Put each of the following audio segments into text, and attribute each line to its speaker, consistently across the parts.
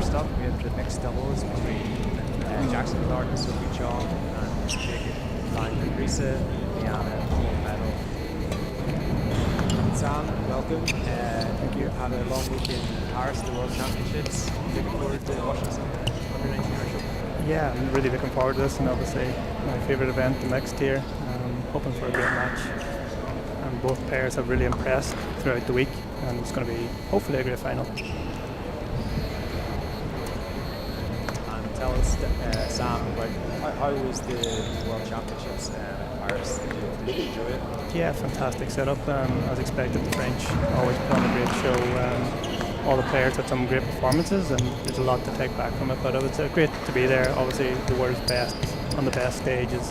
Speaker 1: first up, we have the mixed doubles between Jackson Clark and Sophie Chong and Jacob and RISA, Liana, HOLMEDAL. Sam, welcome.
Speaker 2: Thank you.
Speaker 1: Had a long week in Paris, the World Championships. Looking forward to watching some under-19 worship.
Speaker 2: Yeah, I'm really looking forward to this, and obviously my favourite event, the mixed here. Hoping for a great match. And both pairs have really impressed throughout the week, and it's going to be hopefully a great final.
Speaker 1: And tell us, Sam, about how was the World Championships in Paris? Did you enjoy it?
Speaker 2: Yeah, fantastic setup. As expected, the French always put on a great show. All the players had some great performances, and there's a lot to take back from it. But it was great to be there. Obviously, the world's best on the best stage is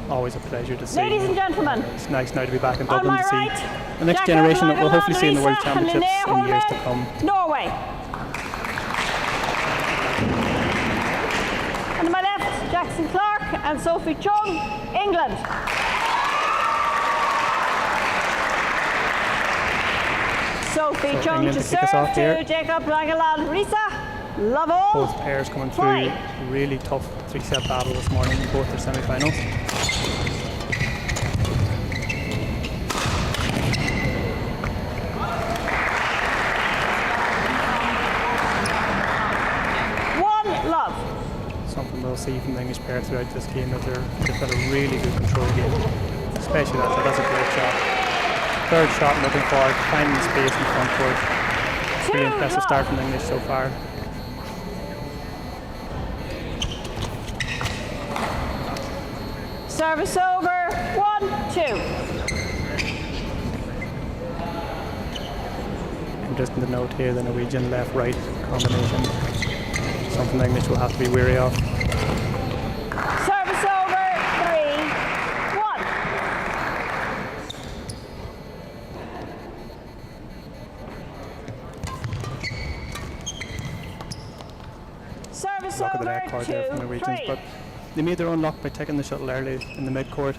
Speaker 2: always a pleasure to see.
Speaker 3: Ladies and gentlemen,
Speaker 2: it's nice now to be back in Dublin to see
Speaker 3: right,
Speaker 2: the next generation that we'll hopefully see in the World Championships in years to come.
Speaker 3: Norway. And to my left, Jackson Clarke and Sophie Chong, England. Sophie Chong to serve to Jacob WONG, love all.
Speaker 2: Both pairs coming through really tough three-set battle this morning in both their semi-finals.
Speaker 3: One love.
Speaker 2: Something we'll see from the English pair throughout this game, that they've got a really good control game, especially that's a great shot. Third shot, looking forward, finding the space in front court. Really impressive start from the English so far.
Speaker 3: Service over, 1-2.
Speaker 2: Interesting to note here the Norwegian left-right combination. Something the English will have to be wary of.
Speaker 3: Service over, 3-1. Service
Speaker 2: Look at the
Speaker 3: over,
Speaker 2: back court there from the Norwegians, but they made their own luck by taking the shuttle early in the mid-court.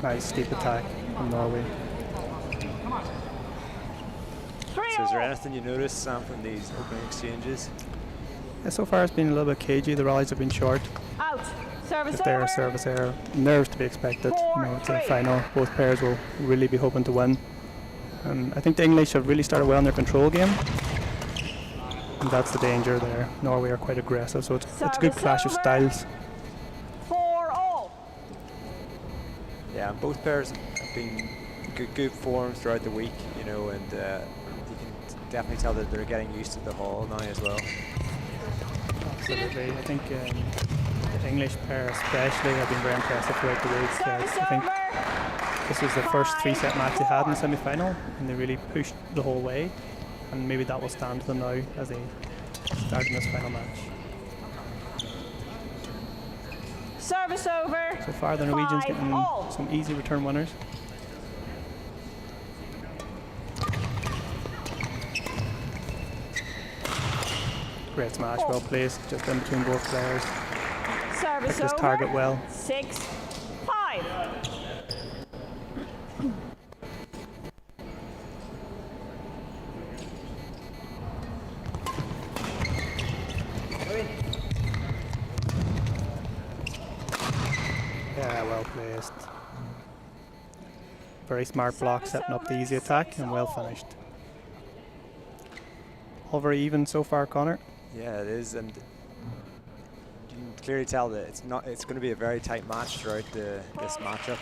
Speaker 2: Nice steep attack from Norway.
Speaker 1: So is there anything you noticed, Sam, from these opening exchanges?
Speaker 2: Yeah, so far it's been a little bit cagey. The rallies have been short.
Speaker 3: Out. Service
Speaker 2: If they're
Speaker 3: over.
Speaker 2: a service error, nerves to be expected. You know, it's a final. Both pairs will really be hoping to win. And I think the English have really started well in their control game. And that's the danger there. Norway are quite aggressive, so it's a good clash of styles.
Speaker 3: 4-all.
Speaker 1: Yeah, and both pairs have been good form throughout the week, you know, and you can definitely tell that they're getting used to the hall now as well.
Speaker 2: Absolutely. I think the English pair especially have been very impressive throughout the week. I think this was the first three-set match they had in the semi-final, and they really pushed the whole way, and maybe that will stand to them now as they start in this final match.
Speaker 3: Service over.
Speaker 2: So far the Norwegians getting some easy return winners. Great smash, well placed, just in between both players.
Speaker 3: Service
Speaker 2: Hit this
Speaker 3: over.
Speaker 2: target well.
Speaker 3: 6-5.
Speaker 2: Yeah, well placed. Very smart block, setting up the easy attack, and well finished. All very even so far, Connor.
Speaker 1: Yeah, it is, and you can clearly tell that it's going to be a very tight match throughout this matchup.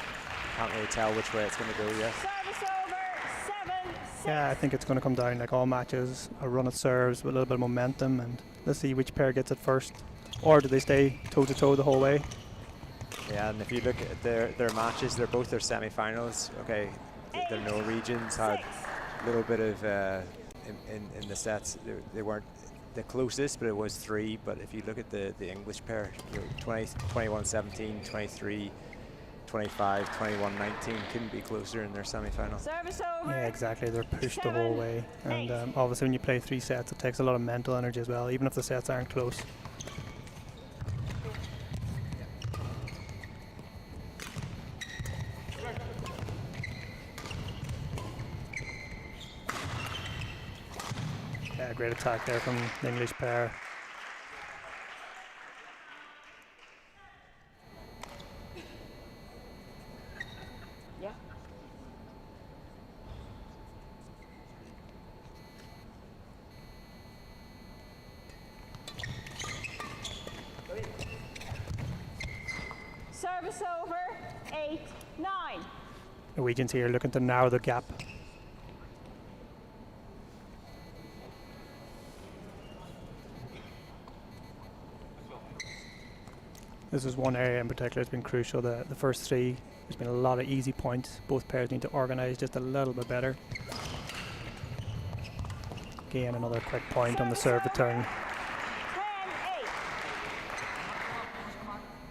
Speaker 1: Can't really tell which way it's going to go yet.
Speaker 3: Service over. 7-6.
Speaker 2: Yeah, I think it's going to come down like all matches, a run of serves with a little bit of momentum, and let's see which pair gets it first. Or do they stay toe-to-toe the whole way?
Speaker 1: Yeah, and if you look at their matches, they're both their semi-finals. Okay, the Norwegians had a little bit of in the sets. They weren't the closest, but it was 3. But if you look at the English pair, you know, 21-17, 23-20, 25, 21, 19 couldn't be closer in their semi-final.
Speaker 3: Service over.
Speaker 2: Yeah, exactly. They're pushed the whole way. And obviously when you play 3 sets, it takes a lot of mental energy as well, even if the sets aren't close. Yeah, great attack there from the English pair.
Speaker 3: Yeah. Service over. 8, 9.
Speaker 2: Norwegians here looking to narrow the gap. This is one area in particular that's been crucial. The first 3, there's been a lot of easy points. Both pairs need to organise just a little bit better. Again, another quick point on the serve return.
Speaker 3: 10, 8.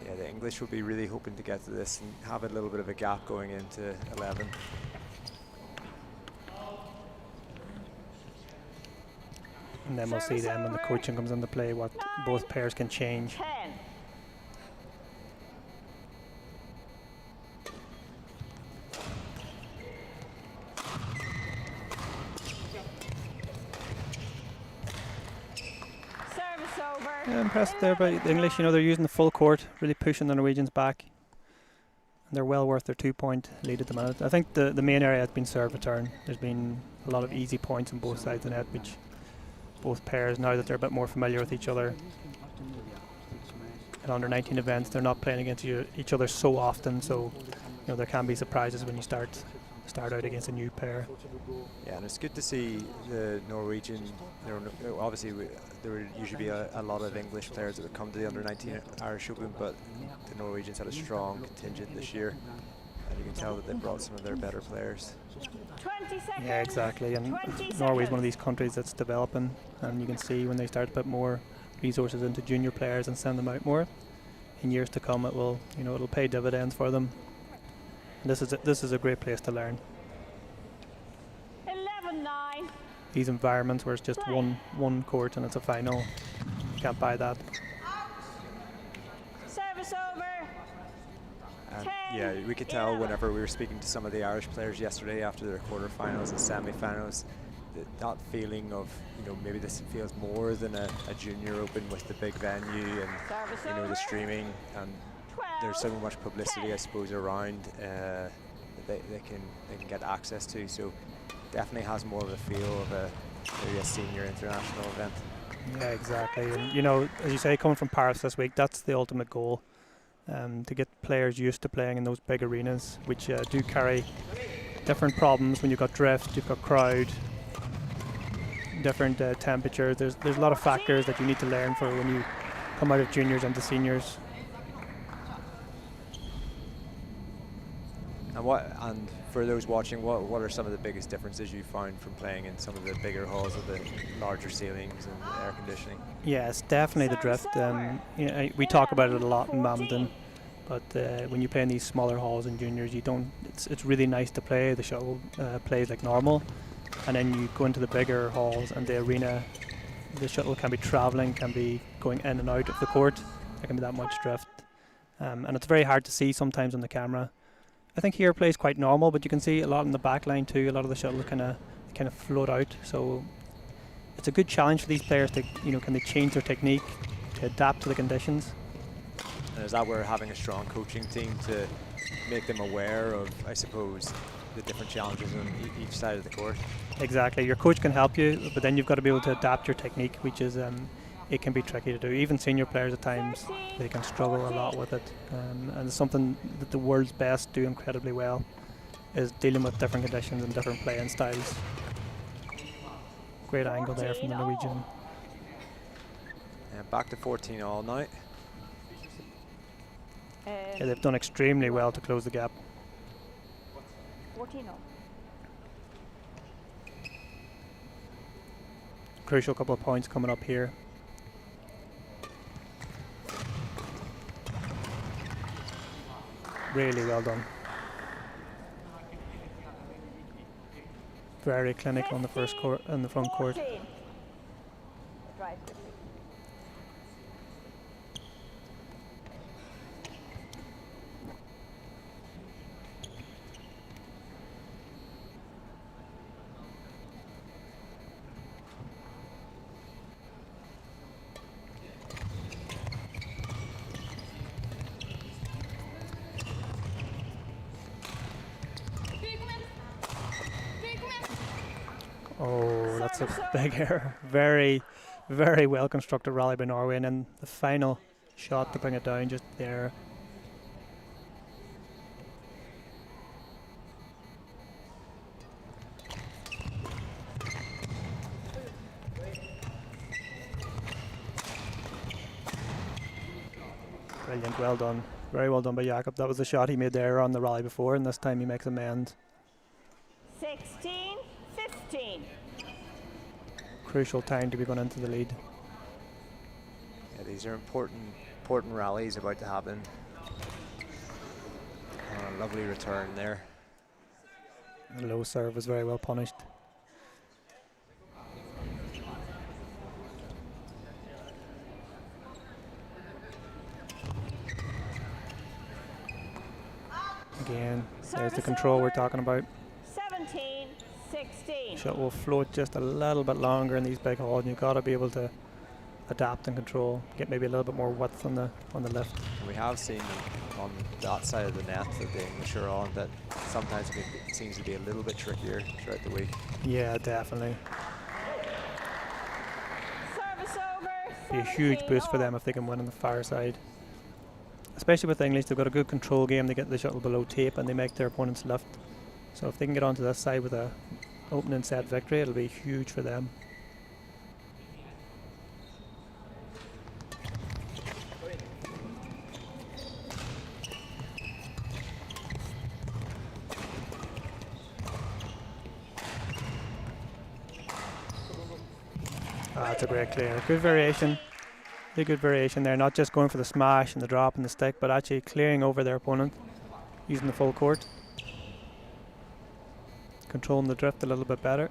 Speaker 1: Yeah, the English will be really hoping to get to this and have a little bit of a gap going into 11.
Speaker 2: And then we'll see then when the coaching comes into play what both pairs can change.
Speaker 3: 10. Service over.
Speaker 2: Yeah, impressed there by the English. You know, they're using the full court, really pushing the Norwegians back. And they're well worth their 2-point lead at the minute. I think the main area has been serve return. There's been a lot of easy points on both sides of the net, which both pairs, now that they're a bit more familiar with each other, at under 19 events, they're not playing against each other so often, so you know there can be surprises when you start out against a new pair.
Speaker 1: Yeah, and it's good to see the Norwegian. Obviously, there would usually be a lot of English players that would come to the under-19 Irish Open, but the Norwegians had a strong contingent this year, and you can tell that they brought some of their better players.
Speaker 3: 20 seconds.
Speaker 2: Yeah, exactly. And Norway is one of these countries that's developing, and you can see when they start to put more resources into junior players and send them out more, in years to come, it'll pay dividends for them. And this is a great place to learn.
Speaker 3: 11-9.
Speaker 2: These environments where it's just one court and it's a final, you can't buy that.
Speaker 3: Service over.
Speaker 1: Yeah, we could tell whenever we were speaking to some of the Irish players yesterday after their quarterfinals and semi-finals, that feeling of, maybe this feels more than a junior open with the big venue and the streaming, and there's so much publicity, I suppose, around that they can get access to. So definitely has more of a feel of maybe a senior international event.
Speaker 2: Yeah, exactly. And as you say, coming from Paris this week, that's the ultimate goal. To get players used to playing in those big arenas, which do carry different problems when you've got drift, you've got crowd, different temperature. There's a lot of factors that you need to learn for when you come out of juniors into seniors.
Speaker 1: And for those watching, what are some of the biggest differences you found from playing in some of the bigger halls with the larger ceilings and air conditioning?
Speaker 2: Yeah, it's definitely the drift. We talk about it a lot in badminton, but when you play in these smaller halls in juniors, it's really nice to play. The shuttle plays like normal, and then you go into the bigger halls and the arena, the shuttle can be traveling, can be going in and out of the court. There can be that much drift, and it's very hard to see sometimes on the camera. I think here plays quite normal, but you can see a lot in the back line too. A lot of the shuttle kind of float out, so it's a good challenge for these players to, can they change their technique to adapt to the conditions.
Speaker 1: And is that where having a strong coaching team to make them aware of, I suppose, the different challenges on each side of the court?
Speaker 2: Exactly. Your coach can help you, but then you've got to be able to adapt your technique, which is it can be tricky to do. Even senior players at times, they can struggle a lot with it, and it's something that the world's best do incredibly well, is dealing with different conditions and different playing styles. Great angle there from the Norwegian.
Speaker 1: And back to 14-all now.
Speaker 2: Yeah, they've done extremely well to close the gap.
Speaker 3: 14-all.
Speaker 2: Crucial couple of points coming up here. Really well done. Very clinical on the first court and the front court. Oh, that's a big error. Very, very well constructed rally by Norway, and then the final shot to bring it down just there. Brilliant, well done. Very well done by Jakob. That was the shot he made there on the rally before, and this time he makes amends.
Speaker 3: 16-15.
Speaker 2: Crucial time to be going into the lead.
Speaker 1: Yeah, these are important rallies about to happen. A lovely return there.
Speaker 2: The low serve was very well punished. Again, there's the control we're talking about.
Speaker 3: 17-16.
Speaker 2: Shot will float just a little bit longer in these big holes, and you've got to be able to adapt and control, get maybe a little bit more width on the lift.
Speaker 1: We have seen on that side of the net that the English are on that sometimes it seems to be a little bit trickier throughout the week.
Speaker 2: Yeah, definitely.
Speaker 3: Service over.
Speaker 2: Be a huge boost for them if they can win on the far side. Especially with the English, they've got a good control game. They get the shuttle below tape and they make their opponents lift. So if they can get onto this side with a opening set victory, it'll be huge for them. That's a great clear. Good variation. A good variation there, not just going for the smash and the drop and the stick, but actually clearing over their opponent using the full court. Controlling the drift a little bit better.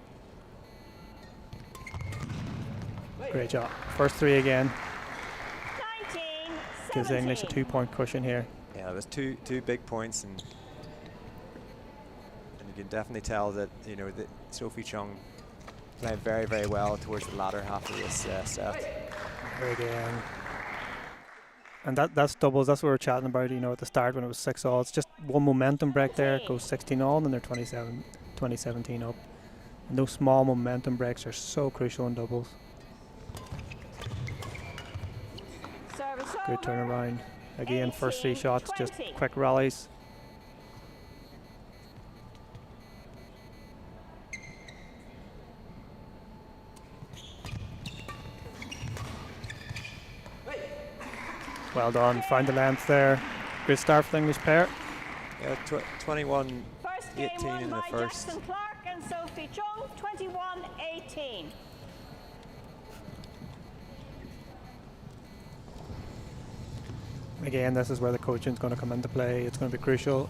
Speaker 2: Great job. First three again.
Speaker 3: 19,
Speaker 2: Gives the English a 2-point cushion here.
Speaker 1: Yeah, it was two big points, and you can definitely tell that that Sophie Chong played very, very well towards the latter half of this set.
Speaker 2: Again. And that's doubles. That's what we were chatting about, at the start when it was 6-all. It's just one momentum break there. It goes 16-all, and then they're 20-17 up. And those small momentum breaks are so crucial in doubles. Good turnaround. Again, first three shots, just quick rallies. Well done, find the length there. Good start for the English pair.
Speaker 1: Yeah, 21-18 in the first.
Speaker 3: CLARKE and Sophie Chong, 21-18.
Speaker 2: Again, this is where the coaching is going to come into play. It's going to be crucial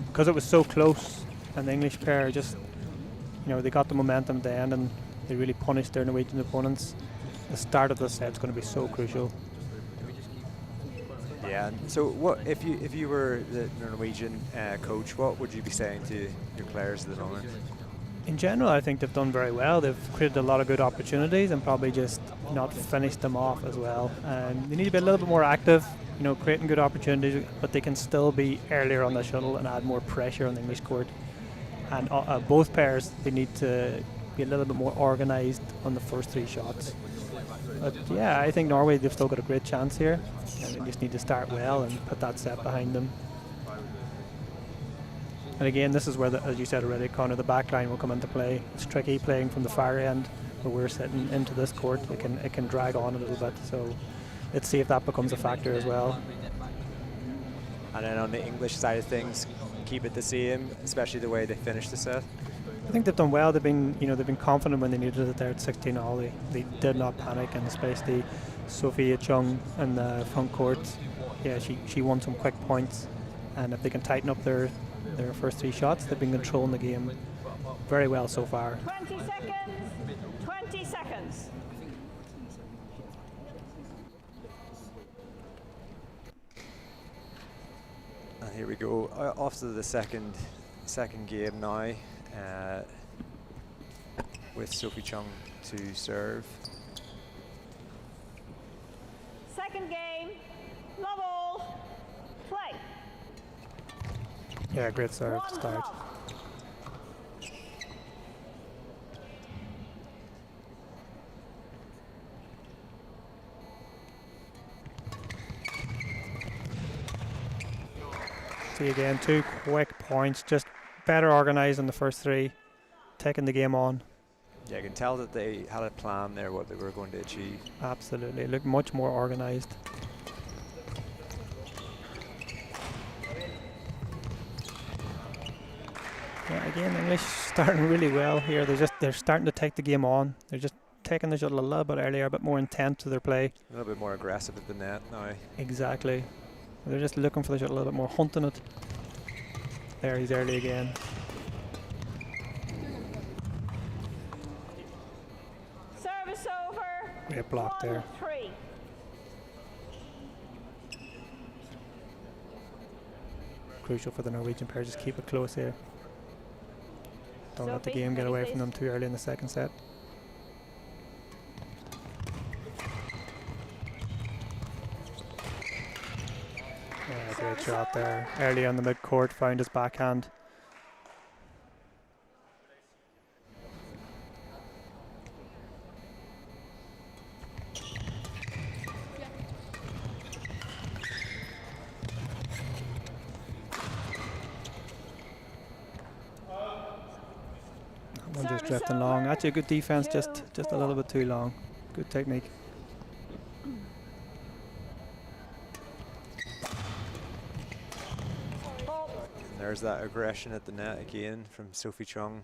Speaker 2: because it was so close, and the English pair just, they got the momentum at the end and they really punished their Norwegian opponents. The start of the set is going to be so crucial.
Speaker 1: Yeah. So, what if you were the Norwegian coach? What would you be saying to your players at the moment?
Speaker 2: In general, I think they've done very well. They've created a lot of good opportunities and probably just not finished them off as well. And they need to be a little bit more active, creating good opportunities, but they can still be earlier on the shuttle and add more pressure on the English court. And both pairs, they need to be a little bit more organised on the first three shots. But yeah, I think Norway, they've still got a great chance here. And they just need to start well and put that set behind them. And again, this is where, as you said already, Connor, the back line will come into play. It's tricky playing from the far end where we're sitting into this court. It can drag on a little bit. So let's see if that becomes a factor as well.
Speaker 1: And then on the English side of things, keep it the same, especially the way they finished the set.
Speaker 2: I think they've done well. They've been confident when they needed it there at 16-all. They did not panic, and especially Sophie Chong in the front court. Yeah, she won some quick points, and if they can tighten up their first 3 shots, they've been controlling the game very well so far.
Speaker 3: 20 seconds. 20 seconds.
Speaker 1: And here we go. Off to the second game now, with Sophie Chong to serve.
Speaker 3: Second game. Love all. Play.
Speaker 2: Yeah, great serve to start. See again, 2 quick points, just better organised in the first 3, taking the game on.
Speaker 1: Yeah, you can tell that they had a plan there, what they were going to achieve.
Speaker 2: Absolutely, it looked much more organised. Yeah, again, English starting really well here. They're starting to take the game on. They're just taking the shuttle a little bit earlier, a bit more intent to their play.
Speaker 1: A little bit more aggressive at the net now.
Speaker 2: Exactly. They're just looking for the shuttle a little bit more, hunting it. There, he's early again.
Speaker 3: Service over.
Speaker 2: Great block there.
Speaker 3: 1-3.
Speaker 2: Crucial for the Norwegian pair, just keep it close here. Don't let the
Speaker 3: Sophie,
Speaker 2: game get
Speaker 3: ready,
Speaker 2: away
Speaker 3: please.
Speaker 2: from them too early in the second set. Yeah, great shot there. Early on the mid-court, found his backhand. That one just drifting long. Actually, a good defense, just a little bit too long. Good technique.
Speaker 1: There's that aggression at the net again from Sophie Chong.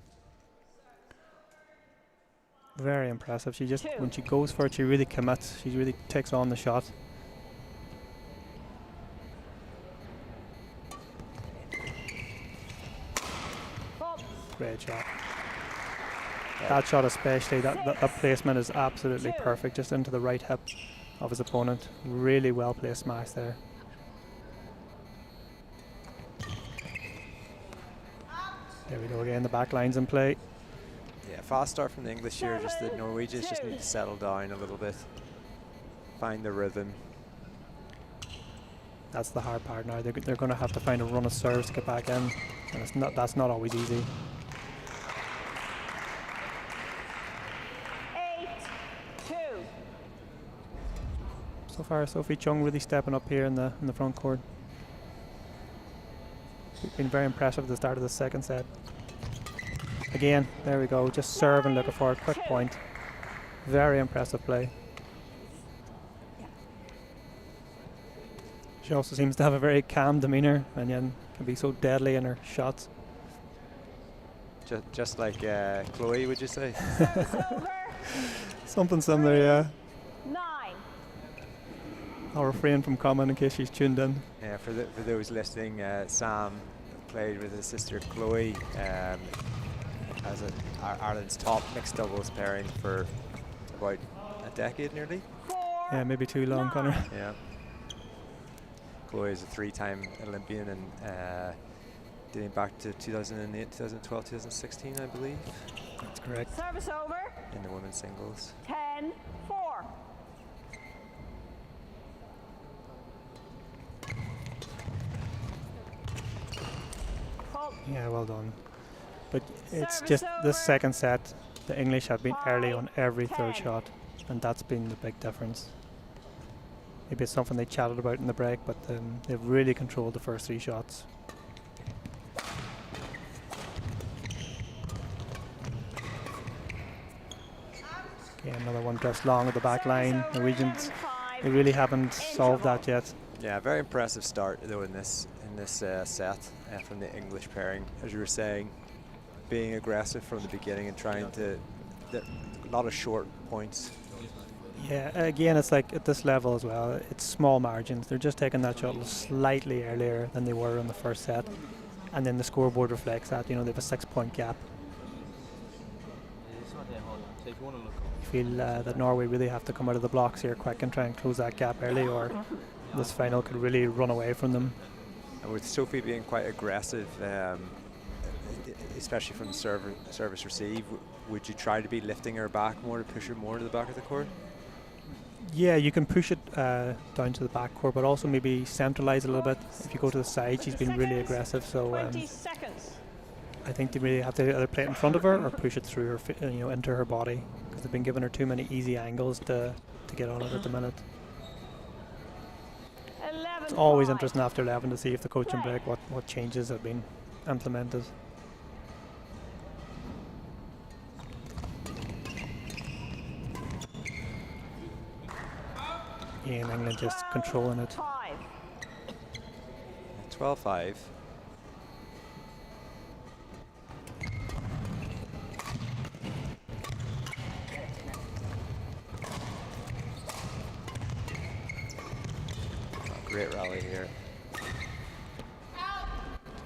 Speaker 2: Very impressive. She just, when she goes for it, she really commits. She really takes on the shot. Great shot. That shot especially, that placement is absolutely perfect, just into the right hip of his opponent. Really well placed smash there. There we go again, the back line's in play.
Speaker 1: Yeah, fast start from the English here, just the Norwegians just need to settle down a little bit. Find the rhythm.
Speaker 2: That's the hard part now. They're going to have to find a run of serves to get back in, and that's not always easy.
Speaker 3: 8-2.
Speaker 2: So far, Sophie Chong really stepping up here in the front court. Been very impressive at the start of the second set. Again, there we go. Just serve and looking for a quick point. Very impressive play. She also seems to have a very calm demeanour and yet can be so deadly in her shots.
Speaker 1: Just like Chloe, would you say?
Speaker 2: Something similar, yeah.
Speaker 3: 9.
Speaker 2: I'll refrain from comment in case she's tuned in.
Speaker 1: Yeah, for those listening, Sam played with his sister Chloe as Ireland's top mixed doubles pairing for about a decade nearly.
Speaker 3: 4.
Speaker 2: Yeah, maybe too long, Connor.
Speaker 1: Yeah. Chloe is a 3-time Olympian and dating back to 2008, 2012, 2016, I believe.
Speaker 2: That's correct.
Speaker 3: Service over.
Speaker 1: In the women's singles.
Speaker 3: 10-4.
Speaker 2: Yeah, well done. But it's just this second set, the English have been early on every third shot, and that's been the big difference. Maybe it's something they chatted about in the break, but they've really controlled the first 3 shots. Okay, another one drifts long at the back line. Norwegians, they really haven't solved that yet.
Speaker 1: Yeah, very impressive start though in this set from the English pairing. As you were saying, being aggressive from the beginning and trying to, a lot of short points.
Speaker 2: Yeah, again, it's like at this level as well, it's small margins. They're just taking that shuttle slightly earlier than they were in the first set, and then the scoreboard reflects that. You know, they have a 6-point gap. I feel that Norway really have to come out of the blocks here quick and try and close that gap early, or this final could really run away from them.
Speaker 1: And with Sophie being quite aggressive, especially from service receive, would you try to be lifting her back more to push her more to the back of the court?
Speaker 2: Yeah, you can push it down to the back court, but also maybe centralize a little bit. If you go to the side, she's been really aggressive, so I think they really have to either play it in front of her or push it through her, into her body, because they've been giving her too many easy angles to get on it at the minute. It's always interesting after 11 to see if the coaching break what changes have been implemented. Yeah, and England just controlling it.
Speaker 1: 12-5. Great rally here.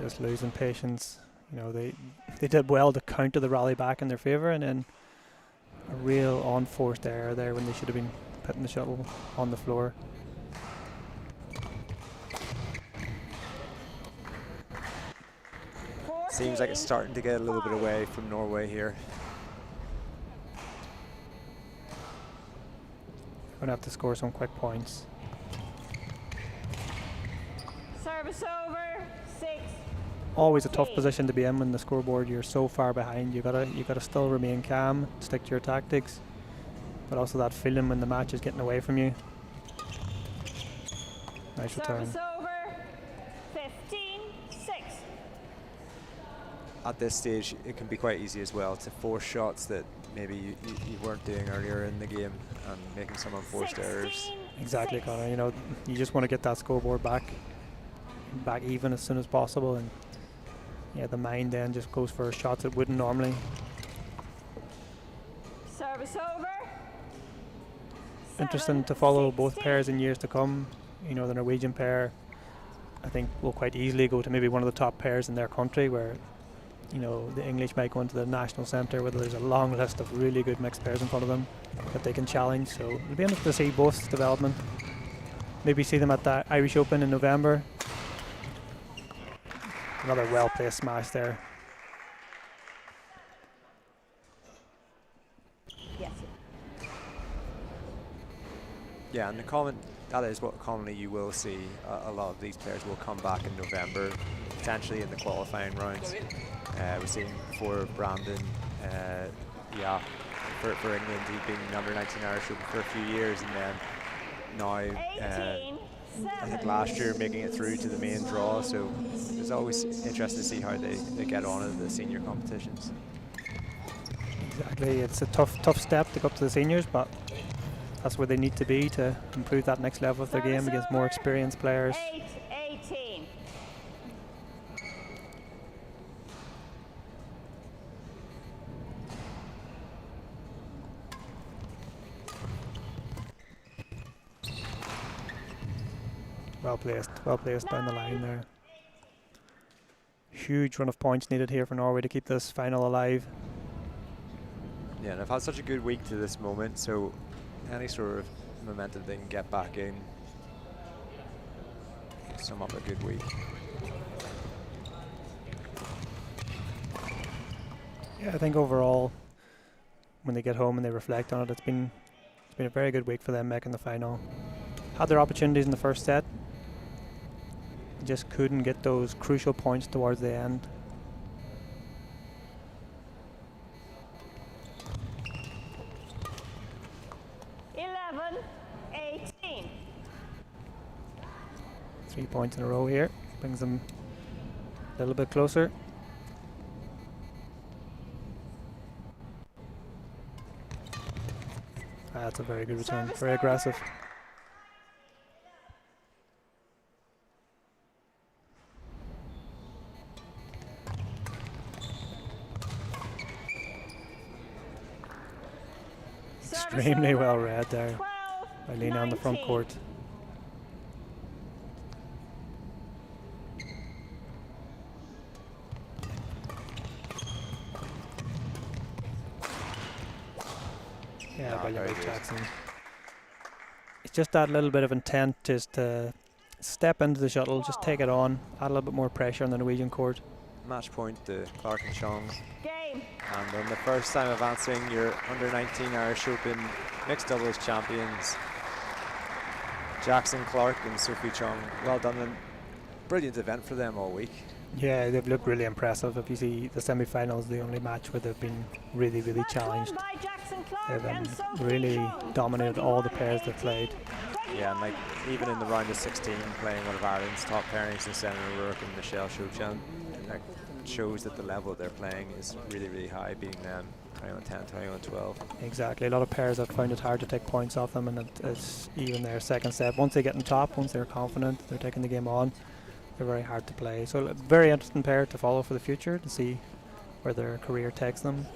Speaker 2: Just losing patience. You know, they did well to counter the rally back in their favour, and then a real unforced error there when they should have been putting the shuttle on the floor.
Speaker 1: Seems like it's starting to get a little bit away from Norway here.
Speaker 2: Gonna have to score some quick points.
Speaker 3: Service over, 6.
Speaker 2: Always a tough position to be in when the scoreboard you're so far behind. You gotta still remain calm, stick to your tactics, but also that feeling when the match is getting away from you. Nice return.
Speaker 3: Service over, 15-6.
Speaker 1: At this stage, it can be quite easy as well to force shots that maybe you weren't doing earlier in the game and making some unforced errors.
Speaker 2: Exactly, Connor. You know, you just want to get that scoreboard back even as soon as possible, and yeah, the mind then just goes for shots it wouldn't normally.
Speaker 3: Service over.
Speaker 2: Interesting to follow both pairs in years to come. You know, the Norwegian pair, I think, will quite easily go to maybe one of the top pairs in their country, where, you know, the English might go into the national centre where there's a long list of really good mixed pairs in front of them that they can challenge. So it'll be interesting to see both development. Maybe see them at the Irish Open in November. Another well-placed smash there.
Speaker 3: Yes.
Speaker 1: Yeah, and that is what commonly you will see. A lot of these players will come back in November, potentially in the qualifying rounds. We've seen for Brandon, for England, he'd been under 19 Irish Open for a few years, and then now I think last year making it through to the main draw. So it's always interesting to see how they get on at the senior competitions.
Speaker 2: Exactly, it's a tough step to go up to the seniors, but that's where they need to be to improve that next level of their game against more experienced players.
Speaker 3: 8-18.
Speaker 2: Well placed down the line there. Huge run of points needed here for Norway to keep this final alive.
Speaker 1: Yeah, and I've had such a good week to this moment, so any sort of momentum they can get back in, sum up a good week.
Speaker 2: Yeah, I think overall, when they get home and they reflect on it, it's been a very good week for them making the final. Had their opportunities in the first set, just couldn't get those crucial points towards the end.
Speaker 3: Eleven, 18.
Speaker 2: 3 points in a row here, brings them a little bit closer. That's a very good return, very aggressive. Extremely well read there by Lena on the front
Speaker 3: 19.
Speaker 2: court. Yeah, by
Speaker 1: very
Speaker 2: Larry
Speaker 1: good.
Speaker 2: Jackson. It's just that little bit of intent, just to step into the shuttle, just take it on, add a little bit more pressure on the Norwegian court.
Speaker 1: Match point to Clark and Chong.
Speaker 3: Game.
Speaker 1: And then the first time advancing your under-19 Irish Open mixed doubles champions, Jackson Clark and Sophie Chong. Well done, and brilliant event for them all week.
Speaker 2: Yeah, they've looked really impressive. If you see the semi-finals, the only match where they've been really, really
Speaker 3: Match won
Speaker 2: challenged.
Speaker 3: by Jackson Clarke
Speaker 2: They've
Speaker 3: and Sophie
Speaker 2: really
Speaker 3: Chong,
Speaker 2: dominated all the pairs they've
Speaker 3: 21-18.
Speaker 2: played.
Speaker 1: Yeah, and like even in the round of 16, playing one of Ireland's top pairings in Senna O'Rourke and Michelle Chauchan, like shows that the level they're playing is really, really high, beating them 21-10, 21-12.
Speaker 2: Exactly. A lot of pairs have found it hard to take points off them, and it's even their second set. Once they get on top, once they're confident, they're taking the game on, they're very hard to play. So a very interesting pair to follow for the future, to see where their career takes them.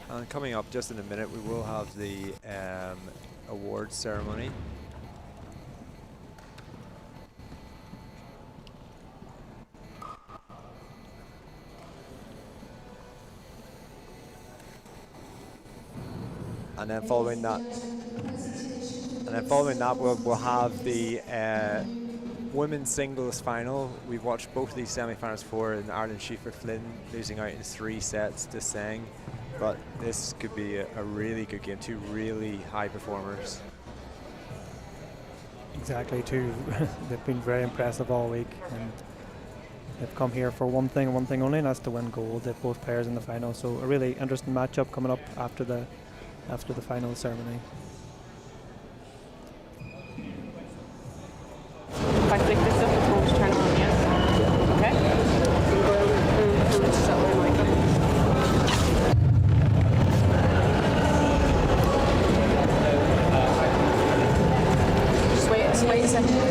Speaker 1: And coming up just in a minute, we will have the awards ceremony. And then following that, we'll have the women's singles final. We've watched both of these semi-finals before, and Ireland Schiefer Flynn losing out in 3 sets to TSENG. But this could be a really good game, 2 really high performers.
Speaker 2: Exactly, too. They've been very impressive all week, and they've come here for one thing and one thing only, and that's to win gold. They've both pairs in the final, so a really interesting matchup coming up after the final ceremony.
Speaker 4: If I click this up, it's going to turn on, yes? Okay. Is that where I like it? Just wait a second.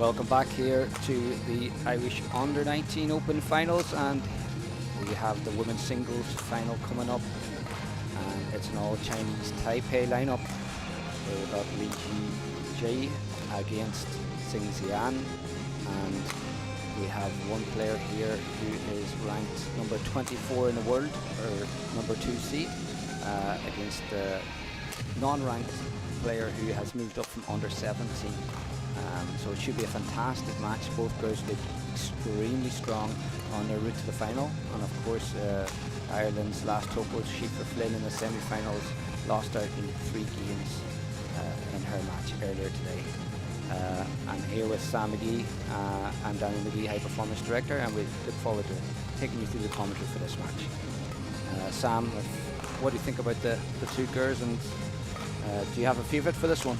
Speaker 5: Welcome back here to the Irish Under-19 Open Finals, and we have the women's singles final coming up, and it's an all-Chinese Taipei lineup. We've got Li Ji against Tseng Xian, and we have one player here who is ranked number 24 in the world, or number 2 seed, against the non-ranked player who has moved up from under 17. So it should be a fantastic match. Both girls look extremely strong on their route to the final, and of course Ireland's last hope was Siofra Flynn in the semi-finals, lost out in 3 games in her match earlier today. I'm here with Sam McGee and Danny McGee, High Performance Director, and we look forward to taking you through the commentary for this match. Sam, what do you think about the 2 girls, and do you have a favourite for this one?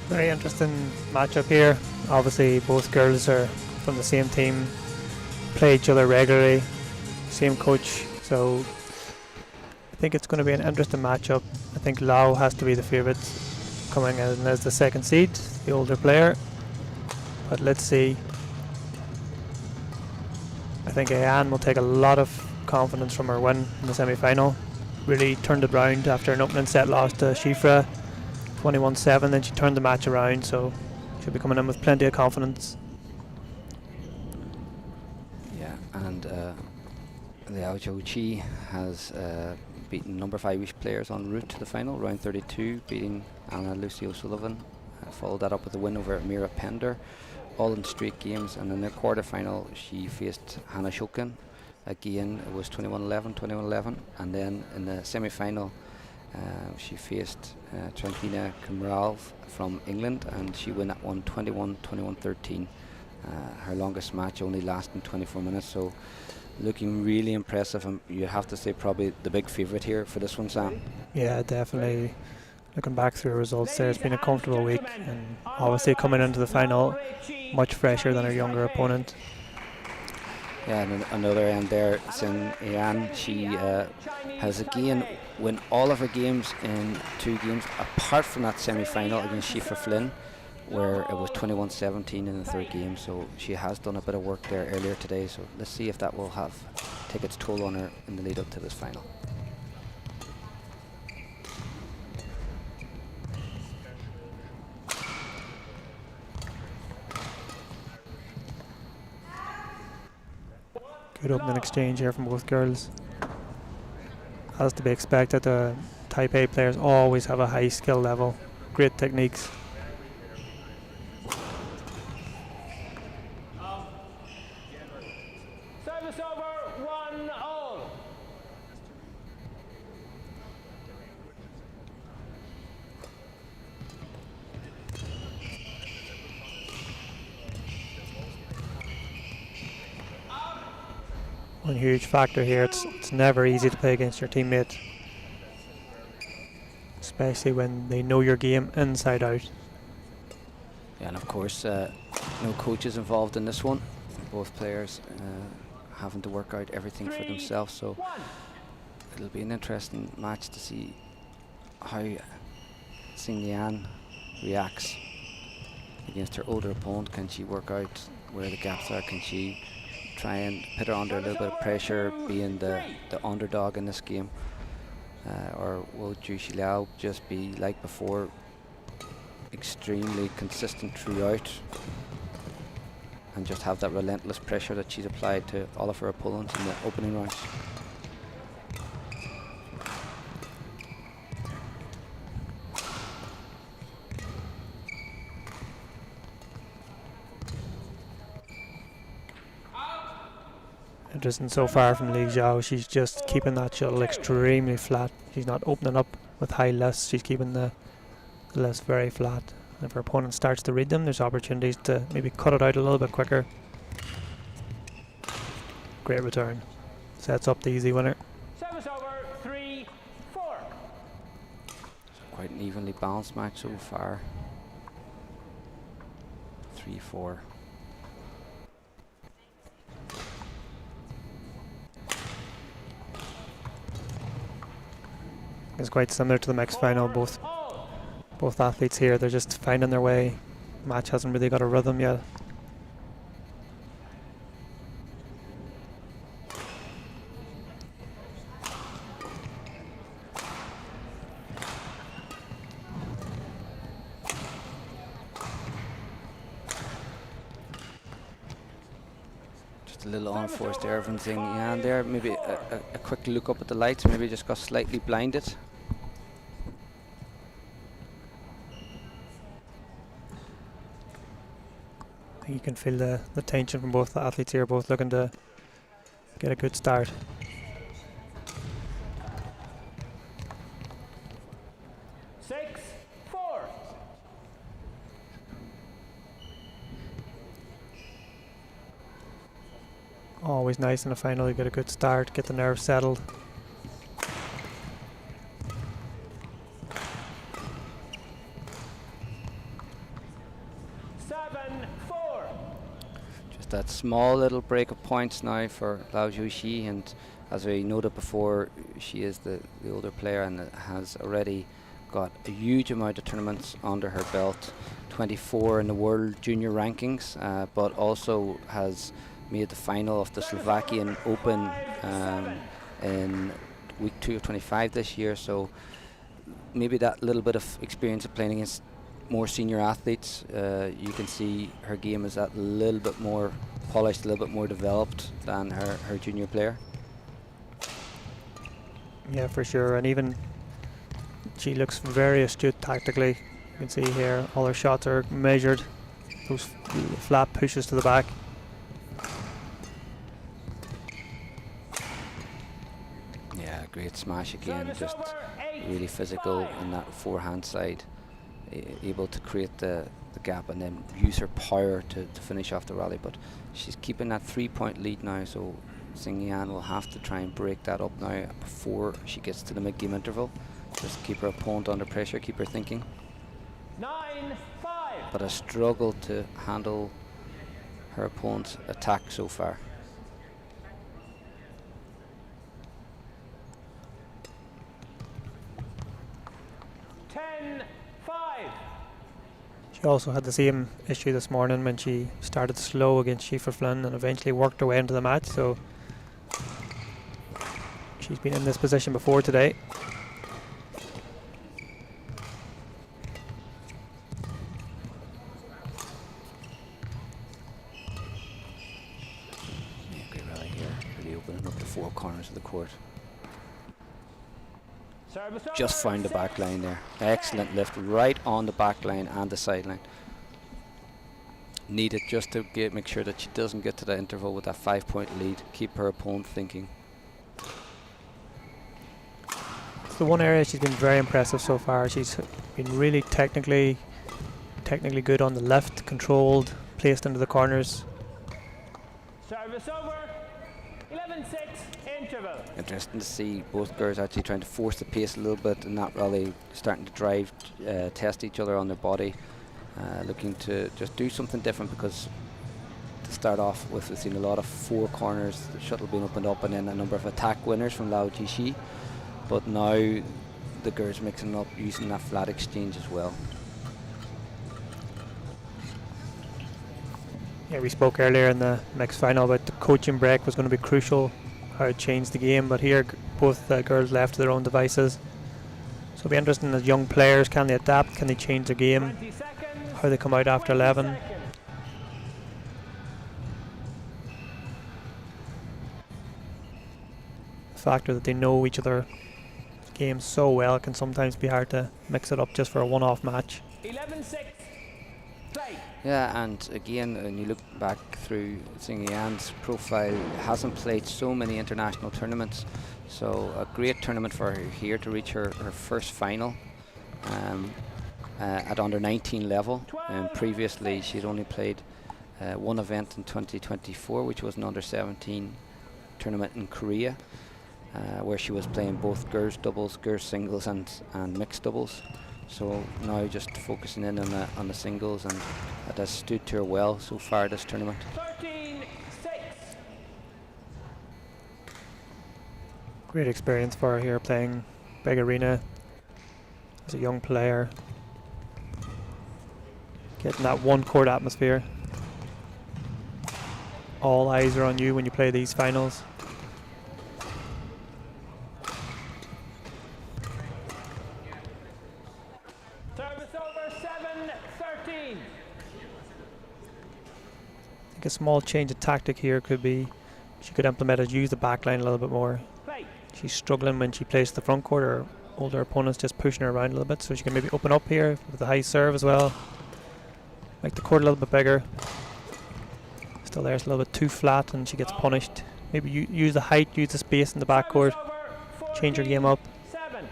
Speaker 2: Very interesting matchup here. Obviously both girls are from the same team, play each other regularly, same coach, so I think it's going to be an interesting matchup. I think LIAO has to be the favourite, coming in as the 2nd seed, the older player, but let's see. I think Anne will take a lot of confidence from her win in the semi-final. Really turned it round after an opening set loss to Siofra, 21-7, then she turned the match around, so she'll be coming in with plenty of confidence.
Speaker 5: Yeah, and Liao Zhouqi has beaten number 5 Irish players en route to the final, round 32, beating Anna Lucy O'Sullivan. Followed that up with a win over Mira Pender, all in straight games, and in the quarter-final she faced Hannah Shokin. Again, it was 21-11, 21-11, and then in the semi-final she faced Tranquina Kumral from England, and she won that one 21, 21, 13. Her longest match only lasting 24 minutes, so looking really impressive, and you have to say probably the big favourite here for this one, Sam.
Speaker 2: Yeah, definitely. Looking back through her results there, it's been a comfortable week, and obviously coming into the final much fresher than her younger opponent.
Speaker 5: Yeah, and another end there, Tseng Xian, she has again won all of her games in 2 games, apart from that semi-final against Siofra Flynn, where it was 21-17 in the 3rd game. So she has done a bit of work there earlier today. So let's see if that will take its toll on her in the lead up to this final.
Speaker 2: Good opening exchange here from both girls. As to be expected, the Taipei players always have a high skill level, great techniques.
Speaker 6: Service over, 1-all.
Speaker 2: One huge factor here, it's never easy to play against your teammate, especially when they know your game inside out.
Speaker 5: Yeah, and of course no coaches involved in this one, both players having to work out everything for themselves, so it'll be an interesting match to see how Tseng Xian reacts against her older opponent. Can she work out where the gaps are? Can she try and put her under a little bit of pressure, being the underdog in this game? Or will Zhu Liao just be like before, extremely consistent throughout, and just have that relentless pressure that she's applied to all of her opponents in the opening rounds?
Speaker 2: Interesting so far from Li Zhao. She's just keeping that shuttle extremely flat. She's not opening up with high lists. She's keeping the lists very flat. And if her opponent starts to read them, there's opportunities to maybe cut it out a little bit quicker. Great return. Sets up the easy winner.
Speaker 6: Service over, 3-4.
Speaker 5: Quite an evenly balanced match so far. 3-4.
Speaker 2: It's quite similar to the mixed final. Both athletes here, they're just finding their way, Match hasn't really got a rhythm yet.
Speaker 5: Just a little unforced there from Xing Yan there. Maybe a quick look up at the lights. Maybe just got slightly blinded.
Speaker 2: I think you can feel the tension from both the athletes here, both looking to get a good start. Always nice in the final, you get a good start, get the nerves settled.
Speaker 5: Just that small little break of points now for Lao Zhuxi, and as we noted before, she is the older player and has already got a huge amount of tournaments under her belt. 24 in the world junior rankings, but also has made the final of the Slovakian Open in week 2 of 25 this year. So maybe that little bit of experience of playing against more senior athletes, you can see her game is that little bit more polished, a little bit more developed than her junior player.
Speaker 2: Yeah, for sure, and even she looks very astute tactically. You can see here all her shots are measured, those flat pushes to the back.
Speaker 5: Yeah, great smash again, just really physical on that forehand side, able to create the gap and then use her power to finish off the rally. But she's keeping that 3-point lead now, so Xing Yan will have to try and break that up now before she gets to the mid-game interval. Just keep her opponent under pressure, keep her thinking.
Speaker 6: 9-5.
Speaker 5: But a struggle to handle her opponent's attack so far.
Speaker 2: She also had the same issue this morning when she started slow against Schiefer Flynn and eventually worked her way into the match, so she's been in this position before today.
Speaker 5: Yeah, great rally here, really opening up the four corners of the court. Just found the back line there. Excellent lift right on the back line and the sideline. Needed just to make sure that she doesn't get to the interval with that 5-point lead. Keep her opponent thinking.
Speaker 2: It's the one area she's been very impressive so far. She's been really technically good on the left, controlled, placed into the corners.
Speaker 6: Service over. 11-6. Interval.
Speaker 5: Interesting to see both girls actually trying to force the pace a little bit and not really starting to drive, test each other on their body, looking to just do something different, because to start off with, we've seen a lot of four corners, the shuttle being opened up, and then a number of attack winners from Lao Zhuxi, but now the girls mixing up using that flat exchange as well.
Speaker 2: Yeah, we spoke earlier in the mixed final about the coaching break was going to be crucial, how it changed the game, but here both girls left to their own devices. So it'll be interesting as young players, can they adapt, can they change their game, how they come out after 11. The factor that they know each other games so well can sometimes be hard to mix it up just for a one-off match.
Speaker 6: 11-6. Play.
Speaker 5: Yeah, and again, when you look back through Xing Yan's profile, hasn't played so many international tournaments, so a great tournament for her here to reach her first final at under 19 level. And previously she'd only played one event in 2024, which was an under 17 tournament in Korea, where she was playing both girls doubles, girls singles and mixed doubles. So now just focusing in on the singles, and that has stood to her well so far this tournament.
Speaker 6: 13-6.
Speaker 2: Great experience for her here playing big arena as a young player. Getting that one court atmosphere. All eyes are on you when you play these finals.
Speaker 6: Service over 7-13.
Speaker 2: I think a small change of tactic here could be she could implement it, use the back line a little bit more.
Speaker 6: Play.
Speaker 2: She's struggling when she plays the front court, or older opponents just pushing her around a little bit, so she can maybe open up here with the high serve as well. Make the court a little bit bigger. Still there, it's a little bit too flat and she gets punished. Maybe use the height, use the space in the back court, change her game up.
Speaker 6: 7.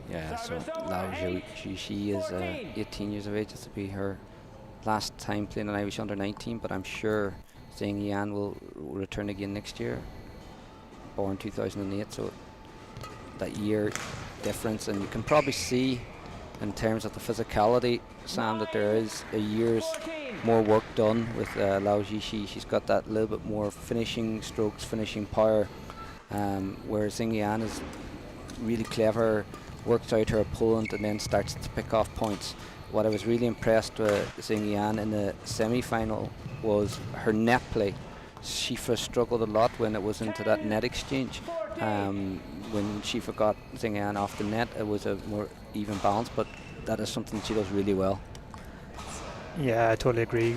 Speaker 5: Yeah, so LIAO, she is 18 years of age. This will be her last time playing an Irish under-19, but I'm sure Tseng Yan will return again next year. Born 2008, so that year difference, and you can probably see in terms of the physicality, Sam, that there is a year's more work done with LIAO. She's got that little bit more finishing strokes, finishing power, whereas Tseng Yan is really clever, works out her opponent and then starts to pick off points. What I was really impressed with Tseng Yan in the semi-final was her net play. Shifa struggled a lot when it was into that net exchange. When Shifa got Tseng Yan off the net, it was a more even balance, but that is something she does really well.
Speaker 2: Yeah, I totally agree.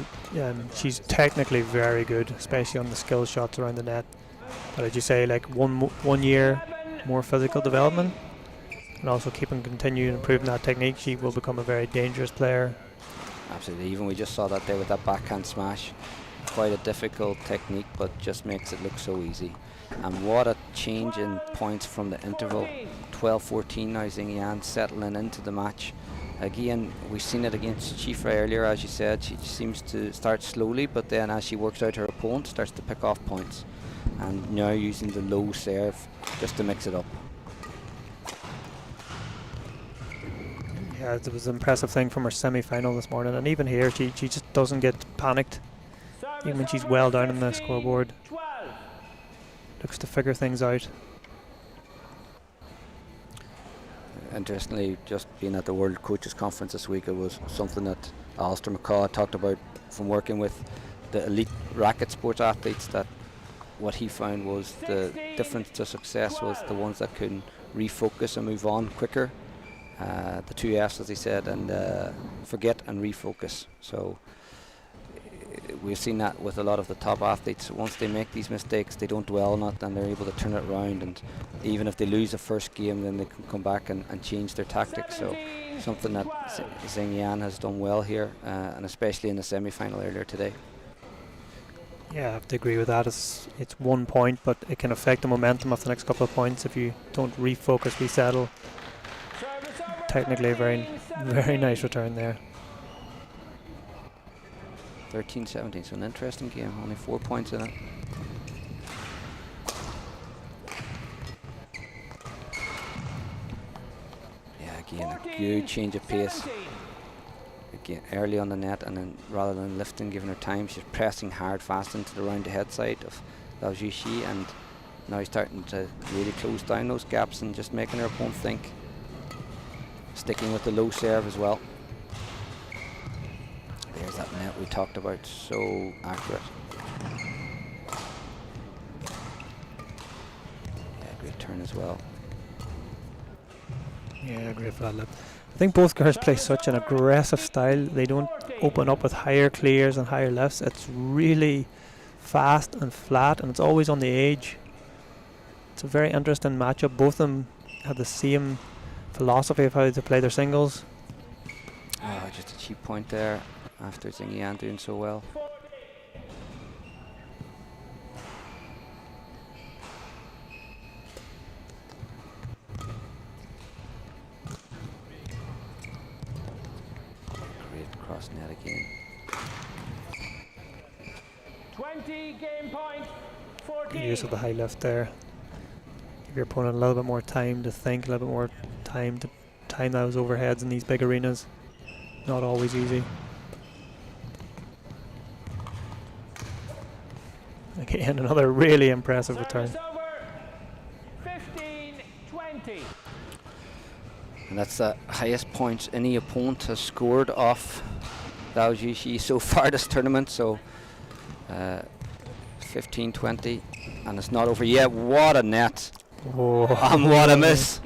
Speaker 2: She's technically very good, especially on the skill shots around the net. But as you say, like one year more physical development, and also continuing improving that technique, she will become a very dangerous player.
Speaker 5: Absolutely. Even we just saw that there with that backhand smash. Quite a difficult technique, but just makes it look so easy. And what a change in points from the interval. 12-14 now, Tseng Yan settling into the match. Again, we've seen it against Shifa earlier, as you said. She seems to start slowly, but then as she works out her opponent, starts to pick off points. And now using the low serve just to mix it up.
Speaker 2: Yeah, it was an impressive thing from her semi-final this morning, and even here she just doesn't get panicked, even when she's well down on the scoreboard.
Speaker 6: 12.
Speaker 2: Looks to figure things out.
Speaker 5: Interestingly, just being at the World Coaches Conference this week, it was something that Alistair McCaw talked about from working with the elite racket sports athletes, that what he found was the difference to success was the ones that can refocus and move on quicker. The two F's, as he said, and forget and refocus. So we've seen that with a lot of the top athletes. Once they make these mistakes, they don't dwell on it and they're able to turn it around, and even if they lose the first game, then they can come back and change their tactics. So something that Tseng Yan has done well here, and especially in the semi-final earlier today.
Speaker 2: Yeah, I have to agree with that. It's 1 point, but it can affect the momentum of the next couple of points if you don't refocus, resettle. Technically a very nice return there.
Speaker 5: 13-17, so an interesting game, only 4 points in it. Yeah, again, a good change of pace. Again, early on the net, and then rather than lifting, giving her time, she's pressing hard, fast into the round ahead side of LIAO, and now starting to really close down those gaps and just making her opponent think. Sticking with the low serve as well. There's that net we talked about, so accurate. Yeah, great turn as well.
Speaker 2: Yeah, great for that lip. I think both girls play such an aggressive style. They don't open up with higher clears and higher lifts. It's really fast and flat, and it's always on the edge. It's a very interesting matchup. Both of them have the same philosophy of how to play their singles.
Speaker 5: Oh, just a cheap point there after Tseng Yan doing so well. Great cross net again.
Speaker 6: 20 game point. 14.
Speaker 2: Good use of the high lift there. Give your opponent a little bit more time to think, a little bit more time to time those overheads in these big arenas. Not always easy. Again, another really impressive return.
Speaker 6: Service over. 15-20.
Speaker 5: And that's the highest points any opponent has scored off Liao Zhixi so far this tournament. So 15-20, and it's not over yet. What a net!
Speaker 2: Oh,
Speaker 5: And what a miss!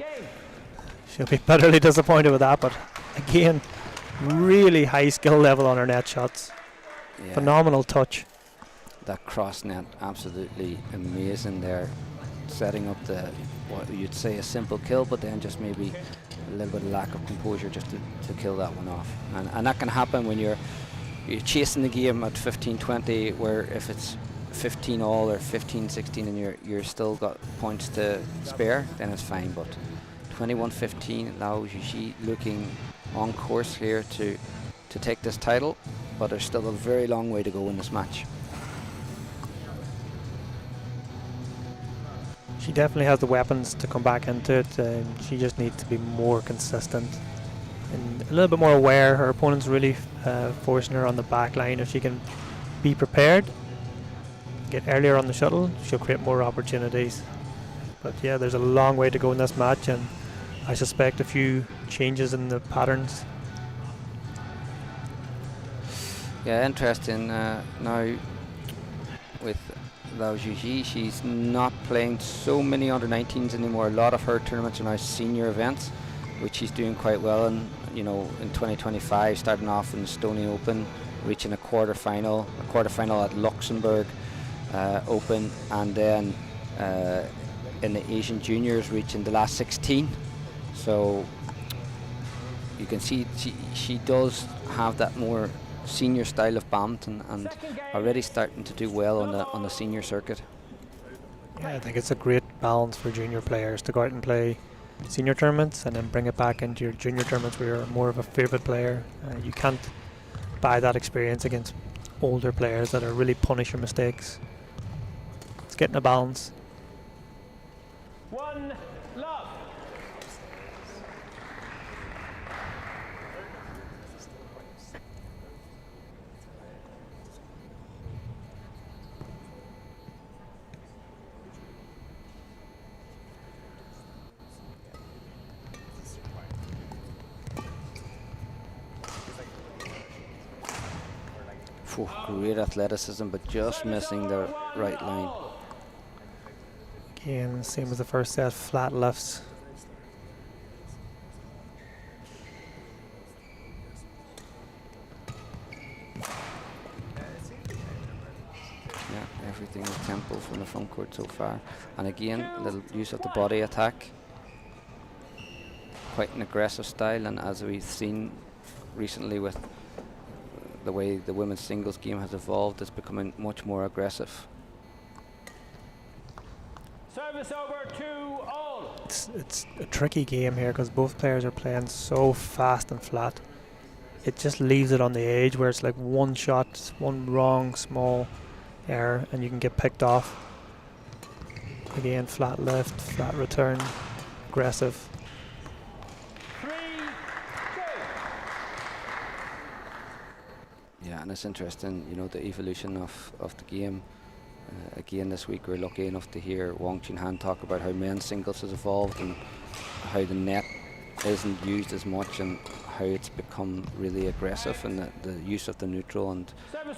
Speaker 2: She'll be bitterly disappointed with that, but again, really high skill level on her net shots.
Speaker 5: Yeah,
Speaker 2: Phenomenal touch.
Speaker 5: that cross net, absolutely amazing there. Setting up the, what you'd say, a simple kill, but then just maybe a little bit of lack of composure just to kill that one off. And that can happen when you're chasing the game at 15-20, where if it's 15 all or 15-16 and you're still got points to spare, then it's fine. But 21-15, Liao Zhixi looking on course here to take this title, but there's still a very long way to go in this match.
Speaker 2: She definitely has the weapons to come back into it. She just needs to be more consistent and a little bit more aware. Her opponent's really forcing her on the back line. If she can be prepared, get earlier on the shuttle, she'll create more opportunities. But yeah, there's a long way to go in this match, and I suspect a few changes in the patterns.
Speaker 5: Yeah, interesting. Now with Liao Zhixi, she's not playing so many under-19s anymore. A lot of her tournaments are now senior events, which she's doing quite well in. You know, in 2025, starting off in the Stony Open, reaching a quarter-final at Luxembourg Open, and then in the Asian Juniors reaching the last 16. So you can see she does have that more senior style of badminton, and already starting to do well on the senior circuit.
Speaker 2: Yeah, I think it's a great balance for junior players to go out and play senior tournaments and then bring it back into your junior tournaments where you're more of a favourite player. You can't buy that experience against older players that are really punish your mistakes. It's getting a balance.
Speaker 6: One love.
Speaker 5: Phew, great athleticism, but just missing the right line.
Speaker 2: Again, same as the first set, flat lifts.
Speaker 5: Yeah, everything is tempo from the front court so far. And again, a little use of the body attack. Quite an aggressive style, and as we've seen recently with the way the women's singles game has evolved, it's becoming much more aggressive.
Speaker 6: Service over 2-all.
Speaker 2: It's a tricky game here because both players are playing so fast and flat. It just leaves it on the edge where it's like one shot, one wrong small error, and you can get picked off. Again, flat lift, flat return, aggressive.
Speaker 6: 3-2.
Speaker 5: Yeah, and it's interesting, you know, the evolution of the game. Again, this week we're lucky enough to hear Wang Chunhan talk about how men's singles has evolved and how the net isn't used as much and how it's become really aggressive, and the use of the neutral and,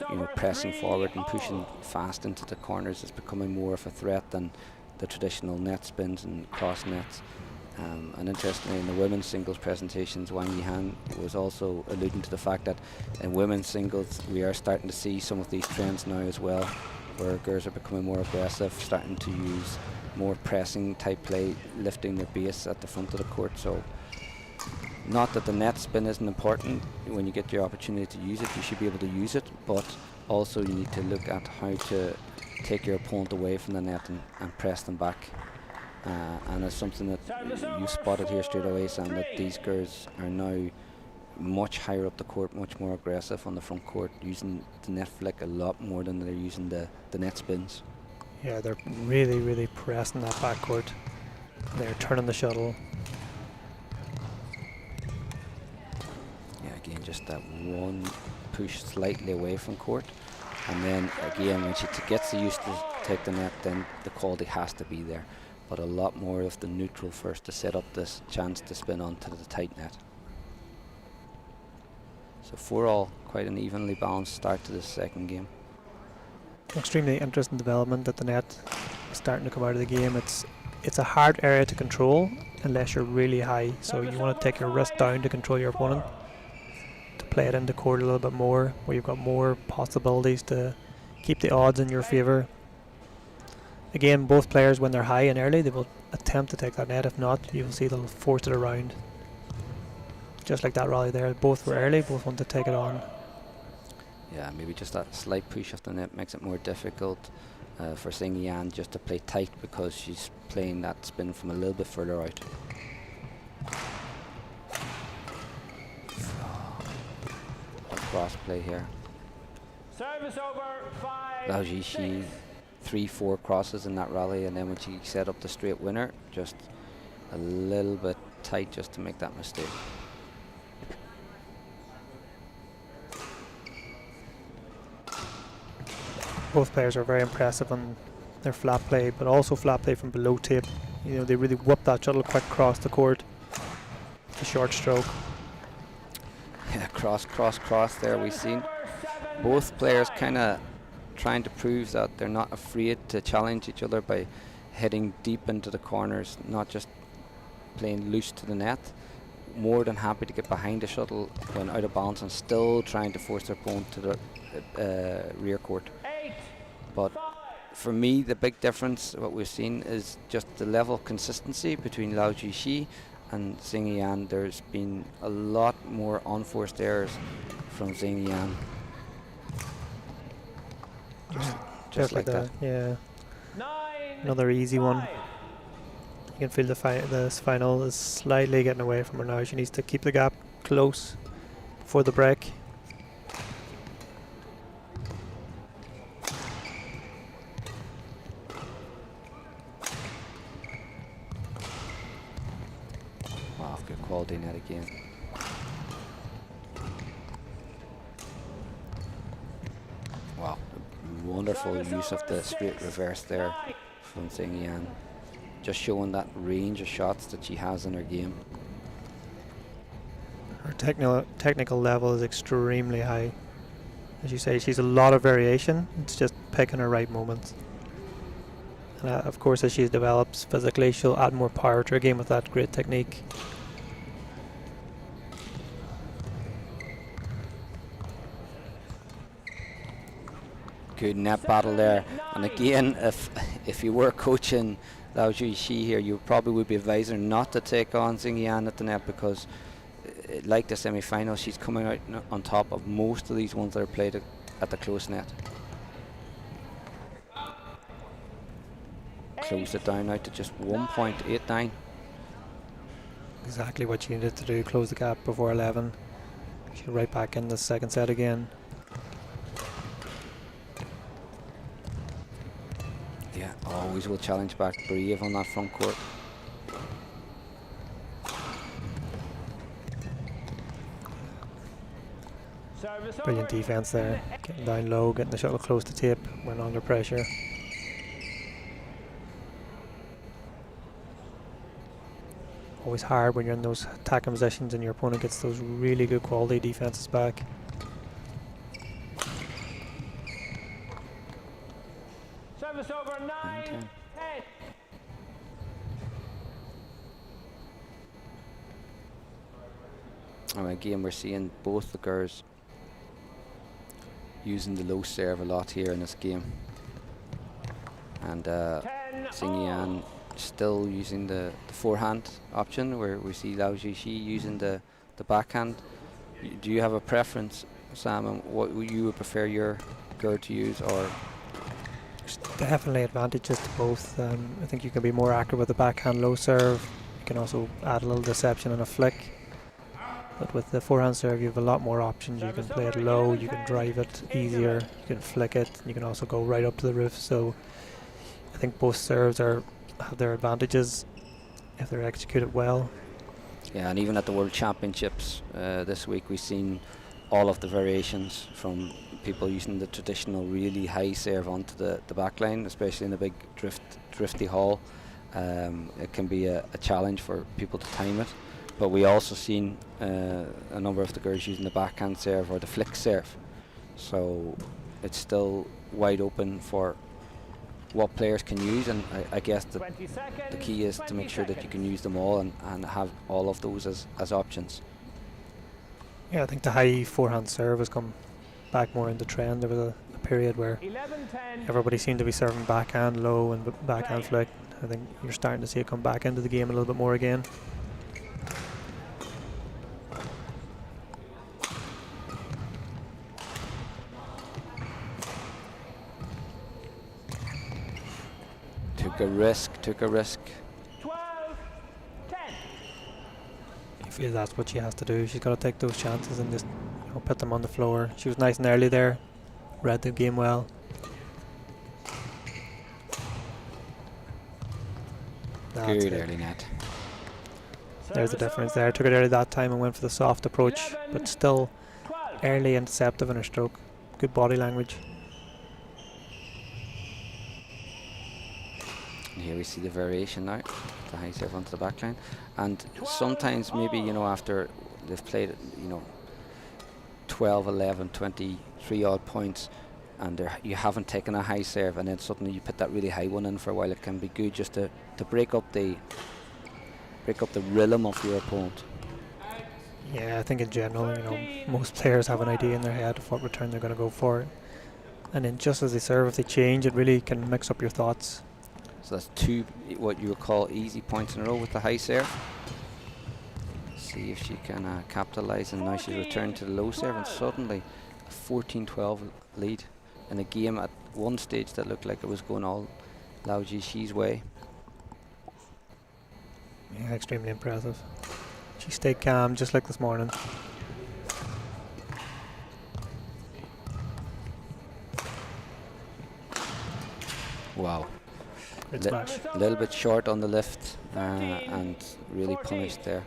Speaker 5: you know, pressing forward and pushing fast into the corners is becoming more of a threat than the traditional net spins and cross nets. And interestingly, in the women's singles presentations, Wang Yihan was also alluding to the fact that in women's singles we are starting to see some of these trends now as well, where girls are becoming more aggressive, starting to use more pressing type play, lifting their base at the front of the court. So not that the net spin isn't important. When you get your opportunity to use it, you should be able to use it, but also you need to look at how to take your opponent away from the net and press them back. And it's something that you spotted here straight away, Sam, that these girls are now much higher up the court, much more aggressive on the front court, using the net flick a lot more than they're using the net spins.
Speaker 2: Yeah, they're really, really pressing that backcourt. They're turning the shuttle.
Speaker 5: just that one push slightly away from court. And then again, when she gets used to take the net, then the quality has to be there. But a lot more of the neutral first to set up this chance to spin onto the tight net. So 4-all, quite an evenly balanced start to this second game.
Speaker 2: Extremely interesting development that the net is starting to come out of the game. It's a hard area to control unless you're really high. So you want to take your wrist down to control your opponent, to play it into court a little bit more, where you've got more possibilities to keep the odds in your favour. Again, both players, when they're high and early, they will attempt to take that net. If not, you will see they'll force it around. Just like that rally there, both were early, both want to take it on.
Speaker 5: Yeah, maybe just that slight push of the net makes it more difficult for Tseng Yan just to play tight, because she's playing that spin from a little bit further out. A cross play here.
Speaker 6: Service over 5.
Speaker 5: Lao Jixi 3-4 crosses in that rally, and then when she set up the straight winner, just a little bit tight just to make that mistake.
Speaker 2: Both players are very impressive on their flat play, but also flat play from below tape. You know, they really whip that shuttle quick across the court. The short stroke.
Speaker 5: Yeah, cross there. We've seen both players kind of trying to prove that they're not afraid to challenge each other by heading deep into the corners, not just playing loose to the net. More than happy to get behind the shuttle when out of balance and still trying to force their opponent to the rear court. But for me, the big difference, what we've seen, is just the level of consistency between Lao Jixi and Tseng Yan. There's been a lot more unforced errors from Tseng Yan. Just like that.
Speaker 2: Yeah. Another easy one. You can feel this final is slightly getting away from her now. She needs to keep the gap close before the break.
Speaker 5: Wow, good quality net again. Wow, wonderful use of the straight reverse there from Tseng Yan. Just showing that range of shots that she has in her game.
Speaker 2: Her technical level is extremely high. As you say, she's a lot of variation. It's just picking her right moments. And of course, as she develops physically, she'll add more power to her game with that great technique.
Speaker 5: Good net battle there. And again, if you were coaching Lao Jixi here, you probably would be advising not to take on Tseng Yan at the net, because like the semi-final, she's coming out on top of most of these ones that are played at the close net. Close it down now to just 1.89.
Speaker 2: Exactly what she needed to do, close the gap before 11. She's right back in the second set again.
Speaker 5: Yeah, always will challenge back, brave on that front court.
Speaker 2: Brilliant defense there, getting down low, getting the shuttle close to tape when under pressure. Always hard when you're in those attacking positions and your opponent gets those really good quality defenses back.
Speaker 6: Service over 9-10.
Speaker 5: And again, we're seeing both the girls using the low serve a lot here in this game. And Tseng Yan still using the forehand option, where we see Lao Jixi using the backhand. Do you have a preference, Sam, on what you would prefer your girl to use? Or
Speaker 2: There's definitely advantages to both. I think you can be more accurate with the backhand low serve. You can also add a little deception and a flick. But with the forehand serve, you have a lot more options. You can play it low, you can drive it easier, you can flick it, you can also go right up to the roof. So I think both serves have their advantages if they're executed well.
Speaker 5: Yeah, and even at the World Championships this week, we've seen all of the variations from people using the traditional really high serve onto the back line, especially in a big drifty hall. It can be a challenge for people to time it. But we also seen a number of the girls using the backhand serve or the flick serve. So it's still wide open for what players can use, and I guess the key is to make sure that you can use them all and have all of those as options.
Speaker 2: Yeah, I think the high forehand serve has come back more into trend. There was a period where everybody seemed to be serving backhand low and backhand flick. I think you're starting to see it come back into the game a little bit more again.
Speaker 5: Took a risk.
Speaker 6: 12, 10.
Speaker 2: I feel that's what she has to do. She's got to take those chances and just, you know, put them on the floor. She was nice and early there, read the game well.
Speaker 5: Good early net.
Speaker 2: There's the difference there. Took it early that time and went for the soft approach, but still early and deceptive in her stroke. Good body language.
Speaker 5: And here we see the variation now, the high serve onto the back line. And sometimes maybe, you know, after they've played, you know, 12, 11, 23 odd points, and you haven't taken a high serve, and then suddenly you put that really high one in for a while, it can be good just to break up the rhythm of your opponent.
Speaker 2: Yeah, I think in general, you know, most players have an idea in their head of what return they're going to go for. And then just as they serve, if they change, it really can mix up your thoughts.
Speaker 5: So that's two what you would call easy points in a row with the high serve. See if she can capitalise, and now she's returned to the low serve, and suddenly a 14-12 lead in a game at one stage that looked like it was going all Lao Jixi's way.
Speaker 2: Yeah, extremely impressive. She stayed calm just like this morning.
Speaker 5: Wow.
Speaker 2: Great smash.
Speaker 5: A little bit short on the lift and really punished there.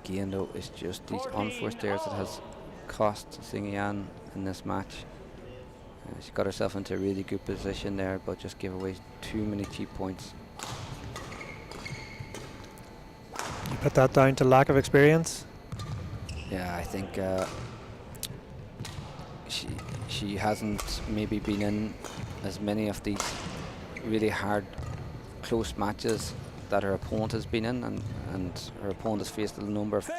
Speaker 5: Again though, it's just these unforced errors that has cost Tseng Yan in this match. She got herself into a really good position there, but just gave away too many cheap points.
Speaker 2: You put that down to lack of experience?
Speaker 5: Yeah, I think she hasn't maybe been in as many of these really hard, close matches that her opponent has been in, and her opponent has faced a number of,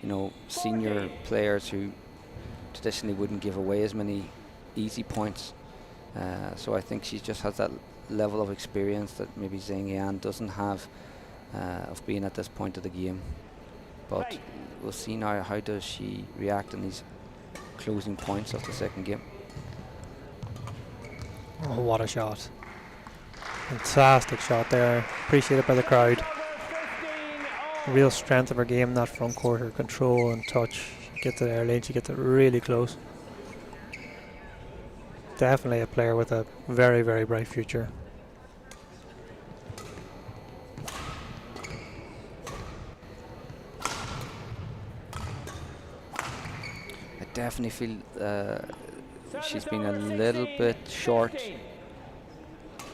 Speaker 5: you know, senior players who traditionally wouldn't give away as many easy points. So I think she just has that level of experience that maybe Tseng Yan doesn't have of being at this point of the game. But we'll see now how does she react in these closing points of the second game.
Speaker 2: Oh, what a shot. Fantastic shot there. Appreciated by the crowd. Real strength of her game in that front court, her control and touch. She gets it early and she gets it really close. Definitely a player with a very, very bright future.
Speaker 5: I definitely feel she's been a little bit short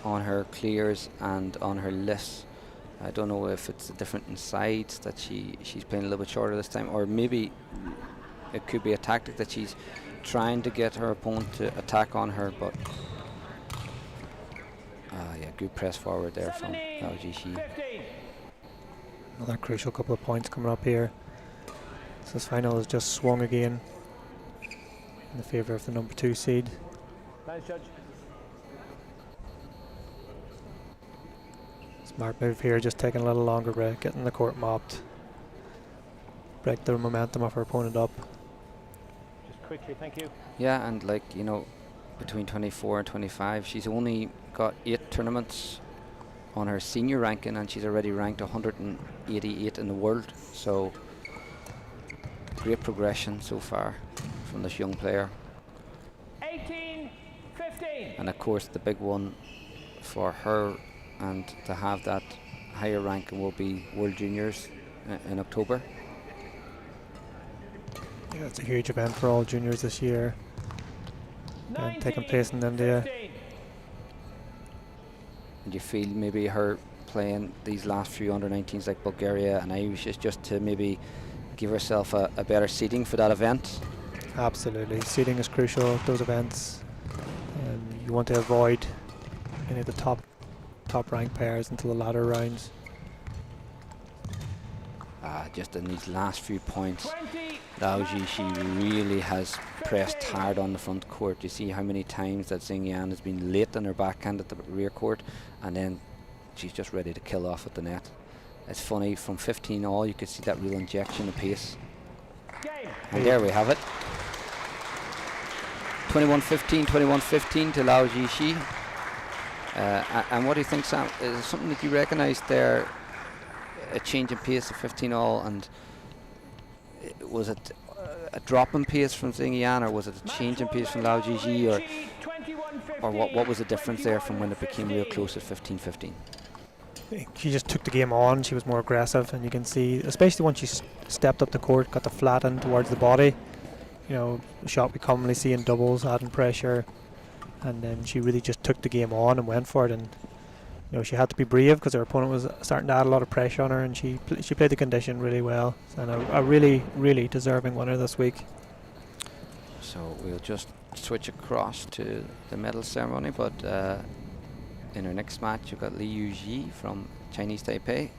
Speaker 5: on her clears and on her lifts. I don't know if it's the different insides that she's playing a little bit shorter this time, or maybe it could be a tactic that she's trying to get her opponent to attack on her, but yeah, good press forward there from Lao Jixi.
Speaker 2: Another crucial couple of points coming up here. So this final is just swung again in the favour of the number 2 seed.
Speaker 6: Nice judge.
Speaker 2: Smart move here, just taking a little longer break, getting the court mopped. Break the momentum of her opponent up.
Speaker 6: Just quickly, thank you.
Speaker 5: Yeah, and like, you know, between 24 and 25, she's only got 8 tournaments on her senior ranking, and she's already ranked 188 in the world. So great progression so far from this young player.
Speaker 6: 18-15.
Speaker 5: And of course the big one for her and to have that higher ranking will be World Juniors in October.
Speaker 2: Yeah, it's a huge event for all juniors this year, taking place in India.
Speaker 5: And you feel maybe her playing these last few under-19s like Bulgaria and Irish is just to maybe give herself a better seeding for that event?
Speaker 2: Absolutely, seeding is crucial at those events. You want to avoid any of the top ranked pairs until the latter rounds.
Speaker 5: Just in these last few points, LIAO, she really has pressed hard on the front court. You see how many times that Tseng Yan has been late on her backhand at the rear court, and then she's just ready to kill off at the net. It's funny, from 15 all, you could see that real injection of pace. And there we have it. 21-15, 21-15 to LIAO Jixi. And what do you think, Sam? Is it something that you recognise there? A change in pace of 15 all, and was it a drop in pace from Tseng Yan, or was it a change in pace from LIAO Jixi, or what was the difference there from when it became real close at 15-15?
Speaker 2: She just took the game on. She was more aggressive, and you can see, especially when she stepped up the court, got the flat in towards the body. You know, a shot we commonly see in doubles, adding pressure, and then she really just took the game on and went for it. And you know, she had to be brave because her opponent was starting to add a lot of pressure on her, and she played the condition really well, and a really deserving winner this week.
Speaker 5: So we'll just switch across to the medal ceremony, but in our next match you've got Liu Ji from Chinese Taipei.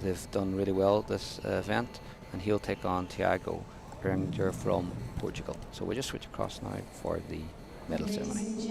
Speaker 5: They've done really well this event, and he'll take on Tiago Berenger from Portugal. So we'll just switch across now for the medal ceremony.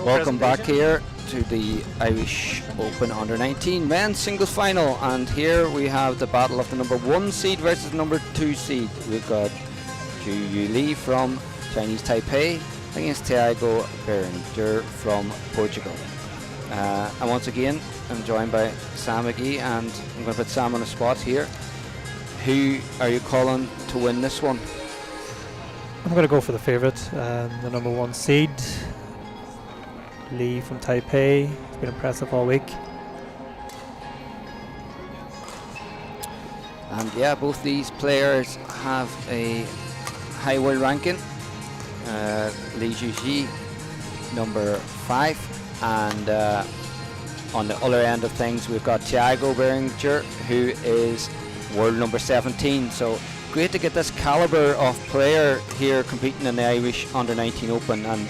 Speaker 5: Welcome back here to the Irish Open Under-19 men's singles final, and here we have the battle of the number 1 seed versus number 2 seed. We've got Ju Yu Lee from Chinese Taipei against Tiago Berenger from Portugal. And once again, I'm joined by Sam McGee, and I'm going to put Sam on the spot here. Who are you calling to win this one?
Speaker 2: I'm going to go for the favourite, the number 1 seed, Lee from Taipei. He's been impressive all week.
Speaker 5: And yeah, both these players have a high world ranking. Li Zhuji, number 5, and on the other end of things we've got Tiago Berenger, who is world number 17. So great to get this calibre of player here competing in the Irish Under-19 Open, and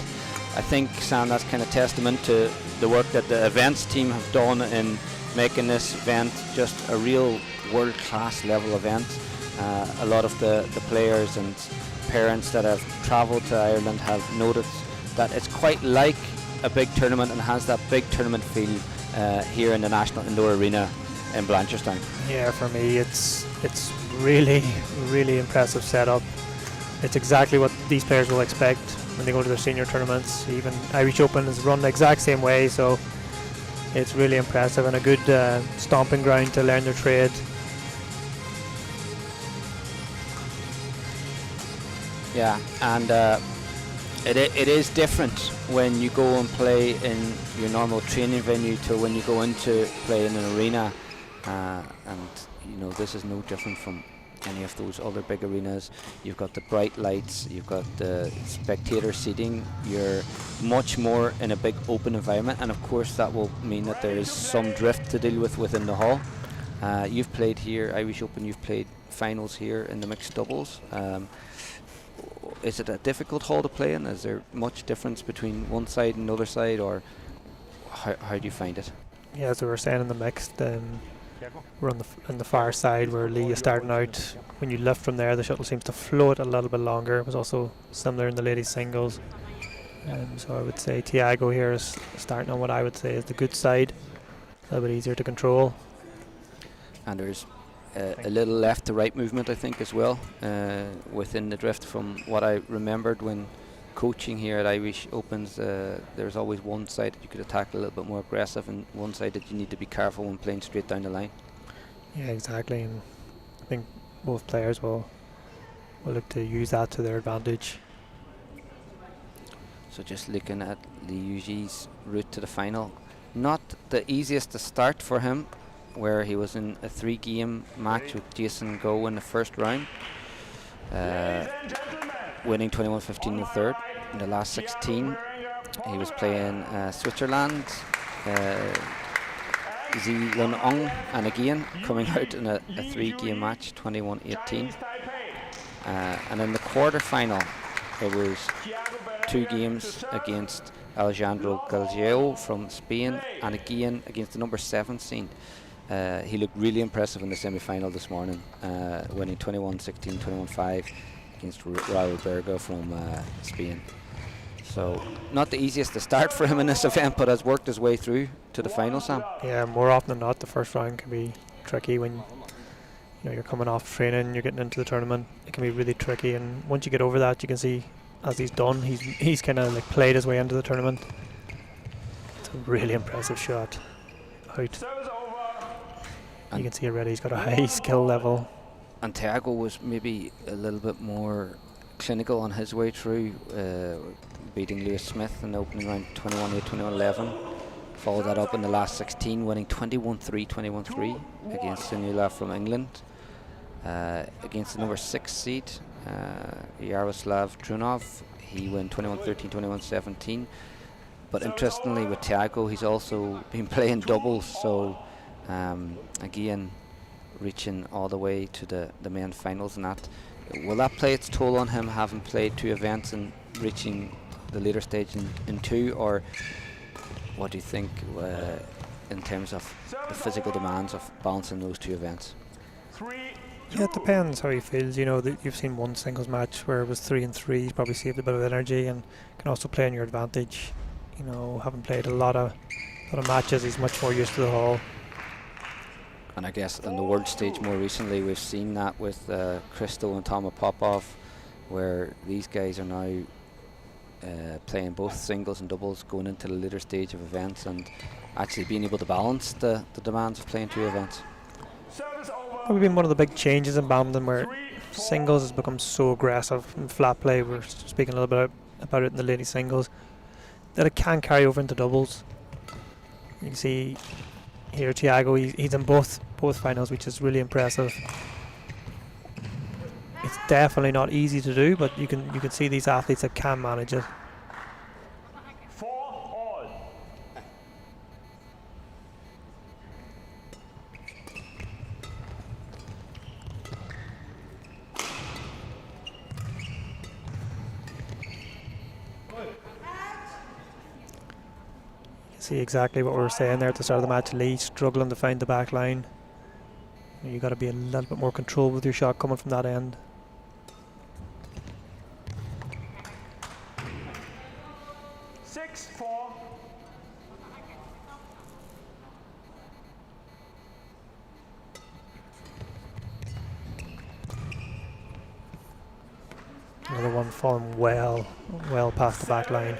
Speaker 5: I think, Sam, that's kind of testament to the work that the events team have done in making this event just a real world-class level event. A lot of the players and parents that have travelled to Ireland have noted that it's quite like a big tournament and has that big tournament feel here in the National Indoor Arena in Blanchardstown.
Speaker 2: Yeah, for me it's really impressive setup. It's exactly what these players will expect when they go to their senior tournaments. Even Irish Open is run the exact same way, so it's really impressive and a good stomping ground to learn their trade.
Speaker 5: Yeah, and it is different when you go and play in your normal training venue to when you go into play in an arena, and you know, this is no different from any of those other big arenas. You've got the bright lights, you've got the spectator seating, you're much more in a big open environment, and of course that will mean that there is some drift to deal with within the hall. You've played here, Irish Open, you've played finals here in the mixed doubles. Is it a difficult hall to play in? Is there much difference between one side and the other side, or how do you find it?
Speaker 2: Yeah, as we were saying in the mixed, we're on the far side where Lee is starting out. When you lift from there, the shuttle seems to float a little bit longer. It was also similar in the ladies singles. So I would say Tiago here is starting on what I would say is the good side, a little bit easier to control.
Speaker 5: And there's a little left to right movement, I think, as well, within the drift. From what I remembered when coaching here at Irish Opens, there's always one side that you could attack a little bit more aggressive, and one side that you need to be careful when playing straight down the line.
Speaker 2: Yeah, exactly, and I think both players will look to use that to their advantage.
Speaker 5: So just looking at Li Yuji's route to the final, not the easiest to start for him, where he was in a 3-game match with Jason Go in the first round, winning 21-15 in the third. In the last 16, he was playing Switzerland, Zilun Ong, and again coming out in a 3-game match, 21-18. And in the quarter-final, it was 2 games against Alejandro Galgeo from Spain, and again against the number 7 seed. He looked really impressive in the semi-final this morning, winning 21-16, 21-5 against Raul Berga from Spain. So not the easiest to start for him in this event, but has worked his way through to the final, Sam.
Speaker 2: Yeah, more often than not, the first round can be tricky when you're coming off training, you're getting into the tournament. It can be really tricky, and once you get over that, you can see, as he's done, he's kind of like played his way into the tournament. It's a really impressive shot. Out. You can see already he's got a high skill level.
Speaker 5: And Tiago was maybe a little bit more clinical on his way through, beating Lewis Smith in the opening round 21-8, 21-11. Followed that up in the last 16, winning 21-3, 21-3 against Sunila from England. Against the number 6 seed, Yaroslav Trunov, he won 21-13, 21-17. But interestingly, with Tiago, he's also been playing doubles, so again, reaching all the way to the main finals, and that will that play its toll on him, having played 2 events and reaching the later stage in 2, or what do you think in terms of the physical demands of balancing those 2 events?
Speaker 2: Yeah, it depends how he feels. You know, you've seen one singles match where it was 3-3. He's probably saved a bit of energy and can also play on your advantage. you know, having played a lot of matches, he's much more used to the hall.
Speaker 5: And I guess on the world stage more recently, we've seen that with Christo and Toma Popov, where these guys are now playing both singles and doubles, going into the later stage of events, and actually being able to balance the demands of playing 2 events.
Speaker 2: Probably been one of the big changes in badminton, where singles has become so aggressive in flat play. We're speaking a little bit about it in the ladies singles, that it can carry over into doubles. You can see here Thiago, he's in both finals, which is really impressive. It's definitely not easy to do, but you can see these athletes that can manage it. See exactly what we were saying there at the start of the match. Lee struggling to find the back line. You got to be a little bit more control with your shot coming from that end. Another one falling well past the back line.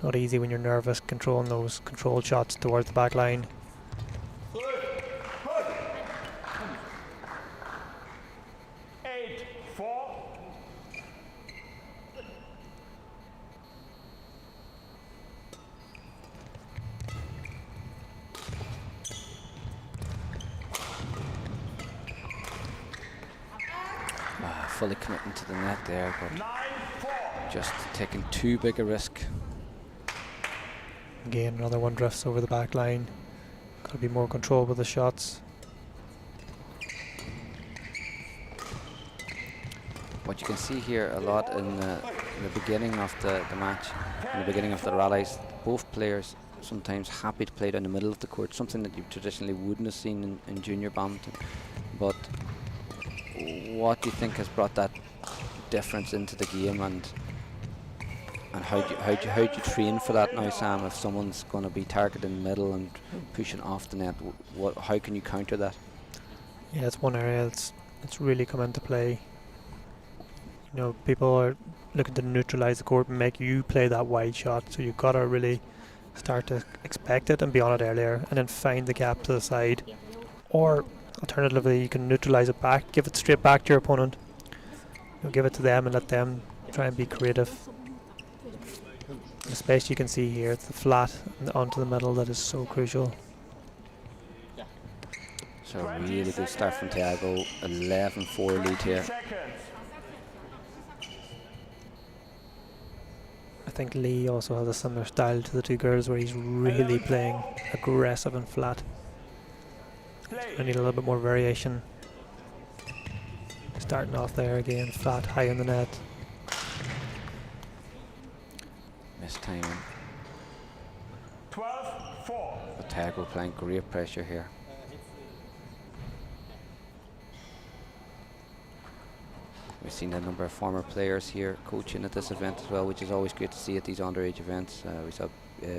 Speaker 2: Not easy when you're nervous controlling those controlled shots towards the back line.
Speaker 5: Fully committing to the net there, but just taking too big a risk.
Speaker 2: Again, another one drifts over the back line. Got to be more control with the shots.
Speaker 5: What you can see here a lot in the beginning of the match, in the beginning of the rallies, both players sometimes happy to play down the middle of the court, something that you traditionally wouldn't have seen in junior badminton. But what do you think has brought that difference into the game, and how do you train for that now, Sam? If someone's going to be targeting the middle and pushing off the net, how can you counter that?
Speaker 2: Yeah, it's one area that's really come into play. You know, people are looking to neutralize the court and make you play that wide shot, so you've got to really start to expect it and be on it earlier, and then find the gap to the side. Or alternatively, you can neutralize it back, give it straight back to your opponent. You know, give it to them and let them try and be creative. The space you can see here, it's the flat and onto the middle that is so crucial.
Speaker 5: So really good start from Thiago, 11-4 lead here.
Speaker 2: I think Lee also has a similar style to the two girls, where he's really playing aggressive and flat. I need a little bit more variation. Starting off there again, flat, high in the net.
Speaker 5: Missed timing. 12-4. But Thiago applying great pressure here. We've seen a number of former players here coaching at this event as well, which is always great to see at these underage events. We saw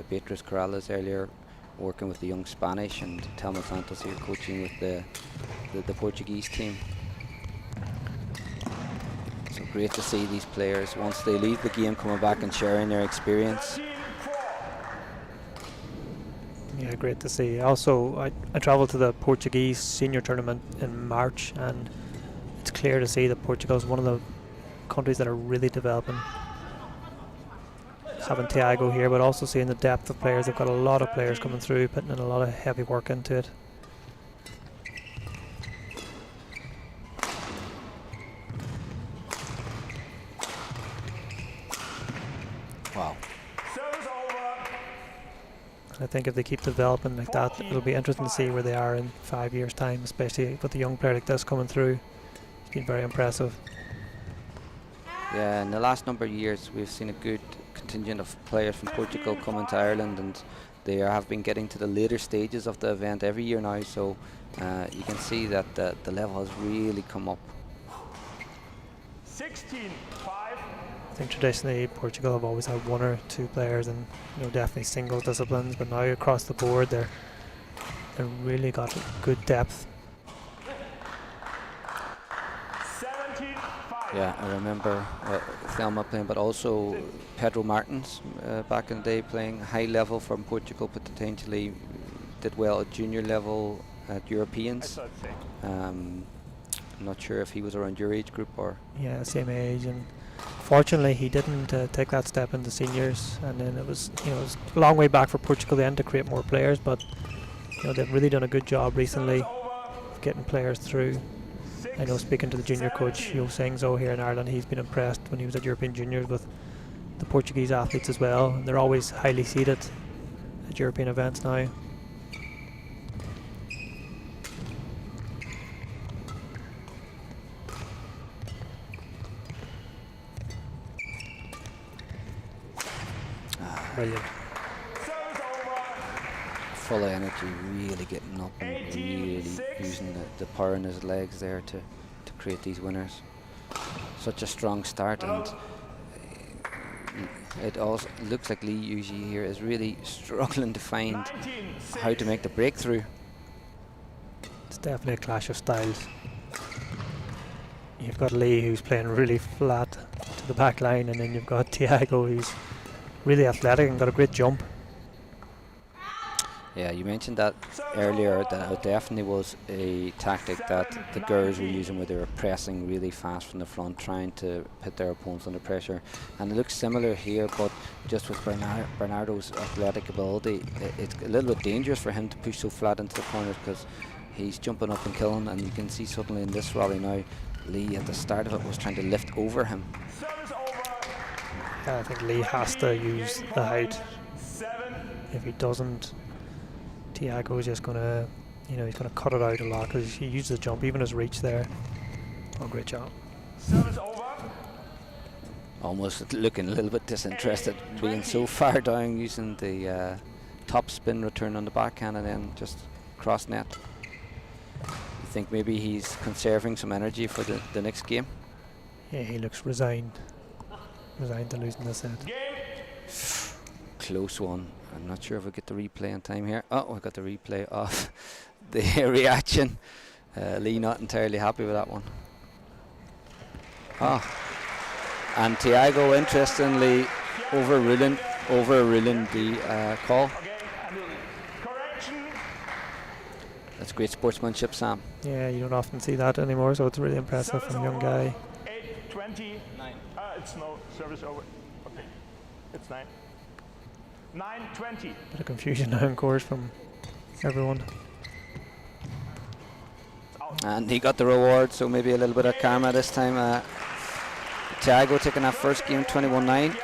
Speaker 5: Beatriz Corrales earlier working with the young Spanish, and Telma Santos here coaching with the Portuguese team. So great to see these players, once they leave the game, coming back and sharing their experience.
Speaker 2: Yeah, great to see. Also, I travelled to the Portuguese senior tournament in March, and it's clear to see that Portugal is one of the countries that are really developing. Having Thiago here, but also seeing the depth of players. They've got a lot of players coming through, putting in a lot of heavy work into it.
Speaker 5: Wow.
Speaker 2: I think if they keep developing like that, it'll be interesting to see where they are in 5 years' time, especially with a young player like this coming through. It's been very impressive.
Speaker 5: Yeah, in the last number of years, we've seen a good contingent of players from Portugal coming to Ireland, and they have been getting to the later stages of the event every year now, so you can see that the level has really come up.
Speaker 6: 16-5.
Speaker 2: think traditionally Portugal have always had one or two players, and definitely singles disciplines. But now across the board, they've really got good depth.
Speaker 6: 17-5.
Speaker 5: Yeah, I remember Thelma playing, but also Pedro Martins back in the day playing high level from Portugal, but potentially did well at junior level at Europeans. I'm not sure if he was around your age group or.
Speaker 2: Yeah, same age, and fortunately he didn't take that step into seniors, and then it was it was a long way back for Portugal then to create more players, but they've really done a good job recently of getting players through. I know, speaking to the junior coach Yo Sengzo here in Ireland, he's been impressed when he was at European Juniors with the Portuguese athletes as well. They're always highly seeded at European events now. Brilliant.
Speaker 5: Full of energy, really getting up and really using the power in his legs there to create these winners. Such a strong start, and it also looks like Lee usually here is really struggling to find how to make the breakthrough.
Speaker 2: It's definitely a clash of styles. You've got Lee, who's playing really flat to the back line, and then you've got Tiago, who's really athletic and got a great jump.
Speaker 5: Yeah, you mentioned that earlier, that it definitely was a tactic that the girls were using, where they were pressing really fast from the front, trying to put their opponents under pressure. And it looks similar here, but just with Bernardo's athletic ability, it's a little bit dangerous for him to push so flat into the corners, because he's jumping up and killing, and you can see suddenly in this rally now, Lee at the start of it was trying to lift over him.
Speaker 2: I think Lee has to use the height. If he doesn't, Tiago is just gonna, he's gonna cut it out a lot, because he used the jump, even his reach there. Oh, great job.
Speaker 5: Almost looking a little bit disinterested, being so far down, using the top spin return on the backhand and then just cross net. You think maybe he's conserving some energy for the next game?
Speaker 2: Yeah, he looks resigned to losing this set.
Speaker 5: Close one. I'm not sure if we get the replay in time here. Oh, we got the replay of the reaction. Lee not entirely happy with that one. And Tiago, interestingly, overruling the call. That's great sportsmanship, Sam.
Speaker 2: Yeah, you don't often see that anymore, so it's really impressive from a young guy.
Speaker 6: 8-20. It's no service over. Okay, it's 9. 9-20.
Speaker 2: Bit of confusion now in course from everyone.
Speaker 5: And he got the reward, so maybe a little bit of karma this time. Tiago taking that first game 21-9.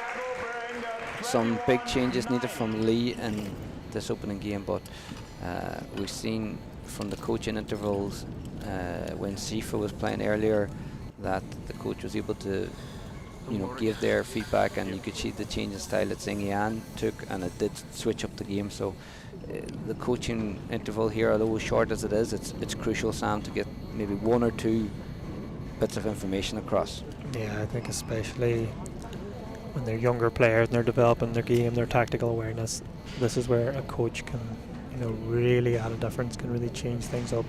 Speaker 5: Some big changes needed from Lee in this opening game, but we've seen from the coaching intervals when Sifa was playing earlier that the coach was able to give their feedback, and you could see the change in style that Tseng Yan took, and it did switch up the game. So the coaching interval here, although as short as it is, it's crucial, Sam, to get maybe one or two bits of information across.
Speaker 2: Yeah, I think especially when they're younger players and they're developing their game, their tactical awareness, this is where a coach can really add a difference, can really change things up.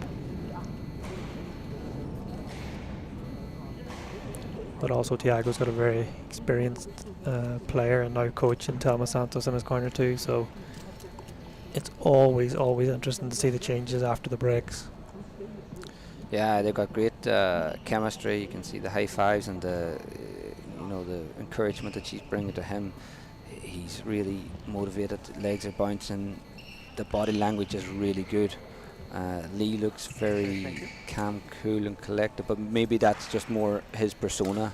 Speaker 2: But also Tiago's got a very experienced player and now coach in Telma Santos in his corner too, so it's always interesting to see the changes after the breaks.
Speaker 5: Yeah, they've got great chemistry. You can see the high fives and the encouragement that she's bringing to him. He's really motivated, legs are bouncing, the body language is really good. Lee looks very calm, cool and collected, but maybe that's just more his persona.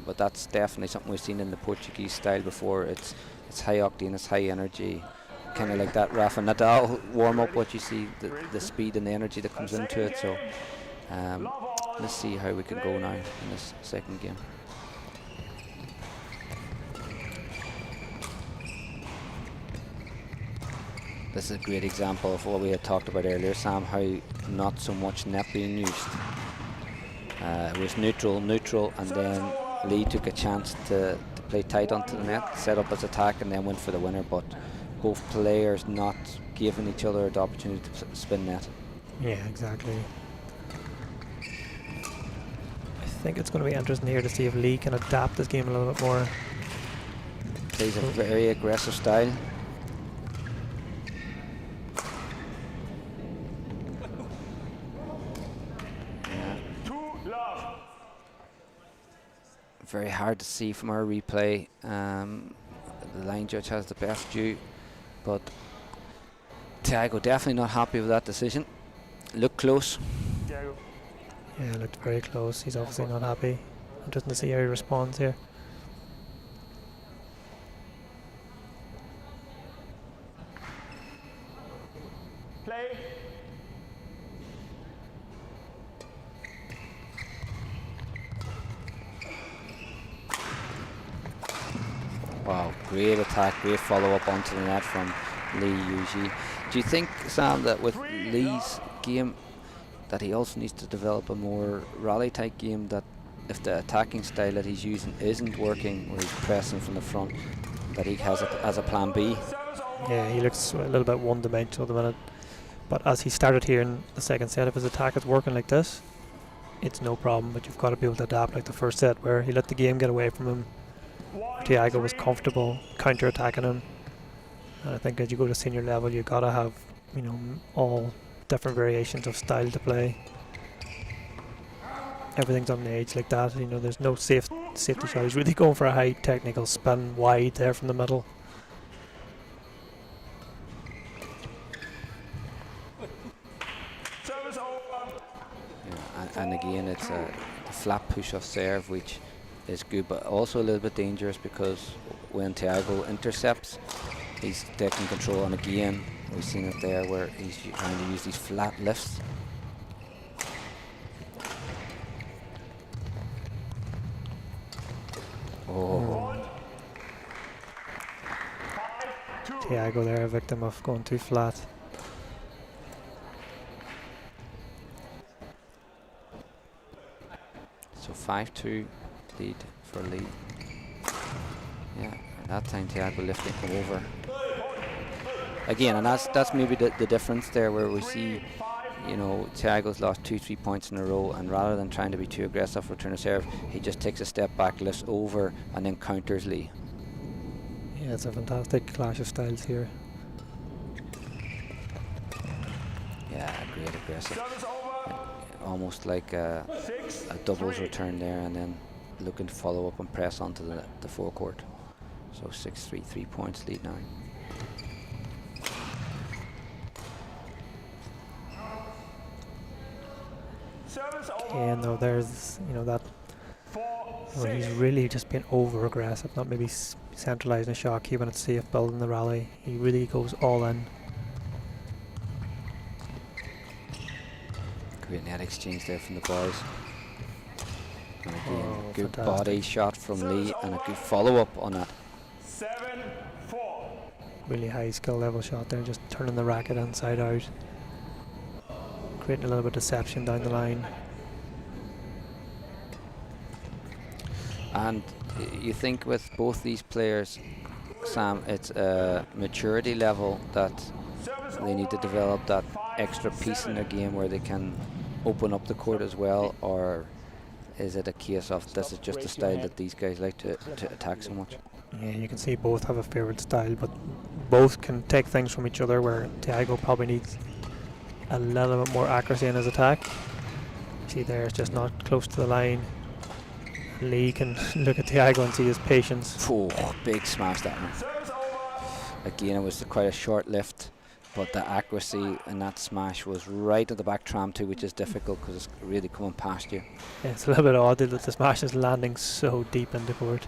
Speaker 5: But that's definitely something we've seen in the Portuguese style before. It's high octane, it's high energy, kind of like that Rafa Nadal warm up, what you see, the speed and the energy that comes into it. So let's see how we can go now in this second game. This is a great example of what we had talked about earlier, Sam, how not so much net being used. It was neutral, and then Lee took a chance to play tight onto the net, set up his attack, and then went for the winner. But both players not giving each other the opportunity to spin net.
Speaker 2: Yeah, exactly. I think it's going to be interesting here to see if Lee can adapt this game a little bit more.
Speaker 5: Plays a very aggressive style. Very hard to see from our replay. The line judge has the best view, but Thiago definitely not happy with that decision. Look close.
Speaker 2: Yeah, looked very close. He's obviously not happy. Interesting to see how he responds here.
Speaker 6: Play.
Speaker 5: Wow, great attack, great follow-up onto the net from Lee Yuji. Do you think, Sam, that with Lee's game, that he also needs to develop a more rally-type game, that if the attacking style that he's using isn't working, where he's pressing from the front, that he has it as a plan B?
Speaker 2: Yeah, he looks a little bit one-dimensional at the minute. But as he started here in the second set, if his attack is working like this, it's no problem. But you've got to be able to adapt like the first set, where he let the game get away from him. Thiago was comfortable counter-attacking him. And I think as you go to senior level, you've got to have, you know, all different variations of style to play. Everything's on the edge like that. You know, there's no safety shot. He's really going for a high technical spin wide there from the middle.
Speaker 5: Yeah, and again, it's a flat push off serve, which is good, but also a little bit dangerous, because when Thiago intercepts, he's taking control. And again, we've seen it there where he's trying to use these flat lifts. Oh.
Speaker 2: Thiago there, a victim of going too flat.
Speaker 5: So 5-2 lead for Lee. Yeah, and that time Thiago lifting over. Again, and that's maybe the difference there, where we see, you know, Thiago's lost 2-3 points in a row, and rather than trying to be too aggressive return a serve, he just takes a step back, lifts over, and then counters Lee.
Speaker 2: Yeah, it's a fantastic clash of styles here.
Speaker 5: Yeah, great aggressive. Almost like a doubles return there, and then looking to follow up and press onto the forecourt. So 6-3, 3 points lead now.
Speaker 2: Yeah, no, there's, you know, that, you know, he's really just been over aggressive, not maybe centralising the shot, keeping it safe, building the rally. He really goes all in.
Speaker 5: Great net exchange there from the boys. And again, good
Speaker 2: fantastic
Speaker 5: body shot from Lee, and a good follow-up on that.
Speaker 6: 7-4.
Speaker 2: Really high skill level shot there, just turning the racket inside out, creating a little bit of deception down the line.
Speaker 5: And you think with both these players, Sam, it's a maturity level that they need to develop that extra piece in their game where they can open up the court as well, or is it a case of this is just a style that these guys like to attack so much?
Speaker 2: Yeah, you can see both have a favourite style, but both can take things from each other, where Thiago probably needs a little bit more accuracy in his attack. See there, it's just not close to the line. Lee can look at Thiago and see his patience.
Speaker 5: Oh, big smash that one. Again, it was quite a short lift, but the accuracy in that smash was right at the back tram too, which is difficult because it's really coming past you.
Speaker 2: Yeah, it's a little bit odd that the smash is landing so deep in the court.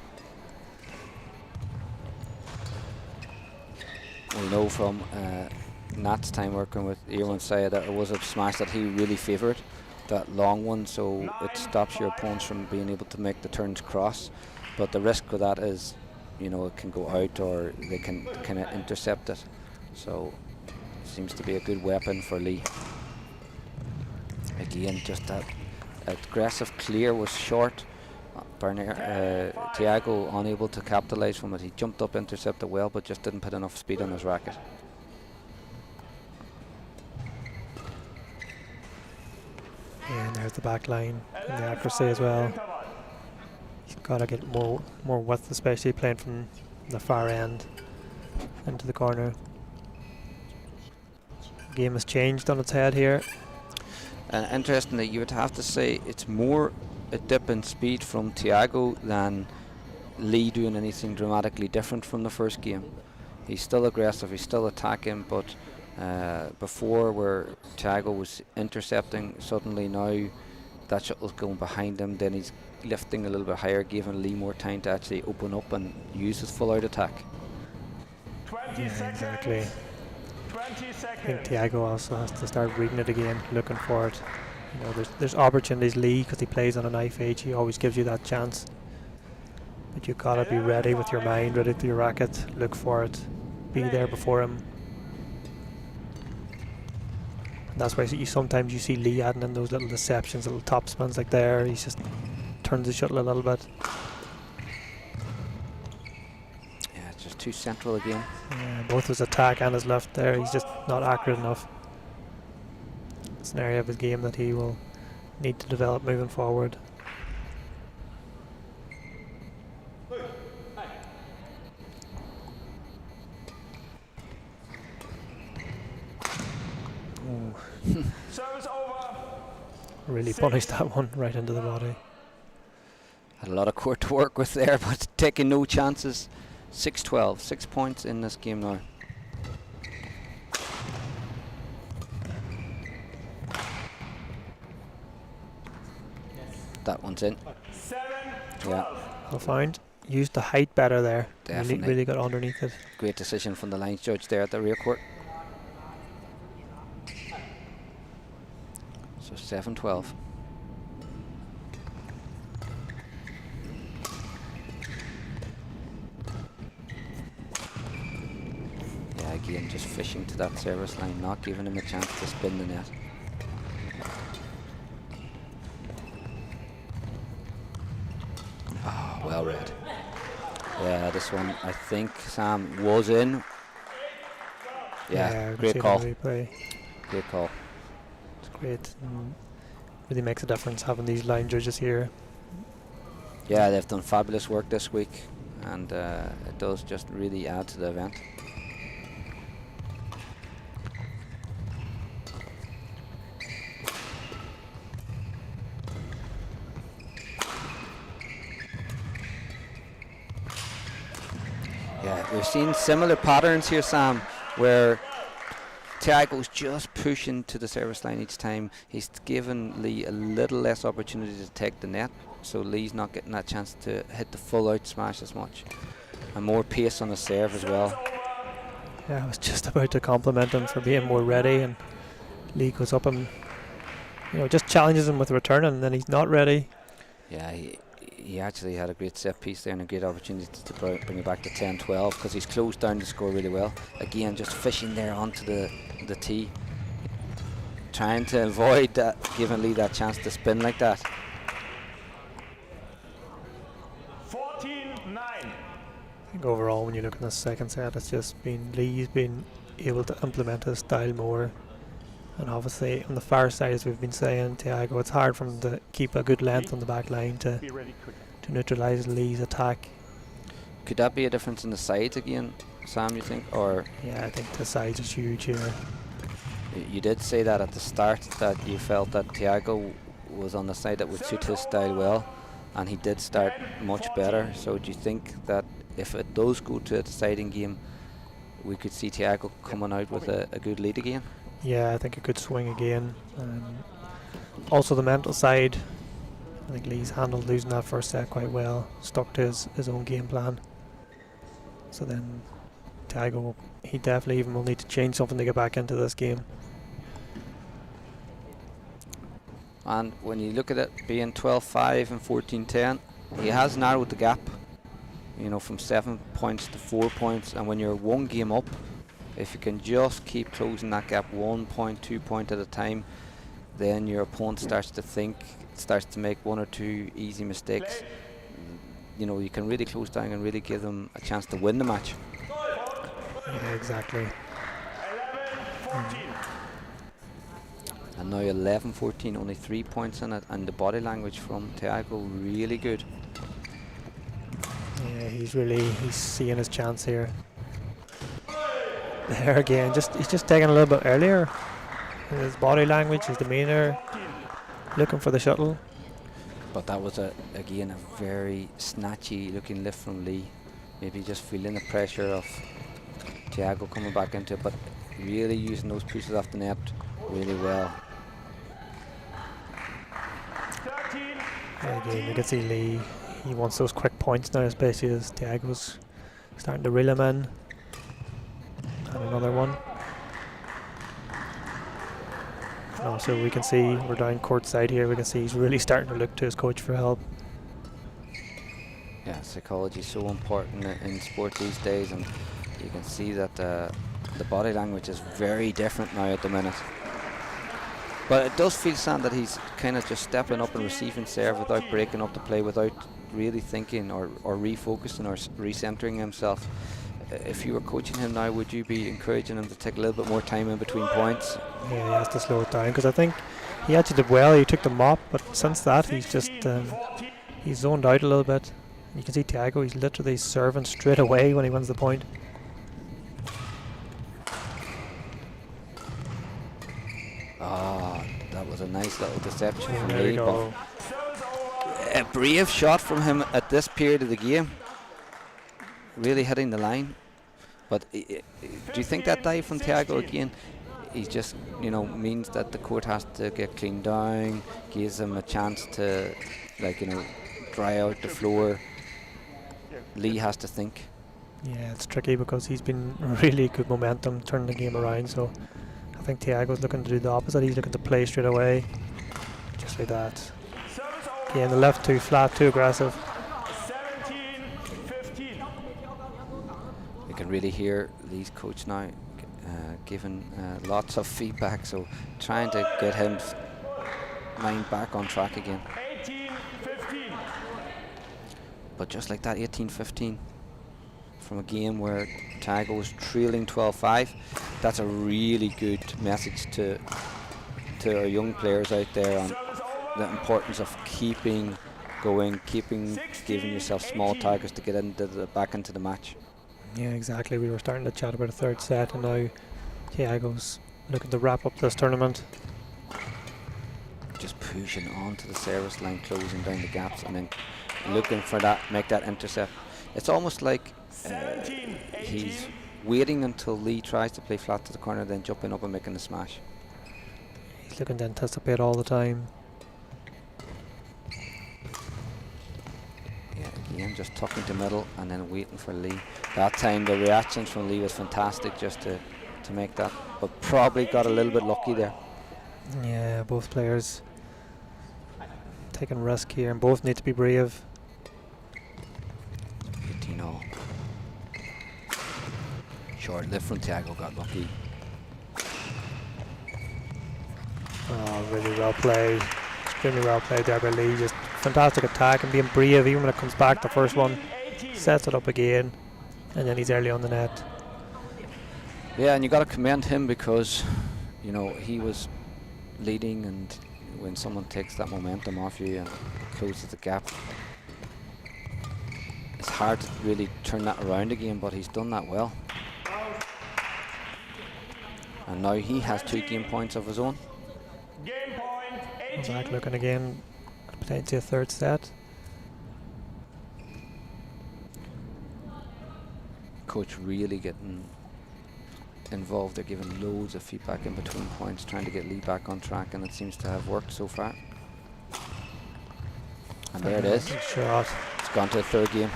Speaker 5: We know from Nat's time working with Irwin Saya that it was a smash that he really favoured, that long one, so it stops your opponents from being able to make the turns cross. But the risk with that is, you know, it can go out or they can kind of intercept it. So it seems to be a good weapon for Lee. Again, just that aggressive clear was short Tiago unable to capitalise from it. He jumped up, intercepted well, but just didn't put enough speed on his racket.
Speaker 2: And there's the back line and the accuracy as well. He's got to get more width, especially playing from the far end into the corner. Game has changed on its head here.
Speaker 5: And interestingly, you would have to say it's more a dip in speed from Tiago than Lee doing anything dramatically different from the first game. He's still aggressive, he's still attacking, but before where Tiago was intercepting, suddenly now that shuttle's going behind him, then he's lifting a little bit higher, giving Lee more time to actually open up and use his full out attack.
Speaker 2: Yeah, exactly. I think Tiago also has to start reading it again, looking for it. You know, there's opportunities. Lee, because he plays on a knife edge, he always gives you that chance. But you've got to be ready with your mind, ready with your racket, look for it, be there before him. And that's why sometimes you see Lee adding in those little deceptions, little top spins like there. He just turns the shuttle a little bit.
Speaker 5: Yeah, it's just too central again.
Speaker 2: Yeah, both his attack and his left there, he's just not accurate enough. It's an area of his game that he will need to develop moving forward.
Speaker 6: Service over.
Speaker 2: Really punished that one right into the body.
Speaker 5: Had a lot of court to work with there, but taking no chances. 6-12, 6 points in this game now. That one's in.
Speaker 6: 7-12.
Speaker 5: Yeah,
Speaker 2: Well found. Used the height better there.
Speaker 5: Definitely.
Speaker 2: Really got underneath it.
Speaker 5: great decision from the lines judge there at the rear court. So 7-12. Yeah, again, just fishing to that service line, not giving him a chance to spin the net. Oh, well read. Yeah, this one I think Sam was in. Yeah,
Speaker 2: we've
Speaker 5: great
Speaker 2: seen
Speaker 5: call.
Speaker 2: the replay.
Speaker 5: Great call.
Speaker 2: It's great. Really makes a difference having these line judges here.
Speaker 5: Yeah, they've done fabulous work this week, and it does just really add to the event. Yeah, we're seeing similar patterns here, Sam, where Tiago's just pushing to the service line each time. He's given Lee a little less opportunity to take the net, so Lee's not getting that chance to hit the full out smash as much. And more pace on the serve as well.
Speaker 2: Yeah, I was just about to compliment him for being more ready, and Lee goes up and just challenges him with returning, and then he's not ready.
Speaker 5: Yeah, he actually had a great set piece there and a great opportunity to bring it back to 10-12 because he's closed down the score really well. Again, just fishing there onto the tee, trying to avoid that, giving Lee that chance to spin like that.
Speaker 6: 14-9.
Speaker 2: I think overall, when you look at the second set, it's just been Lee's been able to implement his style more. And obviously, on the far side, as we've been saying, Tiago, it's hard for him to keep a good length on the back line to neutralise Lee's attack.
Speaker 5: Could that be a difference in the sides again, Sam, you think? Or
Speaker 2: Yeah, I think the size is huge here.
Speaker 5: you did say that at the start, that you felt that Tiago was on the side that would suit his style well, and he did start much better. So do you think that if it does go to a deciding game, we could see Tiago coming out with a good lead again?
Speaker 2: Yeah, I think it could swing again. Also the mental side, I think Lee's handled losing that first set quite well, stuck to his own game plan. So then Tiago, he definitely even will need to change something to get back into this game.
Speaker 5: And when you look at it being 12-5 and 14-10, he has narrowed the gap, from 7 points to 4 points. And when you're one game up, if you can just keep closing that gap 1 point, 2 point at a time, then your opponent starts to think, starts to make one or two easy mistakes, you know, you can really close down and really give them a chance to win the match.
Speaker 2: Yeah, exactly.
Speaker 6: 11-14.
Speaker 5: And now 11-14, only 3 points in it, and the body language from Thiago really good.
Speaker 2: Yeah, he's seeing his chance here. There again, he's just taking a little bit earlier. His body language, his demeanour, looking for the shuttle.
Speaker 5: But that was again a very snatchy looking lift from Lee. Maybe just feeling the pressure of Thiago coming back into it, but really using those pushes off the net really well.
Speaker 6: 13.
Speaker 2: Again, you can see Lee, he wants those quick points now, especially as Thiago's starting to reel him in. And another one. And also we can see, we're down court side here, we can see he's really starting to look to his coach for help.
Speaker 5: Yeah, psychology is so important in sport these days, and you can see that the body language is very different now at the minute. But it does feel, Sam, that he's kind of just stepping up and receiving serve without breaking up the play, without really thinking or refocusing or recentering himself. If you were coaching him now, would you be encouraging him to take a little bit more time in between points?
Speaker 2: Yeah, he has to slow it down, because I think he actually did well. He took the mop, but since that he's just he's zoned out a little bit. You can see Thiago, he's literally serving straight away when he wins the point.
Speaker 5: Ah, that was a nice little deception from
Speaker 2: There you
Speaker 5: Lee.
Speaker 2: go.
Speaker 5: A brave shot from him at this period of the game. Really hitting the line. But do you think that dive from Thiago again, he just, you know, means that the court has to get cleaned down, gives him a chance to, like, you know, dry out the floor. Lee has to think.
Speaker 2: Yeah, it's tricky because he's been really good momentum turning the game around, so I think Thiago's looking to do the opposite. He's looking to play straight away, just like that. Again, the left too flat, too aggressive.
Speaker 6: 17-15.
Speaker 5: You can really hear Lee's coach now giving lots of feedback, so trying to get his mind back on track again.
Speaker 6: 18-15.
Speaker 5: But just like that, 18-15 from a game where Thiago was trailing 12-5, that's a really good message to our young players out there on the importance of keeping going, giving yourself small targets to get into back into the match.
Speaker 2: Yeah, exactly. We were starting to chat about a third set, and now Thiago's looking to wrap up this tournament.
Speaker 5: Just pushing on to the service line, closing down the gaps, and then looking for that, make that intercept. It's almost like he's waiting until Lee tries to play flat to the corner, then jumping up and making the smash.
Speaker 2: He's looking to anticipate all the time.
Speaker 5: Yeah, again, just tucking to middle and then waiting for Lee. That time the reactions from Lee was fantastic, just to make that, but probably got a little bit lucky there.
Speaker 2: Yeah, both players taking risk here, and both need to be brave.
Speaker 5: 18-all. Short lift from Thiago, got lucky.
Speaker 2: Oh, really well played. Extremely well played there by Lee. Just fantastic attack and being brave, even when it comes back. The first one sets it up again, and then he's early on the net.
Speaker 5: Yeah, and you got to commend him because, you know, he was leading, and when someone takes that momentum off you and closes the gap, it's hard to really turn that around again, but he's done that well. And now he has 2 game points of his own.
Speaker 6: Game point.
Speaker 2: We're back looking again at potentially a third set.
Speaker 5: Coach really getting involved. They're giving loads of feedback in between points, trying to get Lee back on track, and it seems to have worked so far. And there it is.
Speaker 2: Good shot.
Speaker 5: It's gone to a third game.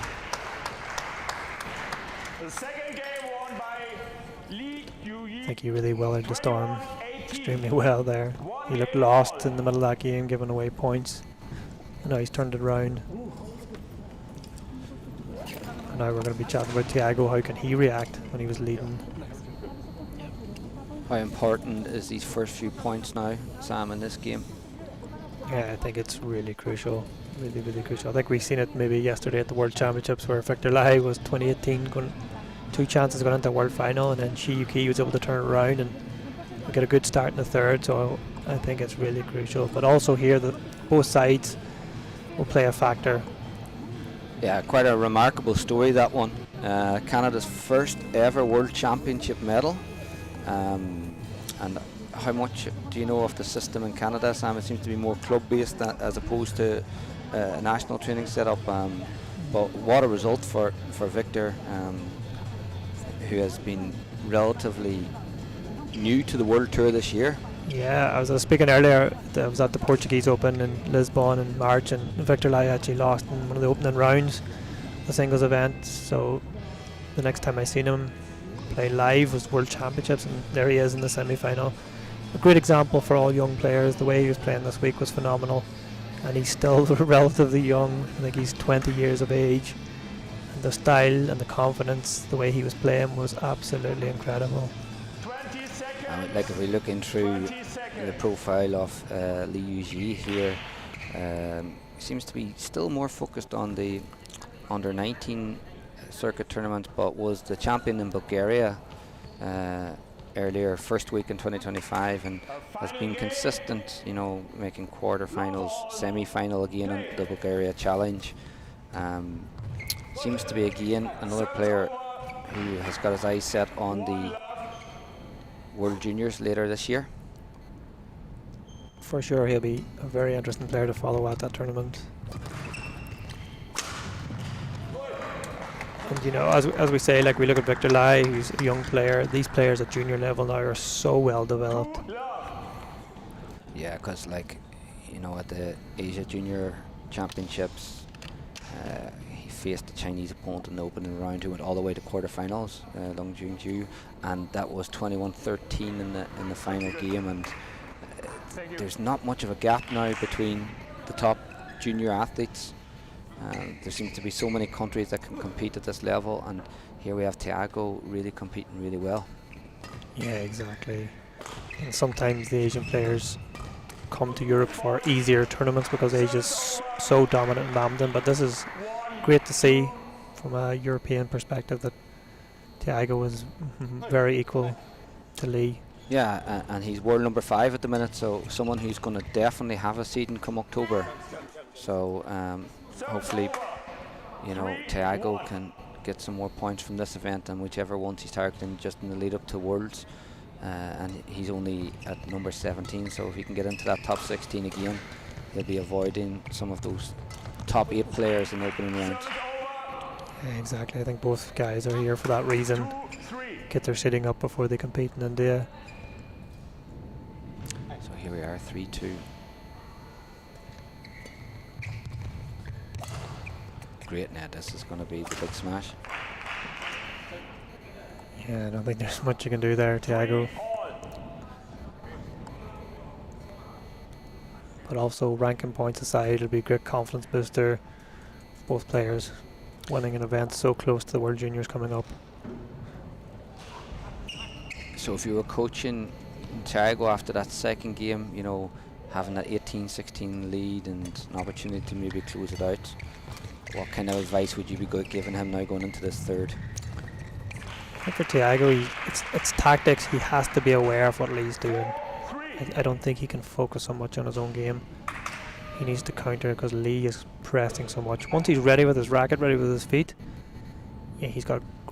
Speaker 6: The second game won by Lee
Speaker 2: I think he really weathered the storm extremely well there. He looked lost in the middle of that game, giving away points. And now he's turned it around. And now we're going to be chatting about Thiago. How can he react when he was leading?
Speaker 5: How important is these first few points now, Sam, in this game?
Speaker 2: Yeah, I think it's really crucial, really crucial. I think we've seen it maybe yesterday at the World Championships where Victor Lai was 2018 going 2 chances going into the World Final, and then Shi Yuki was able to turn it around and get a good start in the third. So I think it's really crucial. But also here that both sides will play a factor.
Speaker 5: Yeah, quite a remarkable story, that one. Canada's first ever World Championship medal. And how much do you know of the system in Canada, Sam? It seems to be more club-based as opposed to a national training setup. But what a result for Victor, who has been relatively new to the World Tour this year.
Speaker 2: Yeah, I was speaking earlier. I was at the Portuguese Open in Lisbon in March, and Victor Lai actually lost in one of the opening rounds, the singles event. So the next time I seen him play live was World Championships, and there he is in the semi-final. A great example for all young players. The way he was playing this week was phenomenal, and he's still relatively young. I think he's 20 years of age. And the style and the confidence, the way he was playing was absolutely incredible.
Speaker 5: Like if we look in through the profile of Li Yuji here, seems to be still more focused on the under 19 circuit tournament, but was the champion in Bulgaria earlier, first week in 2025, and has been consistent, you know, making quarterfinals, semi-final again in the Bulgaria Challenge. Seems to be again another player who has got his eyes set on the World Juniors later this year.
Speaker 2: For sure, he'll be a very interesting player to follow at that tournament. And you know, as we say, like we look at Victor Lai, who's a young player. These players at junior level now are so well developed.
Speaker 5: Yeah, because like, you know, at the Asia Junior Championships, he faced a Chinese opponent in the opening round who went all the way to quarterfinals, Long Junju, and that was 21-13 in the final game. And there's not much of a gap now between the top junior athletes. There seems to be so many countries that can compete at this level, and here we have Thiago really competing really well.
Speaker 2: Yeah, exactly. And sometimes the Asian players come to Europe for easier tournaments because Asia's so dominant in badminton, but this is great to see from a European perspective that Thiago is very equal to Lee.
Speaker 5: Yeah, and he's world number 5 at the minute, so someone who's going to definitely have a seeding come October. So hopefully, you know, Thiago can get some more points from this event, and whichever ones he's targeting just in the lead up to Worlds. And he's only at number 17, so if he can get into that top 16 again, he'll be avoiding some of those top 8 players in the opening rounds.
Speaker 2: Yeah, exactly. I think both guys are here for that reason. Get their sitting up before they compete in India.
Speaker 5: So here we are, 3-2. Great net. This is going to be the big smash.
Speaker 2: Yeah, I don't think there's much you can do there, Thiago. But also, ranking points aside, it'll be a great confidence booster for both players, winning an event so close to the World Juniors coming up.
Speaker 5: So if you were coaching Thiago after that second game, you know, having that 18-16 lead and an opportunity to maybe close it out, what kind of advice would you be giving him now going into this third?
Speaker 2: I think for Thiago, it's tactics. He has to be aware of what Lee's doing. I don't think he can focus so much on his own game. He needs to counter because Lee is pressing so much. Once he's ready with his racket, ready with his feet, yeah, he's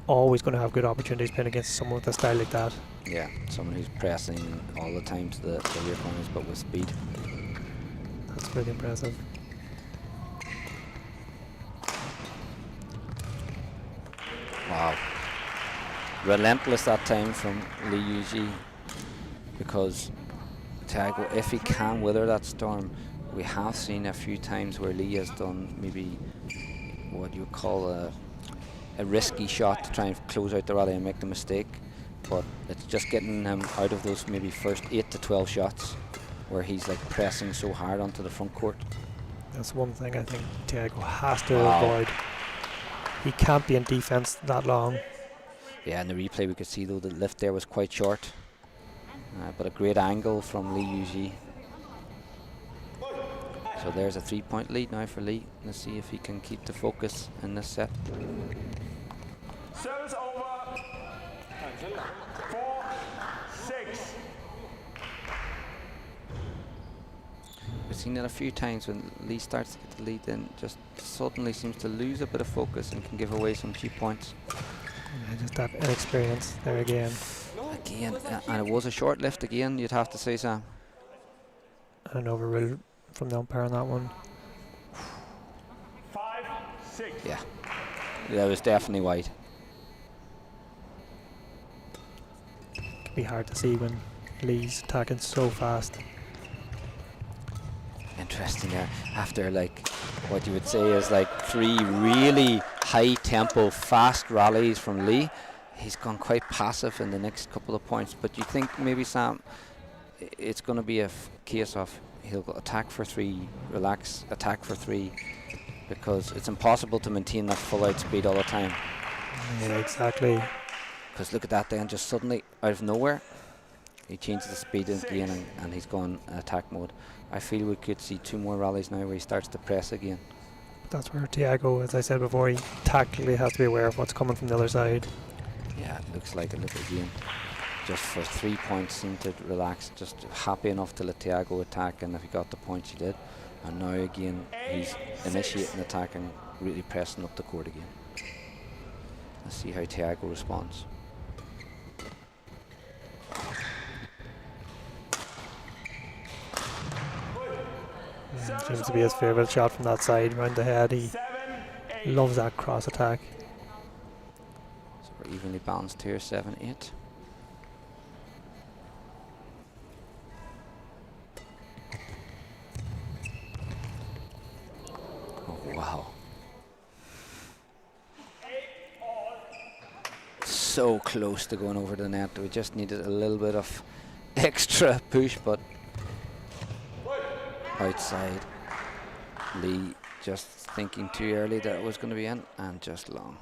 Speaker 2: always going to have good opportunities playing against someone with a style like that.
Speaker 5: Yeah, someone who's pressing all the time to the rear corners, but with speed.
Speaker 2: That's really impressive.
Speaker 5: Wow. Relentless that time from Li Yuji, because Thiago, if he can weather that storm, we have seen a few times where Lee has done maybe what you call a risky shot to try and close out the rally and make the mistake, but it's just getting him out of those maybe first 8 to 12 shots where he's like pressing so hard onto the front court.
Speaker 2: That's one thing I think Thiago has to avoid. He can't be in defense that long.
Speaker 5: Yeah, in the replay we could see though the lift there was quite short, but a great angle from Li Yuji. So there's a 3-point lead now for Lee. Let's see if he can keep the focus in this set.
Speaker 6: Service over. 4-6.
Speaker 5: We've seen it a few times when Lee starts to get the lead, then just suddenly seems to lose a bit of focus and can give away some cheap points.
Speaker 2: Yeah, just that inexperience there again.
Speaker 5: Again, and it was a short lift again, you'd have to say, Sam.
Speaker 2: An overrule from the umpire on that one.
Speaker 6: 5-6.
Speaker 5: Yeah, that was definitely wide.
Speaker 2: Can be hard to see when Lee's attacking so fast.
Speaker 5: Interesting there. After like what you would say is like 3 really high tempo fast rallies from Lee, he's gone quite passive in the next couple of points. But you think maybe, Sam, it's going to be a case of he'll go attack for 3, relax, attack for 3, because it's impossible to maintain that full out speed all the time.
Speaker 2: Yeah, exactly.
Speaker 5: Because look at that then, just suddenly out of nowhere he changes the speed again and he's gone attack mode. I feel we could see 2 more rallies now where he starts to press again.
Speaker 2: That's where Thiago, as I said before, he tactically has to be aware of what's coming from the other side.
Speaker 5: Yeah, it looks like it. Look again. Just for 3 points, seemed to relax, just happy enough to let Thiago attack, and if he got the points, he did. And now again, he's initiating attack and really pressing up the court again. Let's see how Thiago responds.
Speaker 2: Seems to be his favourite shot from that side, round the head. He loves that cross attack.
Speaker 5: So we're evenly balanced here, 7-8. Oh, wow. So close to going over the net. We just needed a little bit of extra push, but outside. Lee just thinking too early that it was going to be in, and just long.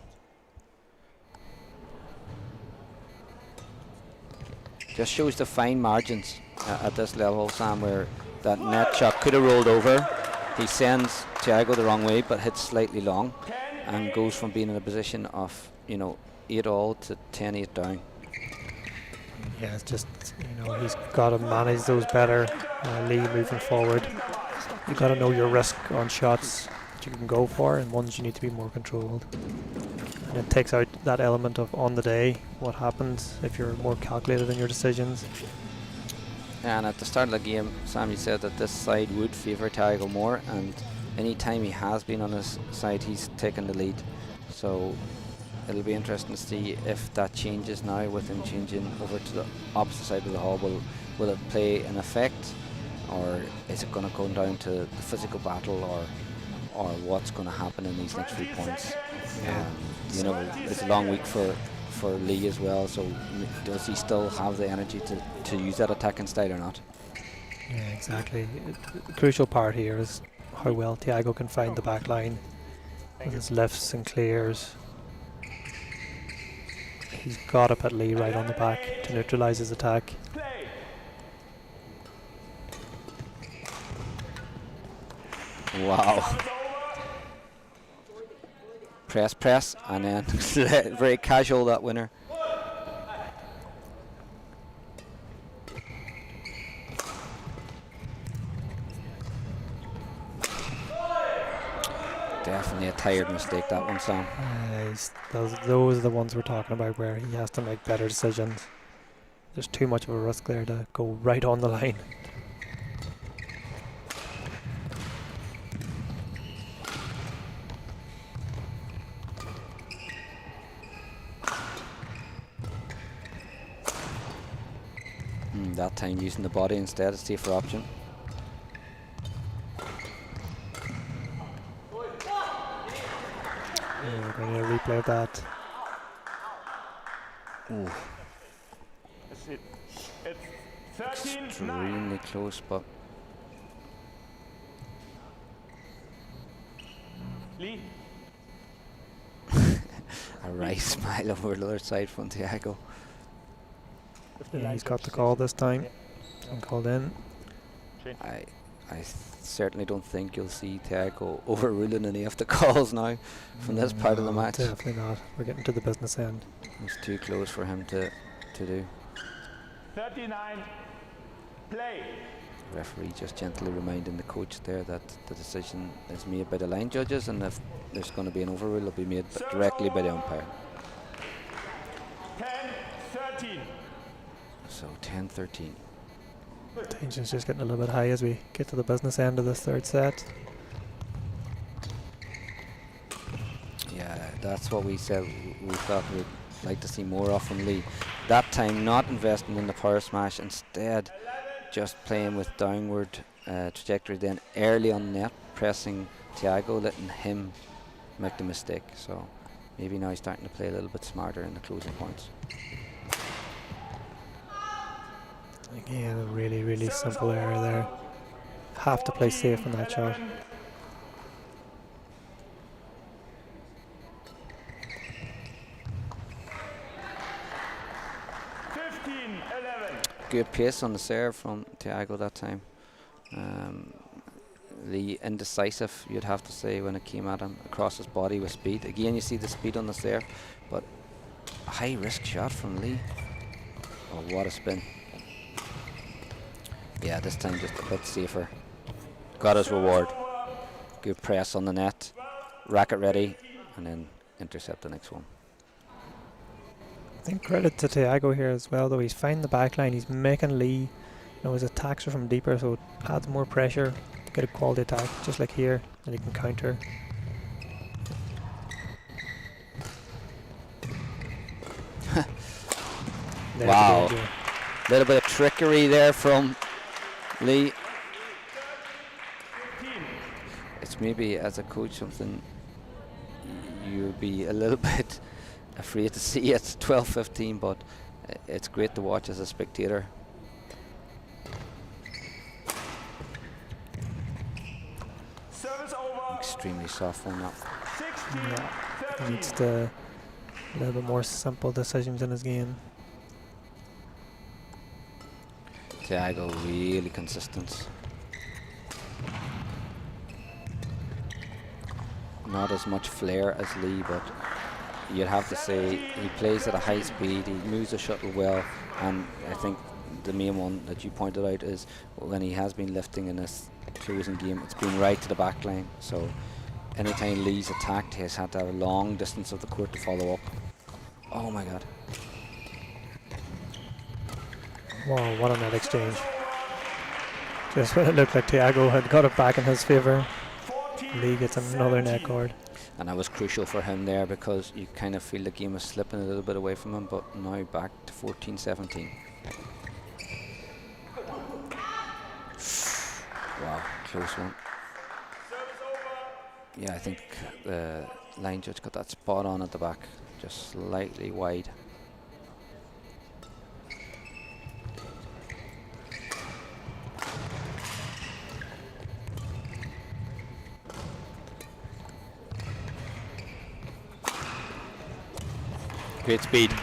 Speaker 5: Just shows the fine margins at this level, Sam, where that net shot could have rolled over. He sends Thiago the wrong way, but hits slightly long and goes from being in a position of, 8-all to 10-8 down.
Speaker 2: Yeah, it's just, he's got to manage those better. Lee moving forward. You've got to know your risk on shots that you can go for, and ones you need to be more controlled. And it takes out that element of on the day, what happens if you're more calculated in your decisions.
Speaker 5: And at the start of the game, Sam, you said that this side would favour Thiago more, and any time he has been on his side, he's taken the lead. So it'll be interesting to see if that changes now with him changing over to the opposite side of the hall. Will it play an effect, or is it going to go down to the physical battle, or what's going to happen in these next few points? It's a long week for Lee as well, so does he still have the energy to use that attacking style or not?
Speaker 2: Yeah, exactly. The crucial part here is how well Thiago can find the back line with his lifts and clears. He's got to put Lee right on the back to neutralise his attack.
Speaker 5: Wow. Press, and then very casual, that winner. Definitely a tired mistake, that one, Sam.
Speaker 2: Those are the ones we're talking about where he has to make better decisions. There's too much of a risk there to go right on the line.
Speaker 5: That time using the body instead, a safer option.
Speaker 2: We're going to replay that.
Speaker 5: Ooh.
Speaker 6: It's 13-9.
Speaker 5: Extremely close, but
Speaker 6: Lee.
Speaker 5: a right smile over the other side from Thiago.
Speaker 2: Yeah, he's got the call this time and called in.
Speaker 5: I certainly don't think you'll see Tiago overruling any of the calls now from this part of the match.
Speaker 2: Definitely not. We're getting to the business end.
Speaker 5: It's too close for him to do.
Speaker 6: 39. Play.
Speaker 5: Referee just gently reminding the coach there that the decision is made by the line judges, and if there's going to be an overrule, it'll be made directly by the umpire.
Speaker 6: 10-13.
Speaker 5: So 10-13.
Speaker 2: Tension's just getting a little bit high as we get to the business end of this third set.
Speaker 5: Yeah, that's what we said. We thought we'd like to see more of from Lee. That time not investing in the power smash, instead just playing with downward trajectory, then early on net, pressing Tiago, letting him make the mistake. So maybe now he's starting to play a little bit smarter in the closing points.
Speaker 2: Again, a really, really simple error there. Have to play safe on that shot.
Speaker 5: Good pace on the serve from Tiago that time. The indecisive, you'd have to say, when it came at him across his body with speed. Again, you see the speed on the serve, but a high risk shot from Lee. Oh, what a spin. Yeah, this time just a bit safer. Got his reward. Good press on the net, racket ready, and then intercept the next one.
Speaker 2: I think credit to Tiago here as well, though. He's finding the back line, he's making Lee, you know, his attacks are from deeper, so it adds more pressure to get a quality attack, just like here, and he can counter.
Speaker 5: Wow, a little bit of trickery there from Lee. It's maybe, as a coach, something you'd be a little bit afraid to see at 12-15, but it's great to watch as a spectator. Extremely soft one up.
Speaker 2: Yeah, he needs to a little bit more simple decisions in his game.
Speaker 5: Tiago really consistent. Not as much flair as Lee, but you'd have to say he plays at a high speed, he moves the shuttle well, and I think the main one that you pointed out is when he has been lifting in this closing game, it's been right to the back line. So anytime Lee's attacked, he has had to have a long distance of the court to follow up. Oh my god.
Speaker 2: Wow, what a net exchange. Just when it looked like Tiago had got it back in his favour, Lee gets another net cord.
Speaker 5: And that was crucial for him there, because you kind of feel the game is slipping a little bit away from him, but now back to 14-17. Wow, close one. Yeah, I think the line judge got that spot on at the back, just slightly wide. Great speed.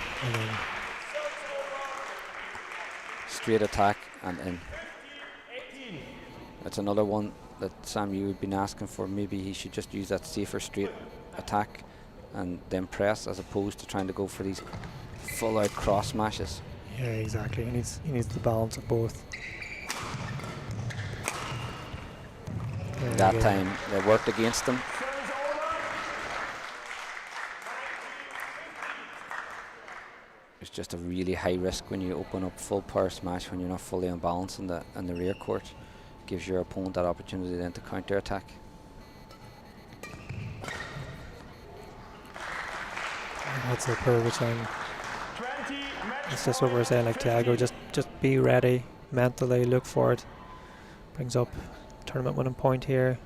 Speaker 5: Straight attack and in. That's another one that, Sam, you would been asking for. Maybe he should just use that safer straight attack and then press, as opposed to trying to go for these full out cross smashes.
Speaker 2: Yeah, exactly. He needs the balance of both.
Speaker 5: That time they worked against him. It's just a really high risk when you open up full power smash when you're not fully unbalanced in the rear court. Gives your opponent that opportunity then to counter attack.
Speaker 2: That's a perfect time. It's just what we're saying, like Tiago, just be ready mentally, look for it. Brings up tournament winning point here.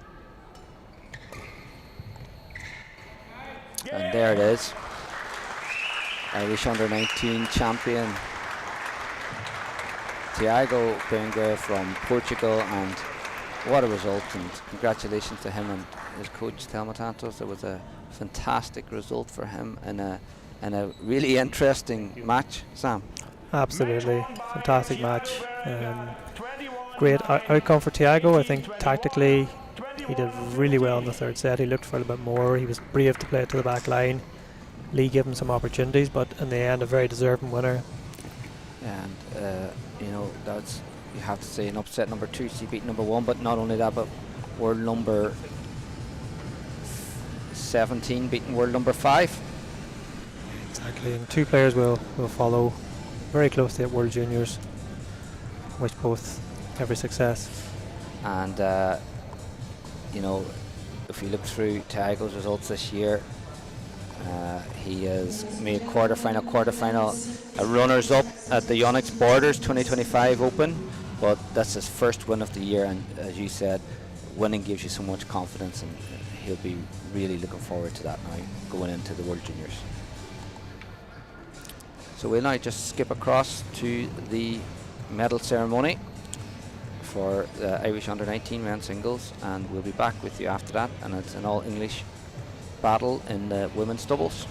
Speaker 5: And there it is. Irish under-19 champion Tiago Berenguer from Portugal, and what a result, and congratulations to him and his coach Telma Tantos. It was a fantastic result for him in a really interesting match, Sam.
Speaker 2: Absolutely, fantastic match. great outcome for Tiago. I think tactically he did really well in the third set. He looked for a little bit more. He was brave to play it to the back line. Lee gave him some opportunities, but in the end, a very deserving winner.
Speaker 5: And you know, that's, you have to say, an upset number 2. So he beat number 1, but not only that, but world number 17 beating world number 5.
Speaker 2: Exactly, and 2 players will follow very closely at World Juniors. Wish both every success.
Speaker 5: And you know, if you look through Tiago's results this year, he has made quarterfinal, a runners-up at the Yonex Borders 2025 Open, but that's his first win of the year, and as you said, winning gives you so much confidence, and he'll be really looking forward to that now going into the World Juniors. So we'll now just skip across to the medal ceremony for the Irish Under-19 men's singles, and we'll be back with you after that, and it's an all-English battle in the women's doubles.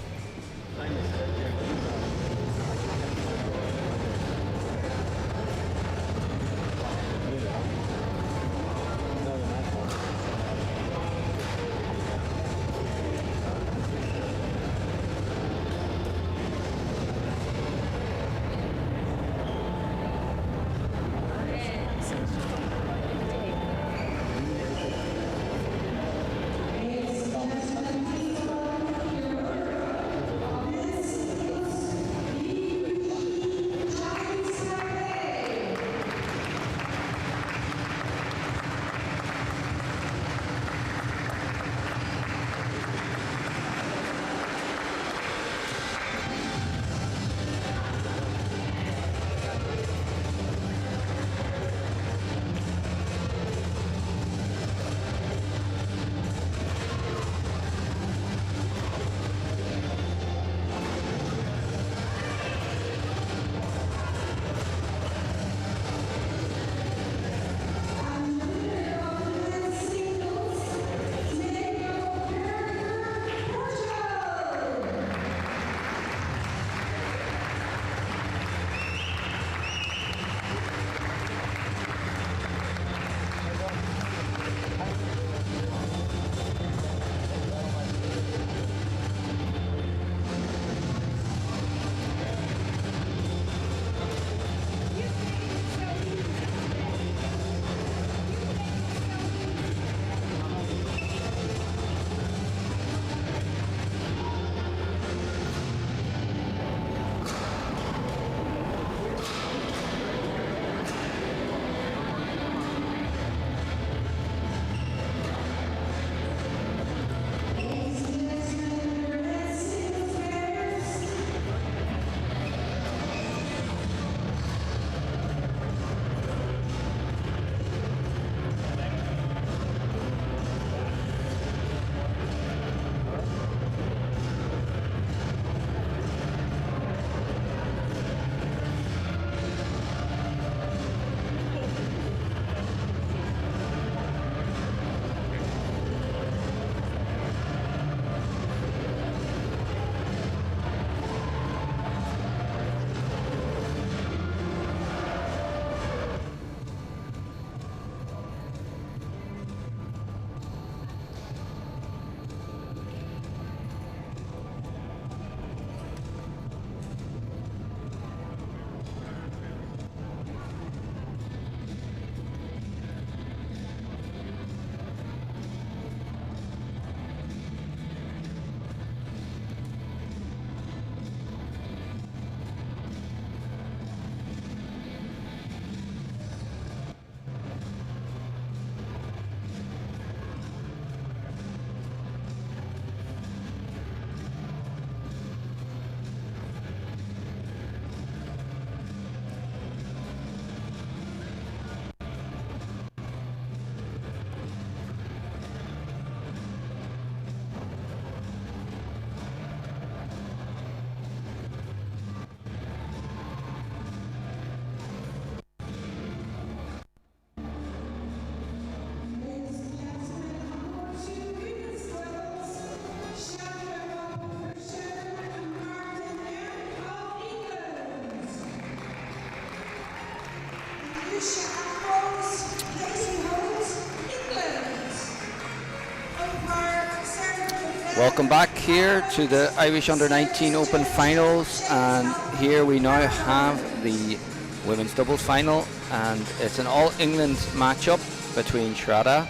Speaker 5: Welcome back here to the Irish Under-19 Open Finals, and here we now have the women's doubles final, and it's an all-England matchup between Shraddha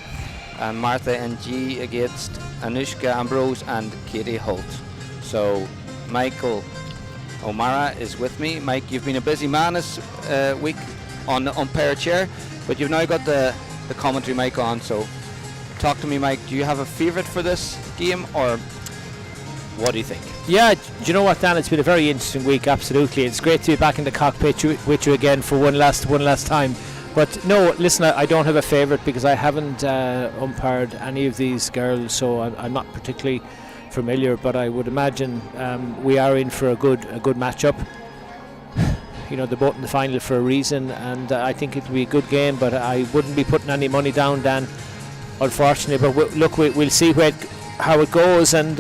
Speaker 5: and Martha NG against Anushka Ambrose and Katie Hoult. So Michael O'Mara is with me. Mike, you've been a busy man this week on the umpire chair, but you've now got the commentary mic on, so talk to me, Mike. Do you have a favourite for this game, or what do you think?
Speaker 7: Yeah, do you know what, Dan? It's been a very interesting week, absolutely. It's great to be back in the cockpit with you again for one last time. But no, listen, I don't have a favourite because I haven't umpired any of these girls, so I'm not particularly familiar, but I would imagine we are in for a good matchup. You know, they're both in the final for a reason, and I think it'll be a good game, but I wouldn't be putting any money down, Dan, unfortunately. But look, we'll see how it goes. And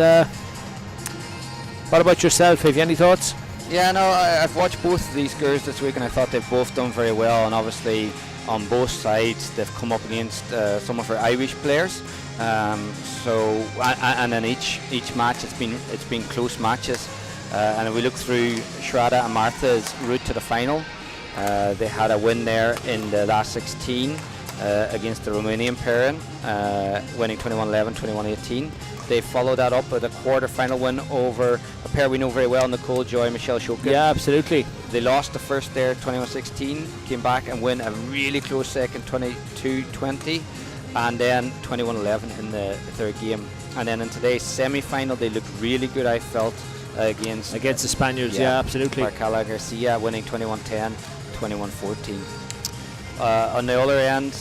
Speaker 7: what about yourself? Have you any thoughts?
Speaker 5: Yeah, no, I've watched both of these girls this week, and I thought they've both done very well. And obviously, on both sides, they've come up against some of our Irish players. And then each match, it's been close matches. And if we look through Shraddha and Martha's route to the final, they had a win there in the last 16 against the Romanian pairing, winning 21-11, 21-18. They followed that up with a quarter-final win over a pair we know very well, Nicole Joy, Michelle Shokin.
Speaker 7: Yeah, absolutely.
Speaker 5: They lost the first there, 21-16, came back and win a really close second, 22-20, and then 21-11 in the third game. And then in today's semi-final, they looked really good, I felt, against
Speaker 7: the Spaniards. Yeah, absolutely.
Speaker 5: Barcala Garcia winning 21-10, 21-14. On the other end,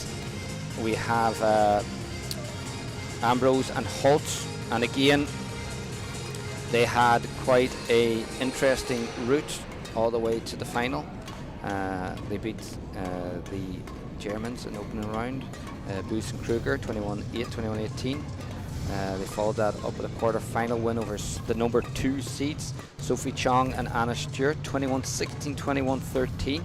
Speaker 5: we have Ambrose and Hoult, and again they had quite a interesting route all the way to the final. They beat the Germans in the opening round, Boos and Kruger 21-8, 21-18. They followed that up with a quarter-final win over the number 2 seeds, Sophie Chong and Anna Stewart, 21-16, 21-13.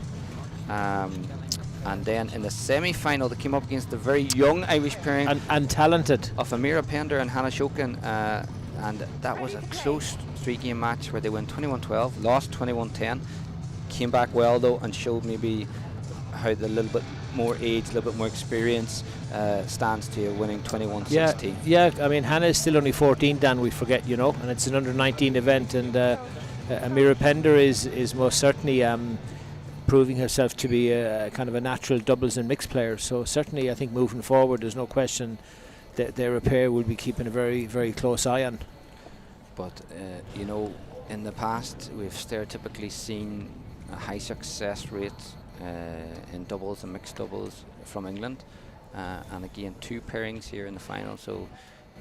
Speaker 5: And then in the semi-final, they came up against the very young Irish pairing
Speaker 7: and talented
Speaker 5: of Amira Pender and Hannah Shokin, and that was a close 3-game match where they won 21-12, lost 21-10, came back well though, and showed maybe how the little bit more age, a little bit more experience stands to you, winning 21-16.
Speaker 7: Yeah, I mean, Hannah is still only 14, Dan, we forget, you know, and it's an under-19 event, and Amira Pender is most certainly proving herself to be a kind of a natural doubles and mixed player. So certainly I think moving forward, there's no question that their pair will be keeping a very, very close eye on.
Speaker 5: But you know, in the past we've stereotypically seen a high success rate in doubles and mixed doubles from England, and again 2 pairings here in the final, so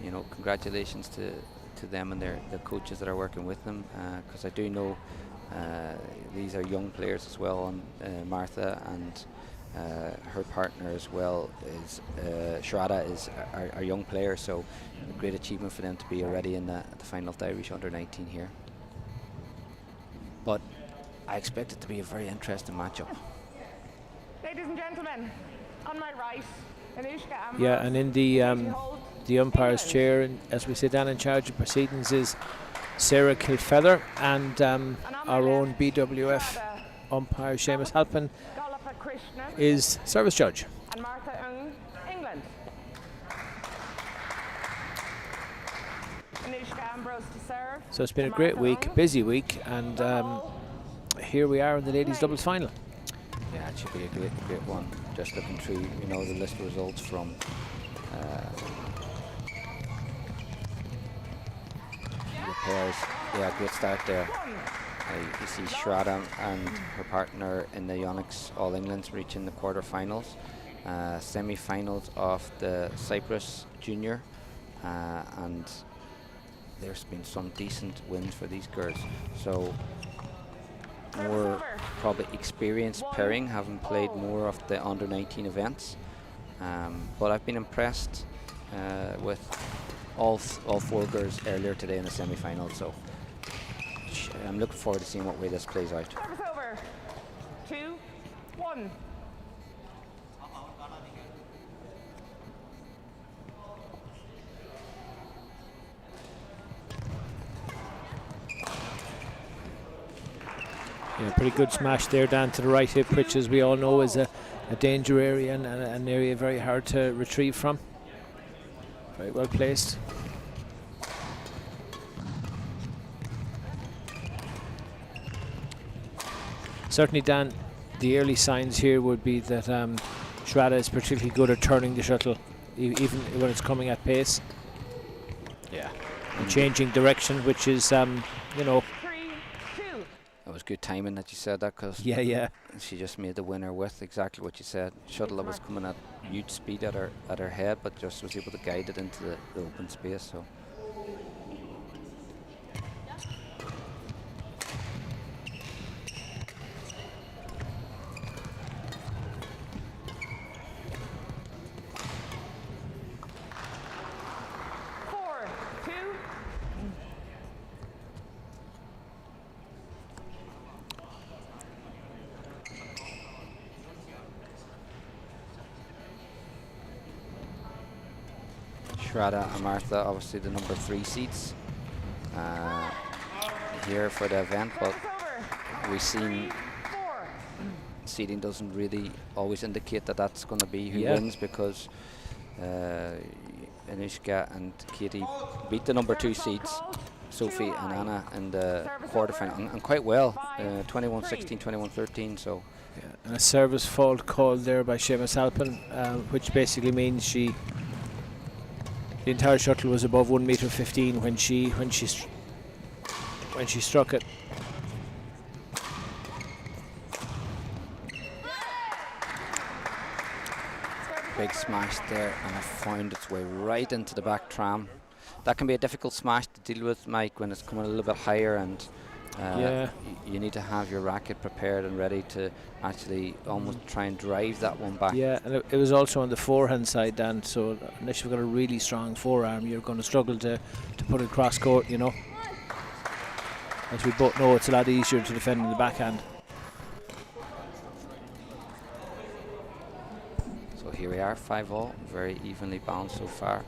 Speaker 5: you know, congratulations to them and the coaches that are working with them, because I do know these are young players as well, and Martha and her partner as well is Shraddha is our young player, so a great achievement for them to be already in the final of the Irish Under-19 here. But I expect it to be a very interesting matchup.
Speaker 3: Ladies and gentlemen, on my right, Anushka Ambrose.
Speaker 7: Yeah, and in the umpire's chair, and as we sit down in charge of proceedings, is Sarah Kilfeather, and our own BWF umpire Seamus Halpin is service judge.
Speaker 3: And Martha England. Anushka Ambrose to serve.
Speaker 7: So it's been a great week, busy week, and here we are in the ladies doubles final.
Speaker 5: Yeah, it should be a great one. Just looking through, you know, the list of results from the pairs. Yeah, great start there. You see Shraddha and her partner in the Yonex All Englands reaching the quarter-finals, semi-finals of the Cyprus Junior, and there's been some decent wins for these girls. So more probably experienced pairing, having played more of the under-19 events, but I've been impressed with all 4 girls earlier today in the semi-final, so I'm looking forward to seeing what way this plays out.
Speaker 3: Service over. 2-1.
Speaker 7: Yeah, pretty good smash there down to the right hip, which, as we all know, is a danger area and an area very hard to retrieve from. Very well placed. Certainly, Dan, the early signs here would be that Shraddha is particularly good at turning the shuttle, even when it's coming at pace. Yeah. And changing direction, which is, you know.
Speaker 5: That was good timing that you said that, because
Speaker 7: yeah,
Speaker 5: she just made the winner with exactly what you said. Shuttle that was coming at huge speed at her head, but just was able to guide it into the open space. So. Shraddha and Martha, obviously the number 3 seats here for the event, but we've seen seating doesn't really always indicate that that's going to be who wins, because Anushka and Katie beat the number 2 seeds, Sophie and Anna, in the quarterfinal, and quite well, 21-16, 21-13. So.
Speaker 7: Yeah, and a service fault called there by Seamus Alpin, which basically means the entire shuttle was above 1.15 m when she struck it.
Speaker 5: Big smash there, and it found its way right into the back tram. That can be a difficult smash to deal with, Mike, when it's coming a little bit higher, and you need to have your racket prepared and ready to actually almost try and drive that one back.
Speaker 7: Yeah, and it was also on the forehand side, Dan, so unless you've got a really strong forearm, you're going to struggle to put it cross court, you know. As we both know, it's a lot easier to defend in the backhand.
Speaker 5: So here we are, 5-all, very evenly balanced so far.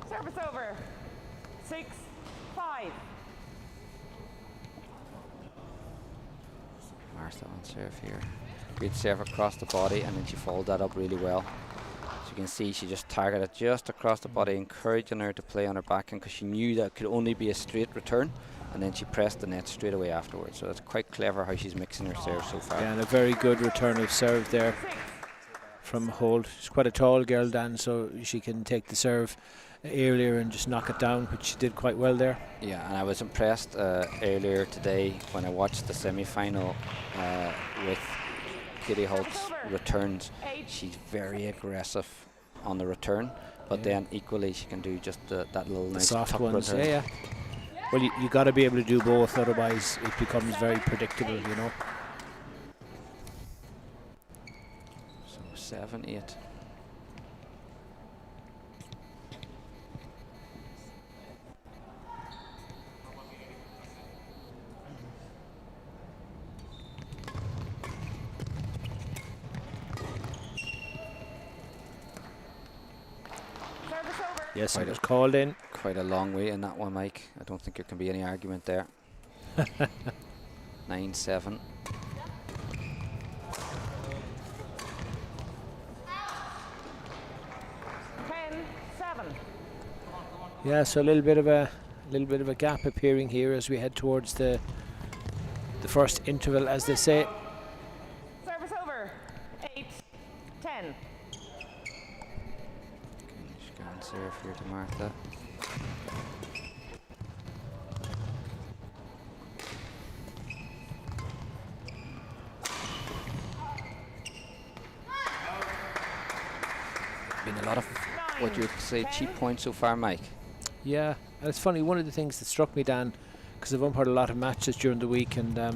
Speaker 3: Service over. 6-5.
Speaker 5: Martha on serve here. Great serve across the body, and then she followed that up really well. As you can see, she just targeted just across the body, encouraging her to play on her backhand, because she knew that it could only be a straight return, and then she pressed the net straight away afterwards. So that's quite clever how she's mixing her serve so far.
Speaker 7: Yeah, and a very good return of serve there from Holt. She's quite a tall girl, Dan, so she can take the serve earlier and just knock it down, which she did quite well there.
Speaker 5: Yeah, and I was impressed earlier today when I watched the semi-final with Katie Holt's returns. She's very aggressive on the return, but then equally she can do just that little nice
Speaker 7: soft
Speaker 5: tuck
Speaker 7: ones.
Speaker 5: return.
Speaker 7: Yeah. Well, you got to be able to do both, otherwise it becomes very predictable, you know.
Speaker 5: So 7-8.
Speaker 7: Yes, it was called in.
Speaker 5: Quite a long way in that one, Mike. I don't think there can be any argument there. 9-7.
Speaker 7: Yeah, so a little bit of a gap appearing here as we head towards the first interval, as they say.
Speaker 3: Service over. 8-10.
Speaker 5: She's going serve here to Martha. Been a lot of what you would say cheap points so far, Mike.
Speaker 7: Yeah, and it's funny, one of the things that struck me, Dan, because I've umpired a lot of matches during the week, and the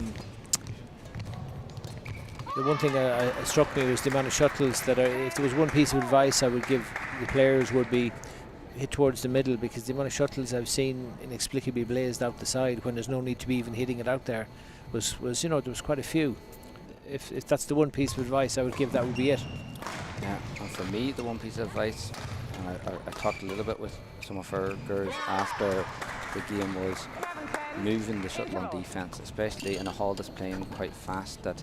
Speaker 7: one thing that struck me was the amount of shuttles that are, if there was one piece of advice I would give the players, would be hit towards the middle, because the amount of shuttles I've seen inexplicably blazed out the side when there's no need to be even hitting it out there was you know, there was quite a few. If that's the one piece of advice I would give, that would be it.
Speaker 5: Yeah, and for me, the one piece of advice, and I talked a little bit with some of our girls after the game, was moving the shuttle on defense, especially in a hall that's playing quite fast, that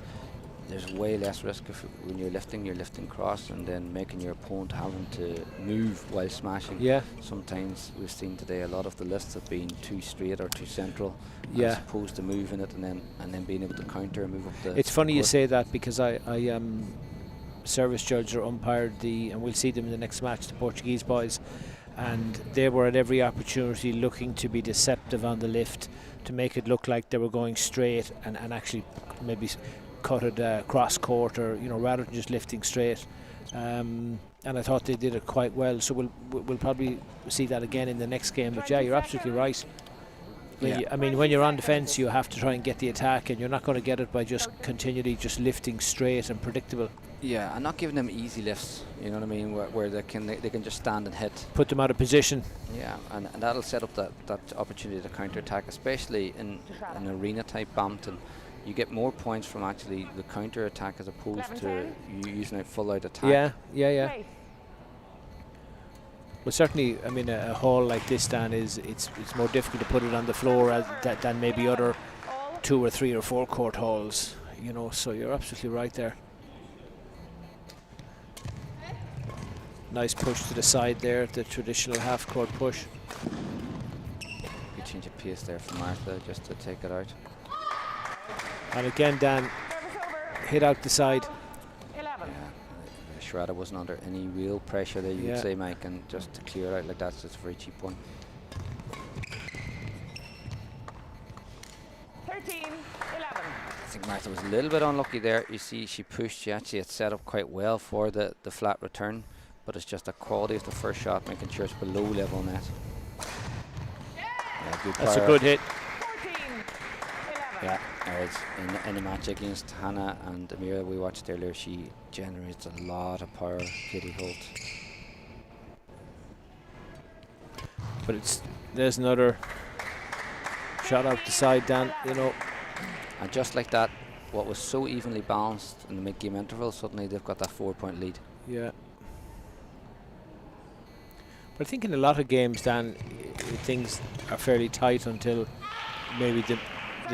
Speaker 5: there's way less risk of when you're lifting cross and then making your opponent having to move while smashing.
Speaker 7: Yeah.
Speaker 5: Sometimes we've seen today a lot of the lifts have been too straight or too central,
Speaker 7: Yeah.
Speaker 5: as opposed to moving it and then being able to counter and move up the.
Speaker 7: It's funny you
Speaker 5: court.
Speaker 7: say that, because I service judged or umpired and we'll see them in the next match, the Portuguese boys, and they were at every opportunity looking to be deceptive on the lift to make it look like they were going straight and actually maybe cut it cross court, or rather than just lifting straight. And I thought they did it quite well, so we'll probably see that again in the next game. But yeah, you're absolutely right. I mean, when you're on defence, you have to try and get the attack, and you're not going to get it by just continually just lifting straight and predictable.
Speaker 5: Yeah, and not giving them easy lifts, you know what I mean, where they can just stand and hit.
Speaker 7: Put them out of position.
Speaker 5: Yeah, and that'll set up that opportunity to counter-attack, especially in an arena-type badminton. You get more points from actually the counter-attack as opposed to you using a full-out attack.
Speaker 7: Yeah. Well, certainly, I mean, a hall like this, Dan, it's more difficult to put it on the floor than maybe other 2 or 3 or 4 court halls, so you're absolutely right there. Nice push to the side there, the traditional half-court push.
Speaker 5: Good change of pace there from Martha just to take it out.
Speaker 7: And again, Dan, hit out the side.
Speaker 5: Yeah, Shredder wasn't under any real pressure there, you would say, Mike, and just to clear it out like that's just a very cheap one.
Speaker 3: 13-11.
Speaker 5: I think Martha was a little bit unlucky there. You see, she actually had set up quite well for the flat return, but it's just the quality of the first shot, making sure it's below level net. Yeah, good
Speaker 7: That's a
Speaker 5: power.
Speaker 7: good hit.
Speaker 3: 14-11.
Speaker 5: Yeah, whereas in the match against Hannah and Amira we watched earlier, she generates a lot of power, Katie Holt.
Speaker 7: But there's another shot out the side, Dan,
Speaker 5: And just like that, what was so evenly balanced in the mid-game interval, suddenly they've got that 4-point lead.
Speaker 7: Yeah. But I think in a lot of games, Dan, things are fairly tight until maybe the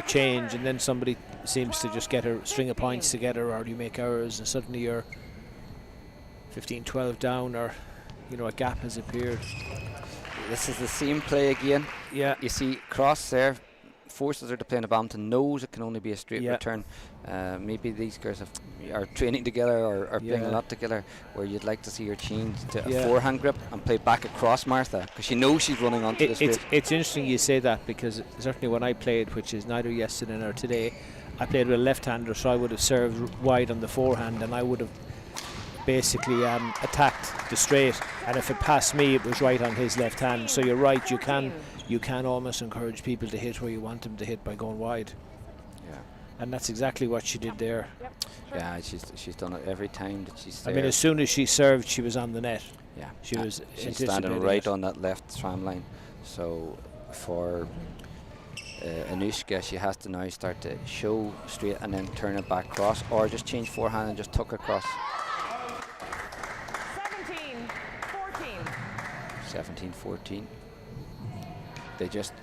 Speaker 7: change, and then somebody seems to just get a string of points together, or you make errors and suddenly you're 15-12 down, or a gap has appeared.
Speaker 5: This is the same play again.
Speaker 7: Yeah.
Speaker 5: You see cross there, forces her to play in a badminton, knows it can only be a straight return. Maybe these girls are training together or are playing a lot together, where you'd like to see her change to a forehand grip and play back across Martha, because she knows she's running onto the straight.
Speaker 7: It's interesting you say that, because certainly when I played, which is neither yesterday nor today, I played with a left-hander, so I would have served wide on the forehand, and I would have basically attacked the straight, and if it passed me, it was right on his left hand. So you're right, you can almost encourage people to hit where you want them to hit by going wide. Yeah, and that's exactly what she did there.
Speaker 5: Yeah, she's done it every time that she's there.
Speaker 7: I mean, as soon as she served, she was on the net.
Speaker 5: Yeah,
Speaker 7: she was.
Speaker 5: She's standing right on that left tram line. So for Anushka, she has to now start to show straight and then turn it back cross, or just change forehand and just tuck across. 17-14. They just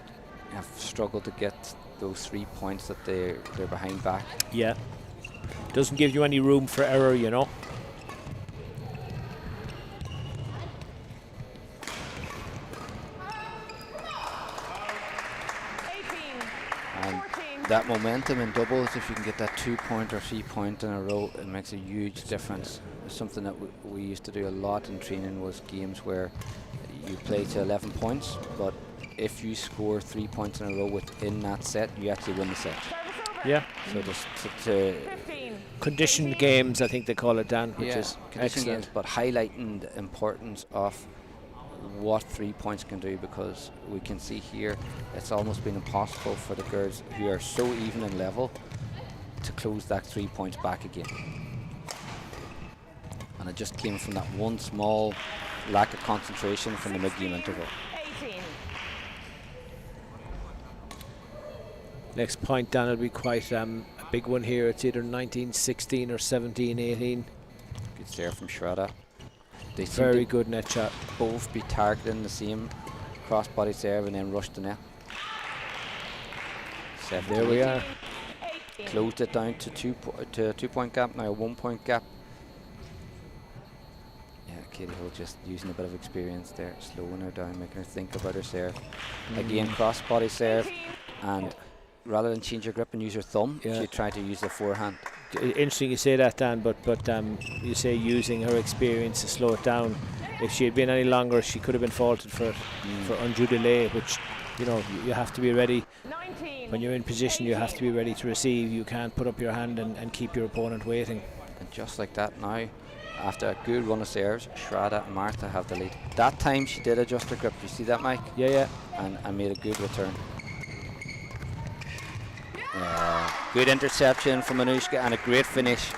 Speaker 5: have struggled to get those 3 points that they're behind back.
Speaker 7: Yeah, doesn't give you any room for error,
Speaker 5: And that momentum in doubles, if you can get that 2 point or 3 point in a row, it makes a huge difference. Something that we used to do a lot in training was games where you play to 11 points, but if you score 3 points in a row within that set, you actually win the set.
Speaker 7: Yeah.
Speaker 5: So just
Speaker 7: conditioned games, I think they call it, Dan, which is
Speaker 5: conditioned
Speaker 7: excellent.
Speaker 5: games, but highlighting the importance of what 3 points can do, because we can see here it's almost been impossible for the girls who are so even in level to close that 3 points back again. And it just came from that one small lack of concentration from the mid-game interval.
Speaker 3: 18.
Speaker 7: Next point, Dan, will be quite a big one here. It's either 19-16 or 17-18.
Speaker 5: Good serve from Shraddha. They
Speaker 7: Very good net shot.
Speaker 5: Both be targeting the same cross-body serve and then rush the net. There we are. Closed it down to a 2-point gap, now a 1-point gap. Yeah, Katie Holt just using a bit of experience there, slowing her down, making her think about her serve. Again, cross-body serve, and rather than change her grip and use her thumb, she tried to use the forehand.
Speaker 7: Interesting you say that, Dan, but you say using her experience to slow it down. If she had been any longer, she could have been faulted for it, for undue delay, which, you know, you have to be ready. When you're in position, you have to be ready to receive. You can't put up your hand and keep your opponent waiting.
Speaker 5: And just like that now, after a good run of serves, Shraddha and Martha have the lead. That time she did adjust her grip. You see that, Mike?
Speaker 7: Yeah.
Speaker 5: And made a good return. Good interception from Anushka and a great finish.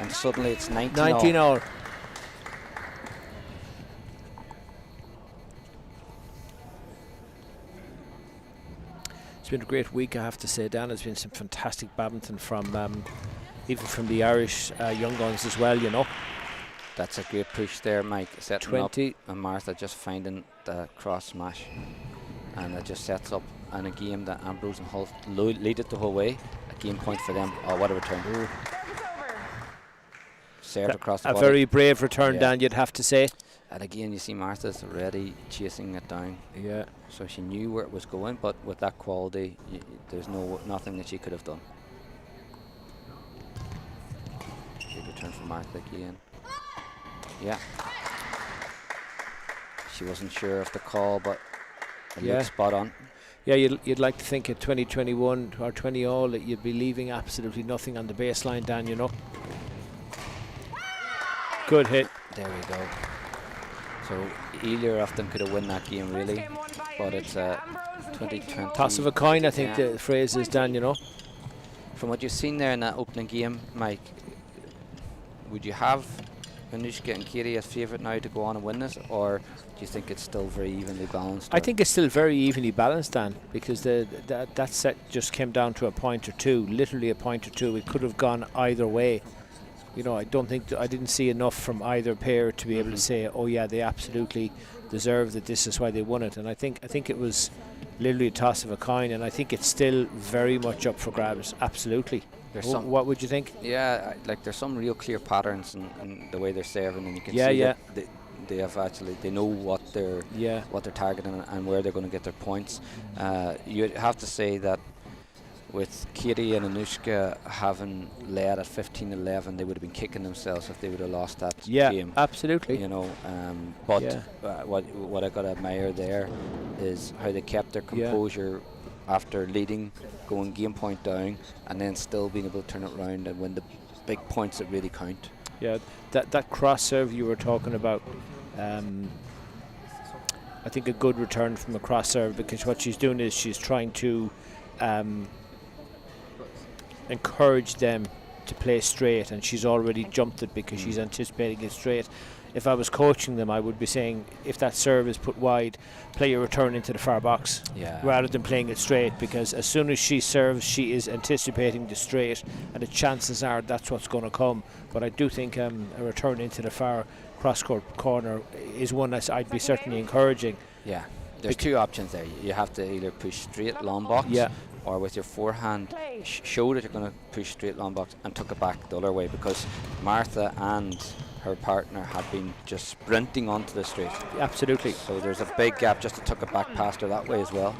Speaker 5: And suddenly it's 19 all.
Speaker 7: It's been a great week, I have to say, Dan. There's been some fantastic badminton from even from the Irish young guns as well, you know.
Speaker 5: That's a great push there, Mike. Setting
Speaker 7: 20.
Speaker 5: up, and Martha just finding the cross smash. And it just sets up in a game that Ambrose and Holt lead it the whole way. A game point for them. Oh, what a return. Served across the body.
Speaker 7: A very brave return, Dan, you'd have to say.
Speaker 5: And again, you see Martha's already chasing it down.
Speaker 7: Yeah.
Speaker 5: So she knew where it was going, but with that quality, there's nothing that she could have done. Good return from Martha again. Yeah. She wasn't sure of the call, but it looked spot on.
Speaker 7: Yeah, you'd like to think at 2021 or 20 all that you'd be leaving absolutely nothing on the baseline, Dan, you know. Good hit.
Speaker 5: There we go. So either of them could have won that game, really, but it's a 2020
Speaker 7: toss of a coin, I think the phrase is, Dan, you know.
Speaker 5: From what you've seen there in that opening game, Mike, would you have Anushka and Katie as favourite now to go on and win this, or do you think it's still very evenly balanced?
Speaker 7: I think it's still very evenly balanced, Dan, because that set just came down to a point or two, literally a point or two. It could have gone either way. You know, I didn't see enough from either pair to be able to say, oh yeah, they absolutely deserve that, this is why they won it. And I think it was literally a toss of a coin, and I think it's still very much up for grabs. Absolutely. What would you think?
Speaker 5: Yeah, like there's some real clear patterns in the way they're serving, and you can see that they have actually, they know what they're targeting and where they're going to get their points. You'd have to say that with Katie and Anushka having led at 15-11, they would have been kicking themselves if they would have lost that game.
Speaker 7: Yeah, absolutely.
Speaker 5: You know, what I got to admire there is how they kept their composure after leading, going game point down, and then still being able to turn it around and win the big points that really count.
Speaker 7: Yeah, that cross serve you were talking about, I think a good return from a cross serve, because what she's doing is she's trying to encourage them to play straight, and she's already jumped it because she's anticipating it straight. If I was coaching them, I would be saying, if that serve is put wide, play your return into the far box rather than playing it straight, because as soon as she serves, she is anticipating the straight, and the chances are that's what's going to come. But I do think a return into the far cross-court corner is one that I'd be certainly encouraging.
Speaker 5: Yeah, there's two options there. You have to either push straight long box, or with your forehand show that you're going to push straight long box and tuck it back the other way, because Martha and her partner have been just sprinting onto the straight.
Speaker 7: Absolutely.
Speaker 5: So there's a big gap just to tuck it back past her that way as well.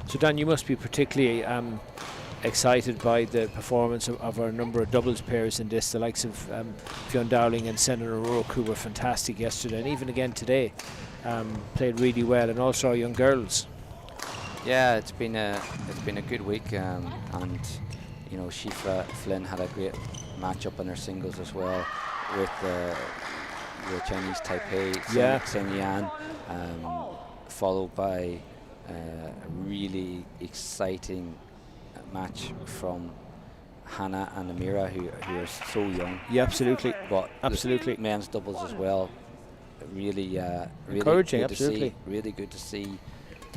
Speaker 7: So Dan, you must be particularly excited by the performance of our number of doubles pairs in this, the likes of Fionn Dowling and Senator O'Rourke, who were fantastic yesterday, and even again today, played really well, and also our young girls.
Speaker 5: Yeah, it's been a good week, and you know, Shifa Flynn had a great matchup in her singles as well with the Chinese Taipei, Tseng Yan, followed by a really exciting match from Hannah and Amira, who are so young.
Speaker 7: Yeah, absolutely.
Speaker 5: But
Speaker 7: absolutely,
Speaker 5: men's doubles as well. Really
Speaker 7: encouraging.
Speaker 5: Good
Speaker 7: absolutely,
Speaker 5: really good to see.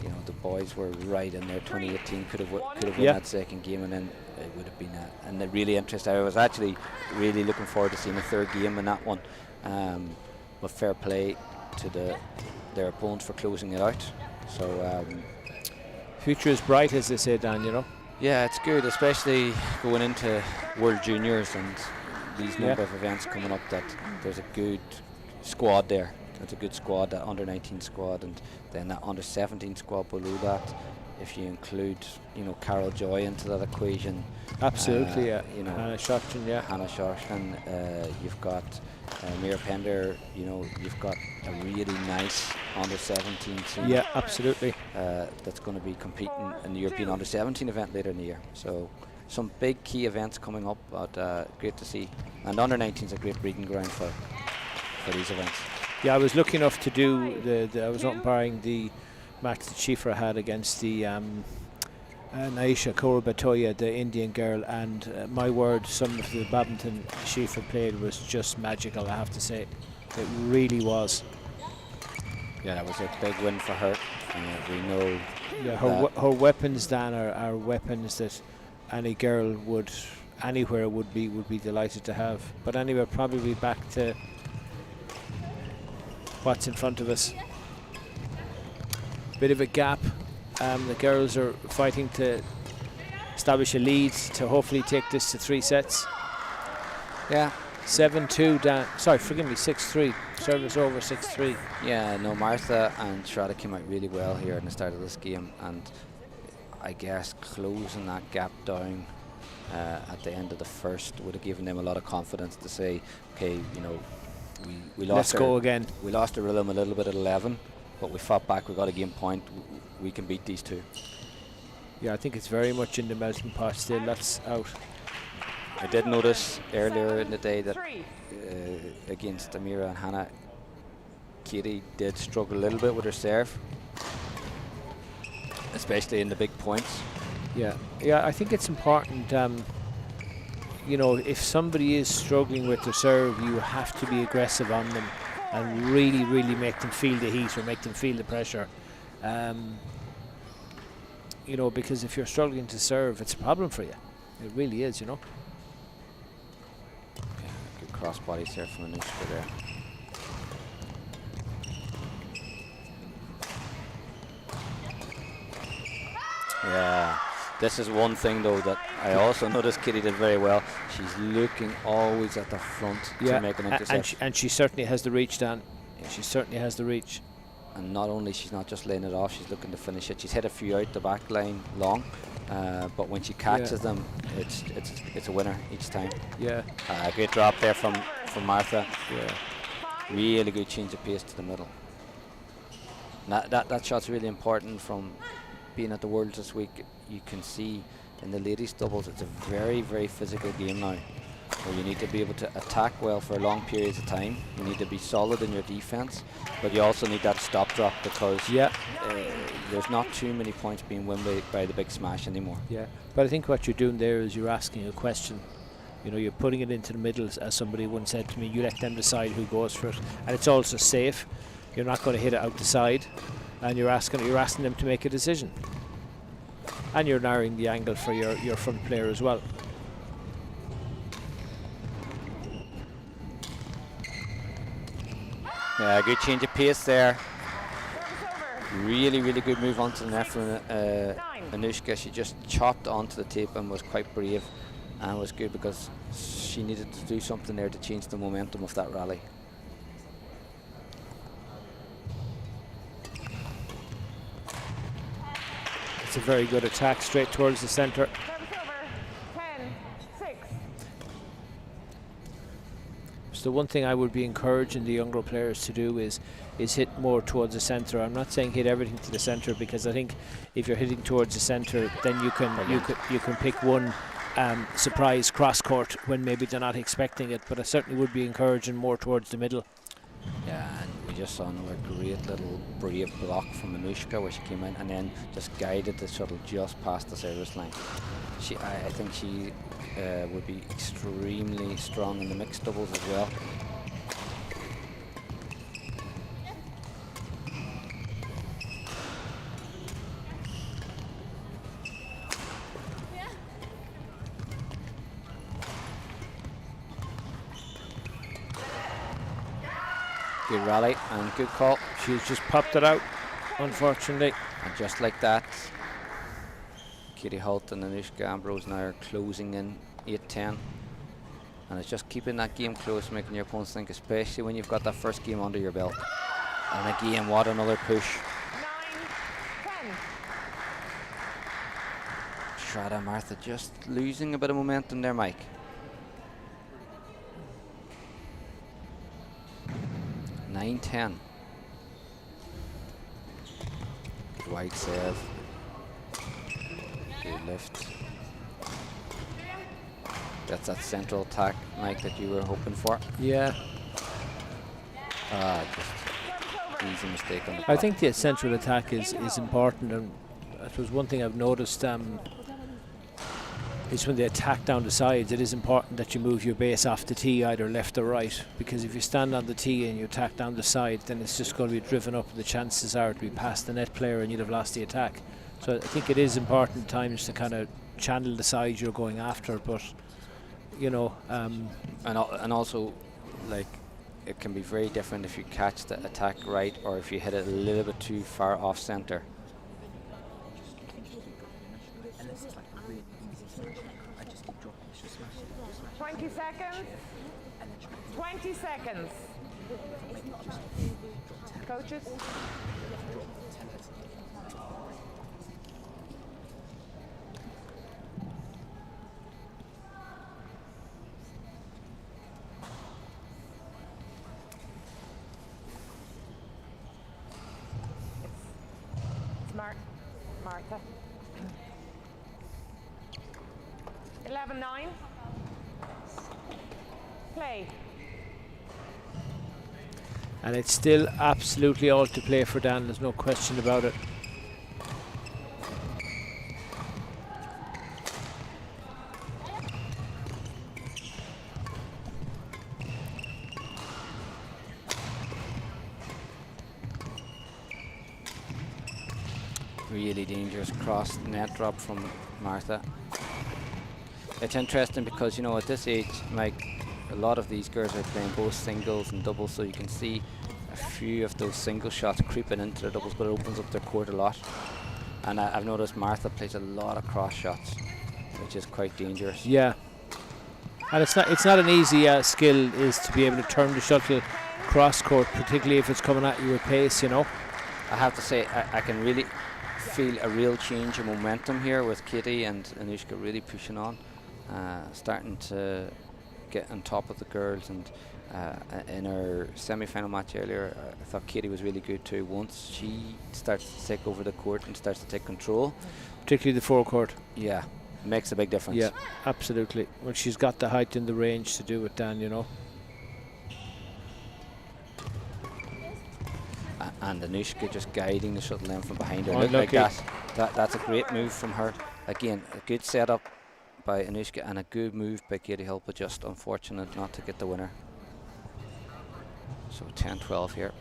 Speaker 5: You know, the boys were right in there. 2018 could have won that second game, and then it would have been and they're really interesting. I was actually really looking forward to seeing a third game in that one. But fair play, to their opponent for closing it out. So
Speaker 7: future is bright, as they say, Dan, you know.
Speaker 5: yeah, it's good, especially going into World Juniors and these number of events coming up, that there's a good squad there. It's a good squad, that under-19 squad, and then that under-17 squad below that. If you include, you know, Carol Joy into that equation,
Speaker 7: Absolutely, yeah.
Speaker 5: you know,
Speaker 7: Hannah Shotton, yeah.
Speaker 5: Hannah Shotton, you've got Mira Pender, you know, you've got a really nice under-17 team.
Speaker 7: Yeah, absolutely.
Speaker 5: That's going to be competing in the European under-17 event later in the year. So some big key events coming up, but great to see. And under-19 is a great breeding ground for these events.
Speaker 7: Yeah, I was lucky enough to do I was umpiring the match that Shifa had against the Naisha Kaur Batoya, the Indian girl, and my word, some of the badminton Shifa played was just magical, I have to say. It really was.
Speaker 5: Yeah, that was a big win for her. We know.
Speaker 7: Yeah, her weapons, Dan, are weapons that any girl would anywhere would be delighted to have. But anyway, probably back to what's in front of us. Bit of a gap. The girls are fighting to establish a lead to hopefully take this to 3 sets.
Speaker 5: Yeah.
Speaker 7: 7-2 down. Sorry, forgive me, 6-3. Service over, 6-3.
Speaker 5: Yeah, no, Martha and Shraddha came out really well here in the start of this game, and I guess closing that gap down at the end of the first would have given them a lot of confidence to say, okay, you know, we lost.
Speaker 7: Let's go again.
Speaker 5: We lost the rhythm a little bit at 11, but we fought back. We got a game point. We can beat these two.
Speaker 7: Yeah, I think it's very much in the melting pot still. That's out.
Speaker 5: I did notice earlier in the day that against Amira and Hannah, Katie did struggle a little bit with her serve, especially in the big points.
Speaker 7: Yeah, I think it's important. You know, if somebody is struggling with their serve, you have to be aggressive on them and really, really make them feel the heat or make them feel the pressure. You know, because if you're struggling to serve, it's a problem for you. It really is, you know.
Speaker 5: Yeah, good cross-body serve from Anushka there. Yeah, this is one thing though that I also noticed Kitty did very well. She's looking always at the front to make an interception.
Speaker 7: And she certainly has the reach, Dan. Yeah. She certainly has the reach.
Speaker 5: And not only she's not just laying it off, she's looking to finish it. She's hit a few out the back line long, but when she catches them, it's a winner each time.
Speaker 7: Yeah.
Speaker 5: Great drop there from Martha.
Speaker 7: Yeah.
Speaker 5: Really good change of pace to the middle. That shot's really important. From being at the Worlds this week, you can see in the ladies doubles it's a very, very physical game now, where you need to be able to attack well for long periods of time. You need to be solid in your defense, but you also need that stop drop, because there's not too many points being won by the big smash anymore.
Speaker 7: Yeah, but I think what you're doing there is you're asking a question. You know, you're putting it into the middle, as somebody once said to me. You let them decide who goes for it, and it's also safe. You're not going to hit it out the side, and you're asking them to make a decision, and you're narrowing the angle for your front player as well.
Speaker 5: Yeah, good change of pace there. Really, really good move onto the net from Anushka. She just chopped onto the tape and was quite brave, and was good because she needed to do something there to change the momentum of that rally.
Speaker 7: It's a very good attack straight towards the centre. So one thing I would be encouraging the younger players to do is hit more towards the centre. I'm not saying hit everything to the centre, because I think if you're hitting towards the centre, then you can pick one surprise cross court when maybe they're not expecting it. But I certainly would be encouraging more towards the middle.
Speaker 5: Yeah, and we just saw another great little brave block from Anushka, where she came in and then just guided the shuttle just past the service line. I think she would be extremely strong in the mixed doubles as well. Good rally and good call.
Speaker 7: She's just popped it out, unfortunately.
Speaker 5: And just like that, Katie HOULT and Anushka Ambrose now are closing in 8-10. And it's just keeping that game close, making your opponents think, especially when you've got that first game under your belt. And again, what another push.
Speaker 3: 9-10.
Speaker 5: Shraddha Martha just losing a bit of momentum there, Mike. (9-10). Good wide serve. Good lift. That's that central attack, Mike, that you were hoping for.
Speaker 7: Yeah.
Speaker 5: Just easy mistake on the
Speaker 7: I
Speaker 5: part.
Speaker 7: think the central attack is important, and I suppose one thing I've noticed is when they attack down the sides, it is important that you move your base off the tee either left or right, because if you stand on the tee and you attack down the side, then it's just going to be driven up, and the chances are to be past the net player and you'd have lost the attack. So I think it is important at times to kind of channel the side you're going after, but you know,
Speaker 5: and also, like, it can be very different if you catch the attack right or if you hit it a little bit too far off center.
Speaker 3: 20 seconds. 20 seconds. Coaches. Martha. 11-9. Play.
Speaker 7: and it's still absolutely all to play for Dan, there's no question about it.
Speaker 5: Really dangerous cross net drop from Martha. It's interesting because, you know, at this age, Mike, a lot of these girls are playing both singles and doubles, so you can see a few of those single shots creeping into their doubles, but it opens up their court a lot. And I've noticed Martha plays a lot of cross shots, which is quite dangerous.
Speaker 7: Yeah, and it's not an easy skill, is to be able to turn the shuttle cross court, particularly if it's coming at you with pace, you know.
Speaker 5: I have to say, I can really feel a real change in momentum here with Katie and Anushka really pushing on, starting to get on top of the girls. And in our semi-final match earlier, I thought Katie was really good too. Once she starts to take over the court and starts to take control,
Speaker 7: Particularly the forecourt.
Speaker 5: yeah, it makes a big difference.
Speaker 7: Yeah, absolutely. Well, she's got the height and the range to do it, Dan, you know.
Speaker 5: And Anushka just guiding the shuttle in from behind her.
Speaker 7: Oh,
Speaker 5: Look like
Speaker 7: lucky.
Speaker 5: that's a great move from her. Again, a good setup by Anushka and a good move by Katie HOULT, but just unfortunate not to get the winner. So 10-12 here.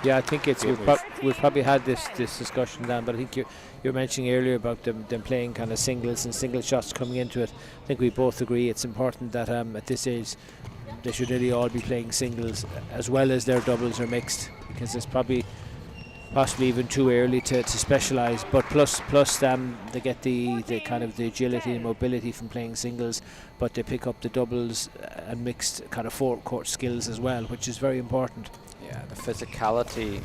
Speaker 7: Yeah, I think it's
Speaker 5: Great
Speaker 7: we've probably had this discussion, Dan, but I think you're mentioning earlier about them playing kind of singles and single shots coming into it. I think we both agree it's important that at this age they should really all be playing singles as well as their doubles are mixed, because it's possibly even too early to specialise. But plus they get the kind of the agility and mobility from playing singles, but they pick up the doubles and mixed kind of forecourt skills as well, which is very important.
Speaker 5: Yeah, the physicality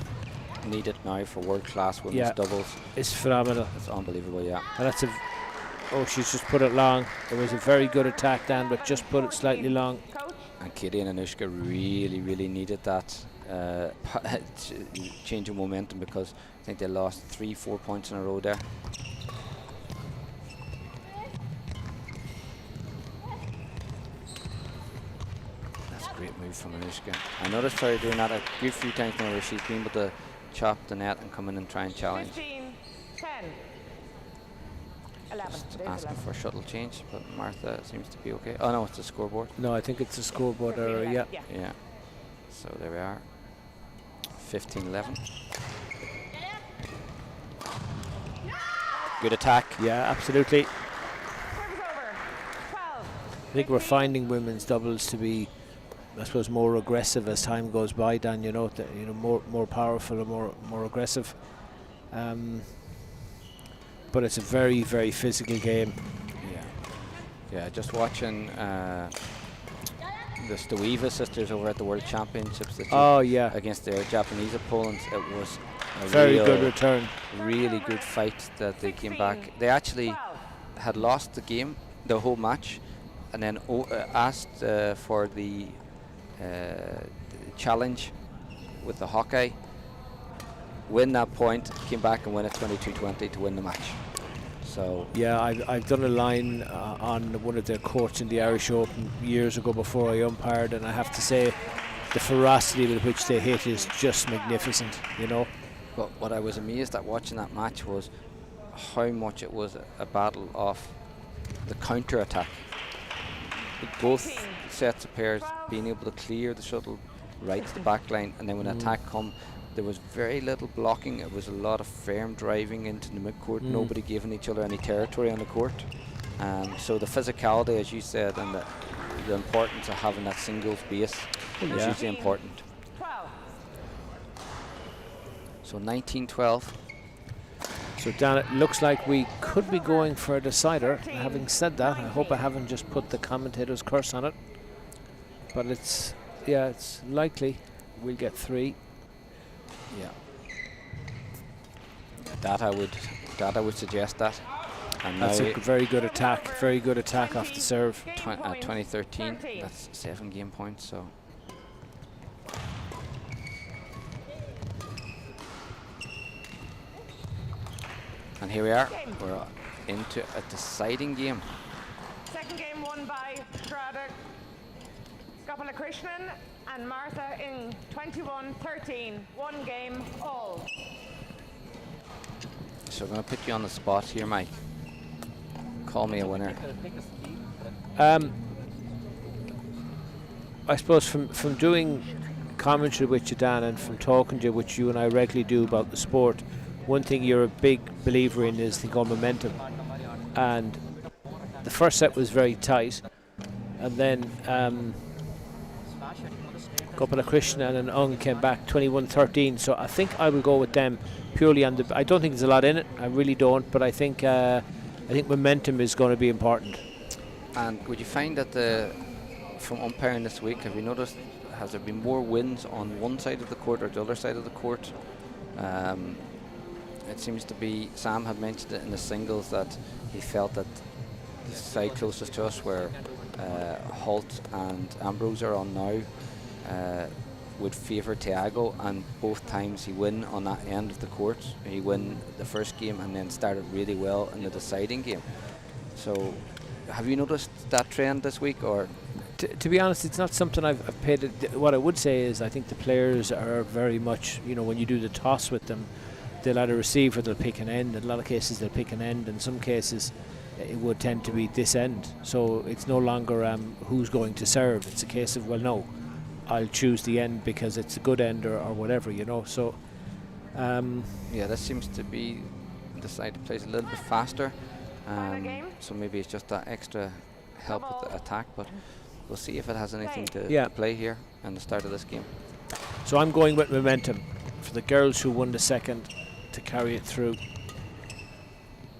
Speaker 5: needed now for world-class women's doubles.
Speaker 7: It's phenomenal.
Speaker 5: It's unbelievable, yeah.
Speaker 7: And that's she's just put it long. It was a very good attack, Dan, but just put it slightly long.
Speaker 5: And Katie and Anushka really needed that change of momentum, because I think they lost 3-4 points in a row there. That's a great move from Anushka. I noticed her doing that a good few times now, where she's been able to chop the net and come in and try and challenge.
Speaker 3: 15, 10, 11.
Speaker 5: Just
Speaker 3: There's
Speaker 5: asking
Speaker 3: 11.
Speaker 5: for a shuttle change, but Martha seems to be okay. Oh no, it's the scoreboard.
Speaker 7: No, I think it's a scoreboard error,
Speaker 3: 15,
Speaker 7: yeah.
Speaker 3: 11,
Speaker 5: Yeah. So there we are. 15-11. Good attack.
Speaker 7: Yeah, absolutely.
Speaker 3: Service over. 12.
Speaker 7: I think we're finding women's doubles to be, I suppose, more aggressive as time goes by, Dan. You know, more powerful and more aggressive. But it's a very, very physical game.
Speaker 5: Yeah, just watching the Stoeva sisters over at the World Championships against their Japanese opponents. It was a
Speaker 7: very good return.
Speaker 5: Really good fight that they came back. They actually had lost the game, the whole match, and then asked for the challenge with the Hawkeye. Win that point, came back and win it 22-20 to win the match. So
Speaker 7: yeah, I've done a line on one of their courts in the Irish Open years ago before I umpired, and I have to say the ferocity with which they hit is just magnificent, you know.
Speaker 5: But what I was amazed at watching that match was how much it was a battle of the counter attack. Both sets of pairs being able to clear the shuttle right to the back line, and then when attack come, there was very little blocking. It was a lot of firm driving into the midcourt, nobody giving each other any territory on the court. So the physicality, as you said, and the importance of having that singles base is hugely important.
Speaker 3: 12.
Speaker 5: So 19-12.
Speaker 7: So Dan, it looks like we could be going for a decider. Having said that, I hope I haven't just put the commentator's curse on it. But it's likely we'll get 3.
Speaker 5: Yeah. That I would suggest that. And
Speaker 7: that's a very good attack. Very good attack off the serve.
Speaker 5: 2013. That's 7 game points. So. And here we are. We're into a deciding game.
Speaker 3: Second game won by GOPALAKRISHNAN and Martha in 21-13. 1 game all.
Speaker 5: So I'm going to put you on the spot here, Mike. Call me a winner.
Speaker 7: I suppose from doing commentary with you, Dan, and from talking to you, which you and I regularly do about the sport, one thing you're a big believer in is the goal momentum. And the first set was very tight, and then GOPALAKRISHNAN and Ung came back 21-13. So I think I will go with them purely on the. I don't think there's a lot in it. I really don't. But I think momentum is going to be important.
Speaker 5: And would you find that from umpiring this week, have you noticed, has there been more wins on one side of the court or the other side of the court? It seems to be, Sam had mentioned it in the singles, that he felt that the side closest to us, where HOULT and AMBROSE are on now, would favour Thiago, and both times he win on that end of the court. He win the first game and then started really well in the deciding game. So have you noticed that trend this week? Or
Speaker 7: to be honest, it's not something I've paid. What I would say is I think the players are very much, when you do the toss with them, they'll either receive or they'll pick an end. In a lot of cases they'll pick an end. In some cases it would tend to be this end. So it's no longer who's going to serve. It's a case of, well, no, I'll choose the end because it's a good end or whatever, So
Speaker 5: yeah, this seems to be the side that plays a little bit faster. So maybe it's just that extra help with the attack, but we'll see if it has anything to play here in the start of this game.
Speaker 7: So I'm going with momentum for the girls who won the second to carry it through.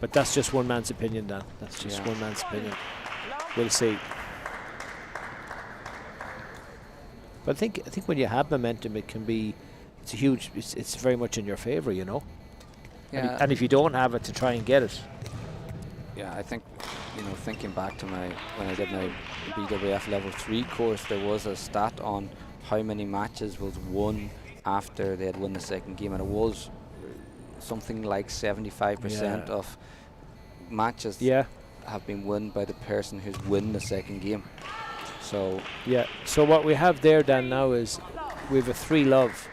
Speaker 7: But that's just one man's opinion, Dan. That's just one man's opinion. We'll see. But I think when you have momentum, it can be, it's very much in your favour, Yeah. And if you don't have it, to try and get it.
Speaker 5: Yeah, I think, thinking back to when I did my BWF level 3 course, there was a stat on how many matches was won after they had won the second game, and it was something like 75% of matches have been won by the person who's won the second game. So so what we have there, Dan, now is we have a 3-love.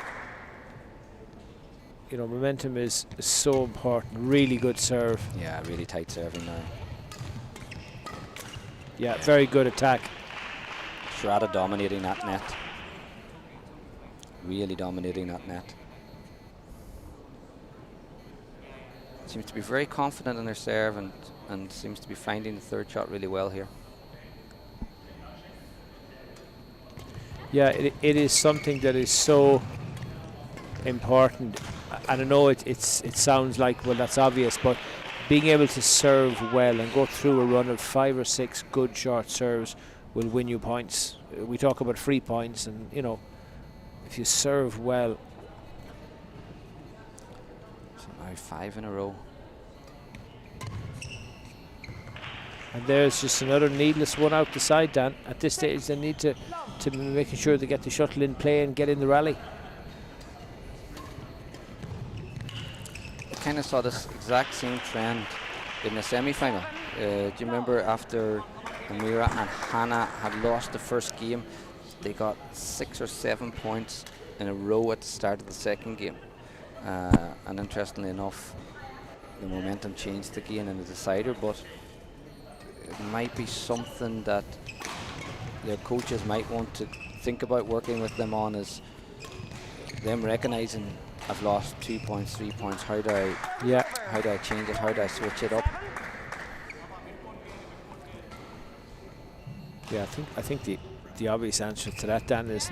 Speaker 5: Momentum is so important. Really good serve. Yeah, really tight serving now. Yeah, very good attack. Shrada dominating that net. Really dominating that net. seems to be very confident in their serve and seems to be finding the third shot really well here.
Speaker 7: Yeah, it is something that is so important, and I know it sounds like, well, that's obvious, but being able to serve well and go through a run of 5 or 6 good short serves will win you points. We talk about free points, and you know, if you serve well.
Speaker 5: So now 5 in a row.
Speaker 7: And there's just another needless one out the side, Dan. At this stage, they need to be making sure they get the shuttle in play and get in the rally.
Speaker 5: I kind of saw this exact same trend in the semi-final. Do you remember after Amira and Hannah had lost the first game, they got 6 or 7 points in a row at the start of the second game. And interestingly enough, the momentum changed again in the decider, but it might be something that their coaches might want to think about working with them on, is them recognizing I've lost 2 points, 3 points. How do I change it? How do I switch it up?
Speaker 7: Yeah, I think the obvious answer to that, Dan, is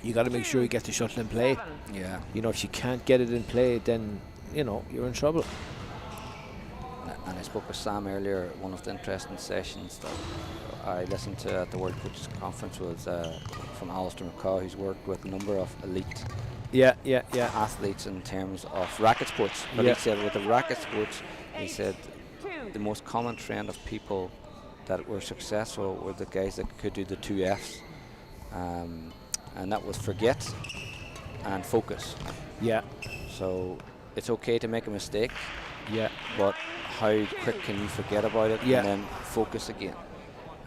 Speaker 7: you got to make sure you get the shuttle in play.
Speaker 5: Yeah.
Speaker 7: You know, if you can't get it in play, then you know you're in trouble.
Speaker 5: And I spoke with Sam earlier. One of the interesting sessions that I listened to at the World Coaches Conference was from Alistair McCaw, who's worked with a number of elite athletes in terms of racket sports. But he said with the racket sports, he said the most common trend of people that were successful were the guys that could do the 2 Fs. And that was forget and focus.
Speaker 7: Yeah.
Speaker 5: So it's okay to make a mistake.
Speaker 7: Yeah.
Speaker 5: But how quick can you forget about it and then focus again?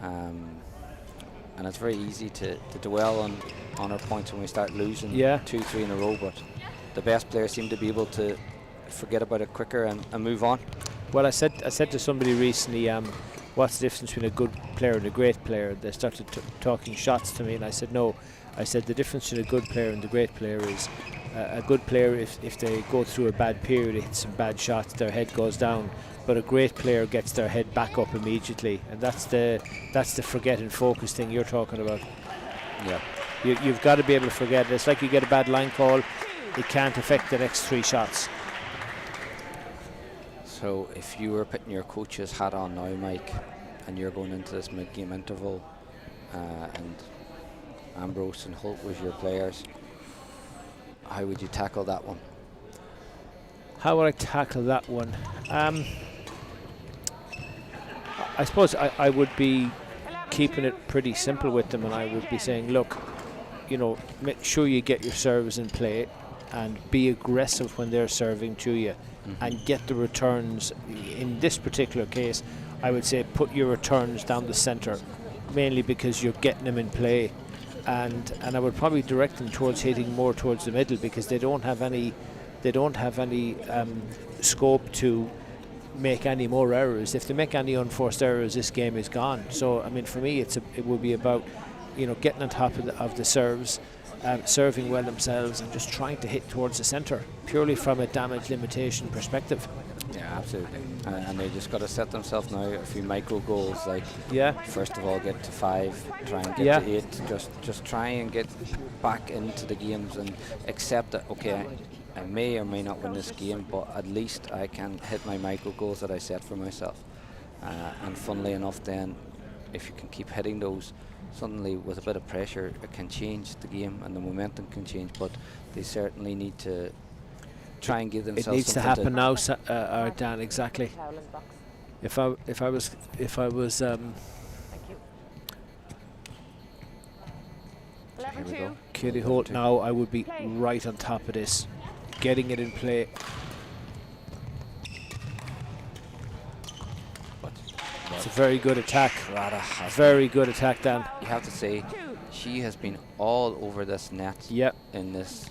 Speaker 5: And it's very easy to dwell on our points when we start losing 2, 3 in a row, but the best players seem to be able to forget about it quicker and move on.
Speaker 7: Well, I said to somebody recently, what's the difference between a good player and a great player? They started talking shots to me, and I said no. I said the difference between a good player and a great player is a good player, if they go through a bad period, hit some bad shots, their head goes down. But a great player gets their head back up immediately, and that's the forget and focus thing you're talking about.
Speaker 5: Yeah.
Speaker 7: You've got to be able to forget. It's like you get a bad line call, it can't affect the next 3 shots.
Speaker 5: So if you were putting your coach's hat on now, Mike, and you're going into this mid-game interval, and Ambrose and Hoult was your players, how would you tackle that one?
Speaker 7: How would I tackle that one? I suppose I would be keeping it pretty simple with them, and I would be saying, look, you know, make sure you get your serves in play and be aggressive when they're serving to you, and get the returns. In this particular case, I would say put your returns down the centre, mainly because you're getting them in play, and I would probably direct them towards hitting more towards the middle, because they don't have any scope to make any more errors. If they make any unforced errors, this game is gone. So I mean, for me, it would be about, you know, getting on top of the serves, serving well themselves, and just trying to hit towards the centre, purely from a damage limitation perspective.
Speaker 5: Yeah, absolutely. And they just got to set themselves now a few micro goals, like first of all get to 5, try and get to 8, just try and get back into the games and accept that, okay, I may or may not win this game, but at least I can hit my micro goals that I set for myself. And funnily enough, then, if you can keep hitting those, suddenly with a bit of pressure, it can change the game and the momentum can change. But they certainly need to try and give themselves.
Speaker 7: It needs to happen now, Dan. Exactly. If I was
Speaker 5: Here we go.
Speaker 7: Katie Holt now, I would be right on top of this, getting it in play. It's a very good attack. Very good attack, Dan.
Speaker 5: You have to say, she has been all over this net in this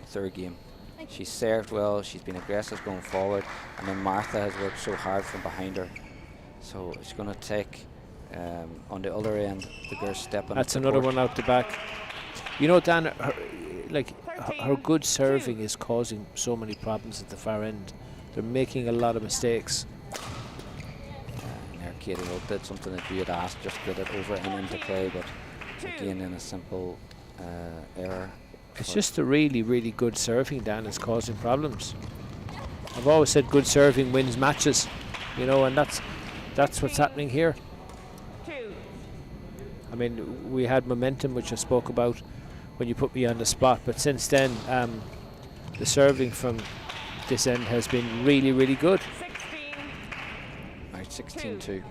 Speaker 5: third game. She's served well, she's been aggressive going forward, and then Martha has worked so hard from behind her. So it's going to take, on the other end, the girl stepping.
Speaker 7: That's another one out the back. You know, Dan, her good serving is causing so many problems at the far end. They're making a lot of mistakes.
Speaker 5: There Katie Holt did something that you had asked, just get it over and into play, but again in a simple error.
Speaker 7: It's just the really, really good serving, Dan, is causing problems. I've always said good serving wins matches, you know, and that's what's happening here. I mean, we had momentum, which I spoke about when you put me on the spot, but since then, the serving from this end has been really, really good.
Speaker 5: Right, 16-2.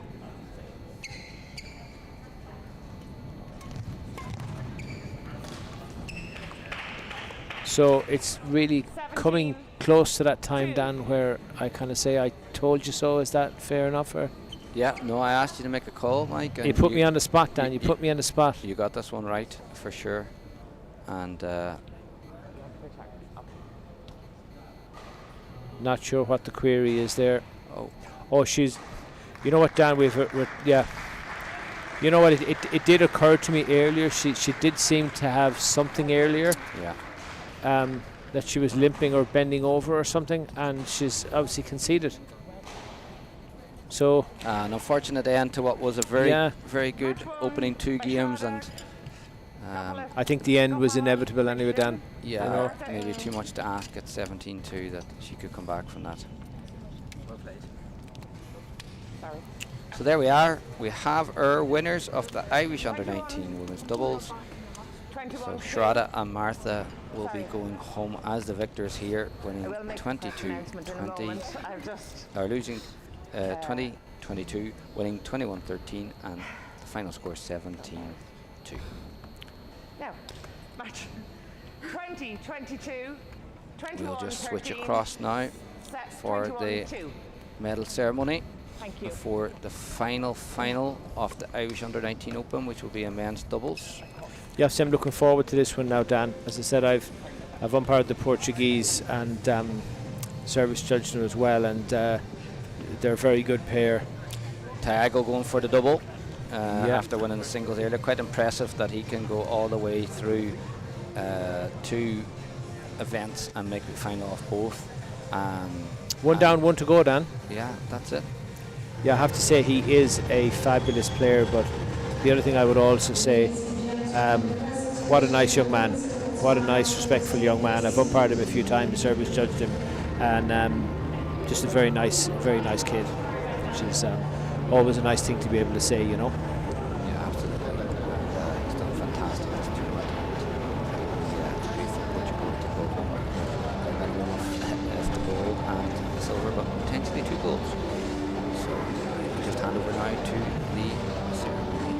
Speaker 7: So it's really coming close to that time, Dan, where I kind of say, I told you so. Is that fair enough? Or?
Speaker 5: Yeah, no, I asked you to make a call, Mike. And
Speaker 7: you put me on the spot, Dan. You put me on the spot.
Speaker 5: You got this one right, for sure. And
Speaker 7: not sure what the query is there. Oh, she's... You know what, Dan, yeah. You know what, it did occur to me earlier. She did seem to have something earlier.
Speaker 5: Yeah.
Speaker 7: That she was limping or bending over or something, and she's obviously conceded. So
Speaker 5: an unfortunate end to what was a very good opening 2 games, and
Speaker 7: I think the end was inevitable anyway, Dan.
Speaker 5: Yeah,
Speaker 7: you know.
Speaker 5: maybe too much to ask at 17-2 that she could come back from that.
Speaker 4: Well played. Sorry.
Speaker 5: So there we are. We have our winners of the Irish Under-19 women's doubles. So Shraddha and Martha will be going home as the victors here, winning 22-20, or losing 20-22, winning 21-13, and the final score 17-2.
Speaker 3: Now, match 20-22, 21-13.
Speaker 5: We'll just switch across now for the medal ceremony before the final of the Irish Under-19 Open, which will be a men's doubles.
Speaker 7: Yes, I'm looking forward to this one now, Dan. As I said, I've umpired the Portuguese and service judged them as well, and they're a very good pair.
Speaker 5: Thiago going for the double after winning the singles earlier. Quite impressive that he can go all the way through 2 events and make the final of both.
Speaker 7: One down, one to go, Dan.
Speaker 5: Yeah, that's it.
Speaker 7: Yeah, I have to say he is a fabulous player, but the other thing I would also say, what a nice young man. What a nice, respectful young man. I've umpired him a few times, service judged him, and just a very nice kid, which is always a nice thing to be able to say, you know.
Speaker 5: Yeah, absolutely. He's done fantastic this tournament. Left the gold and the silver, but potentially 2 golds. So we'll just hand over now to the ceremony.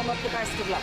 Speaker 3: warm up. The best of luck.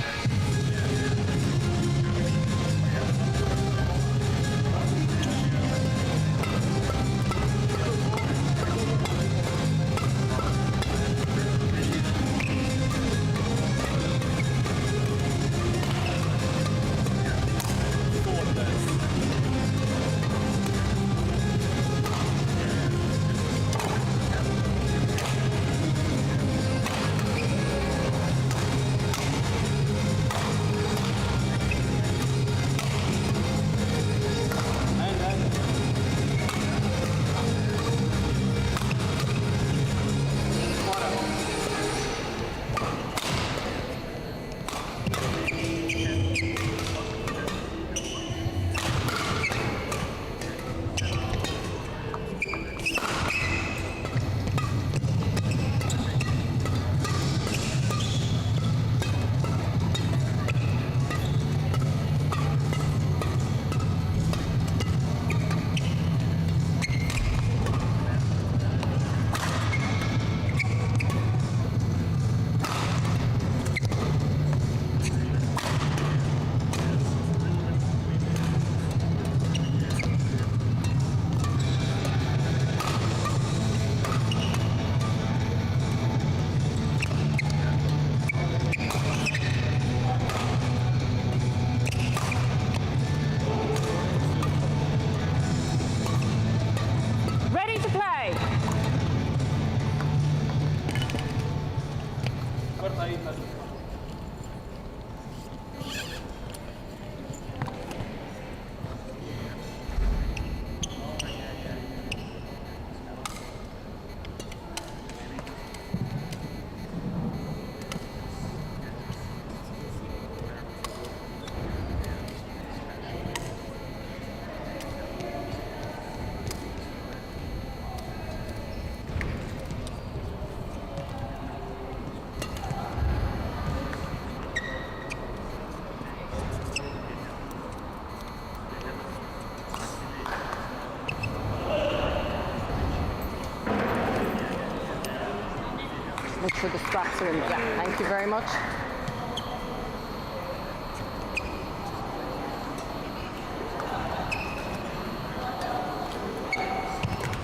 Speaker 3: Make sure the straps are in. Yeah, thank you very much.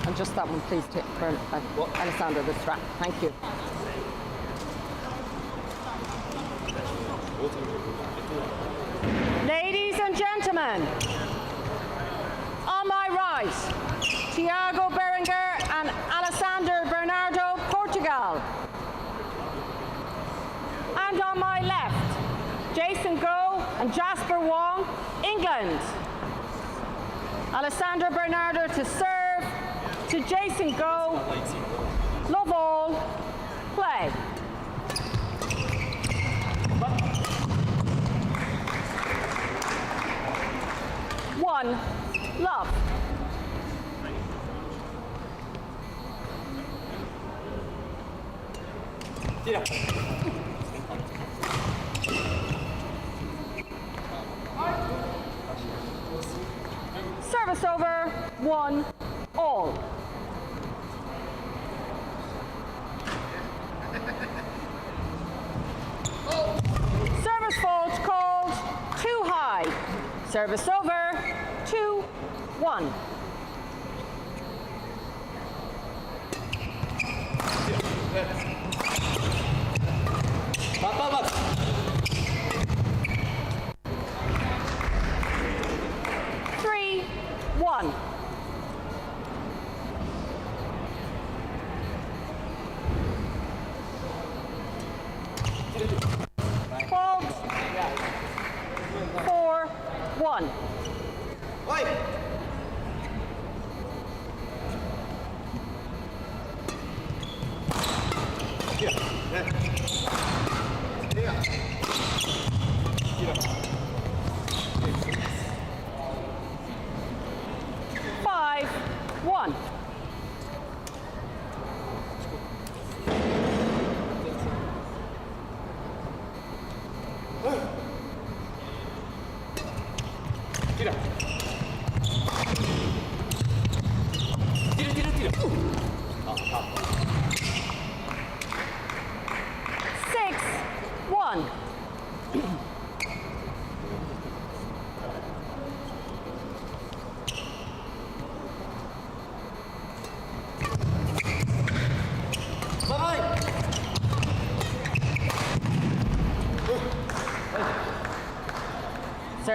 Speaker 3: And just that one, please, take for Alessandro, the strap. Thank you. Ladies and gentlemen, on my right, Tiago Berenger and Alessandro Bernardo, Portugal. And on my left, Jason Go and Jasper Wong, England. Alessandro Bernardo to serve, to Jason Go. Love all, play. One, love. Service over, 1 all. Service fault called too high. Service over, 2-1. Three, 1. Fault. 4-1. Five, 1.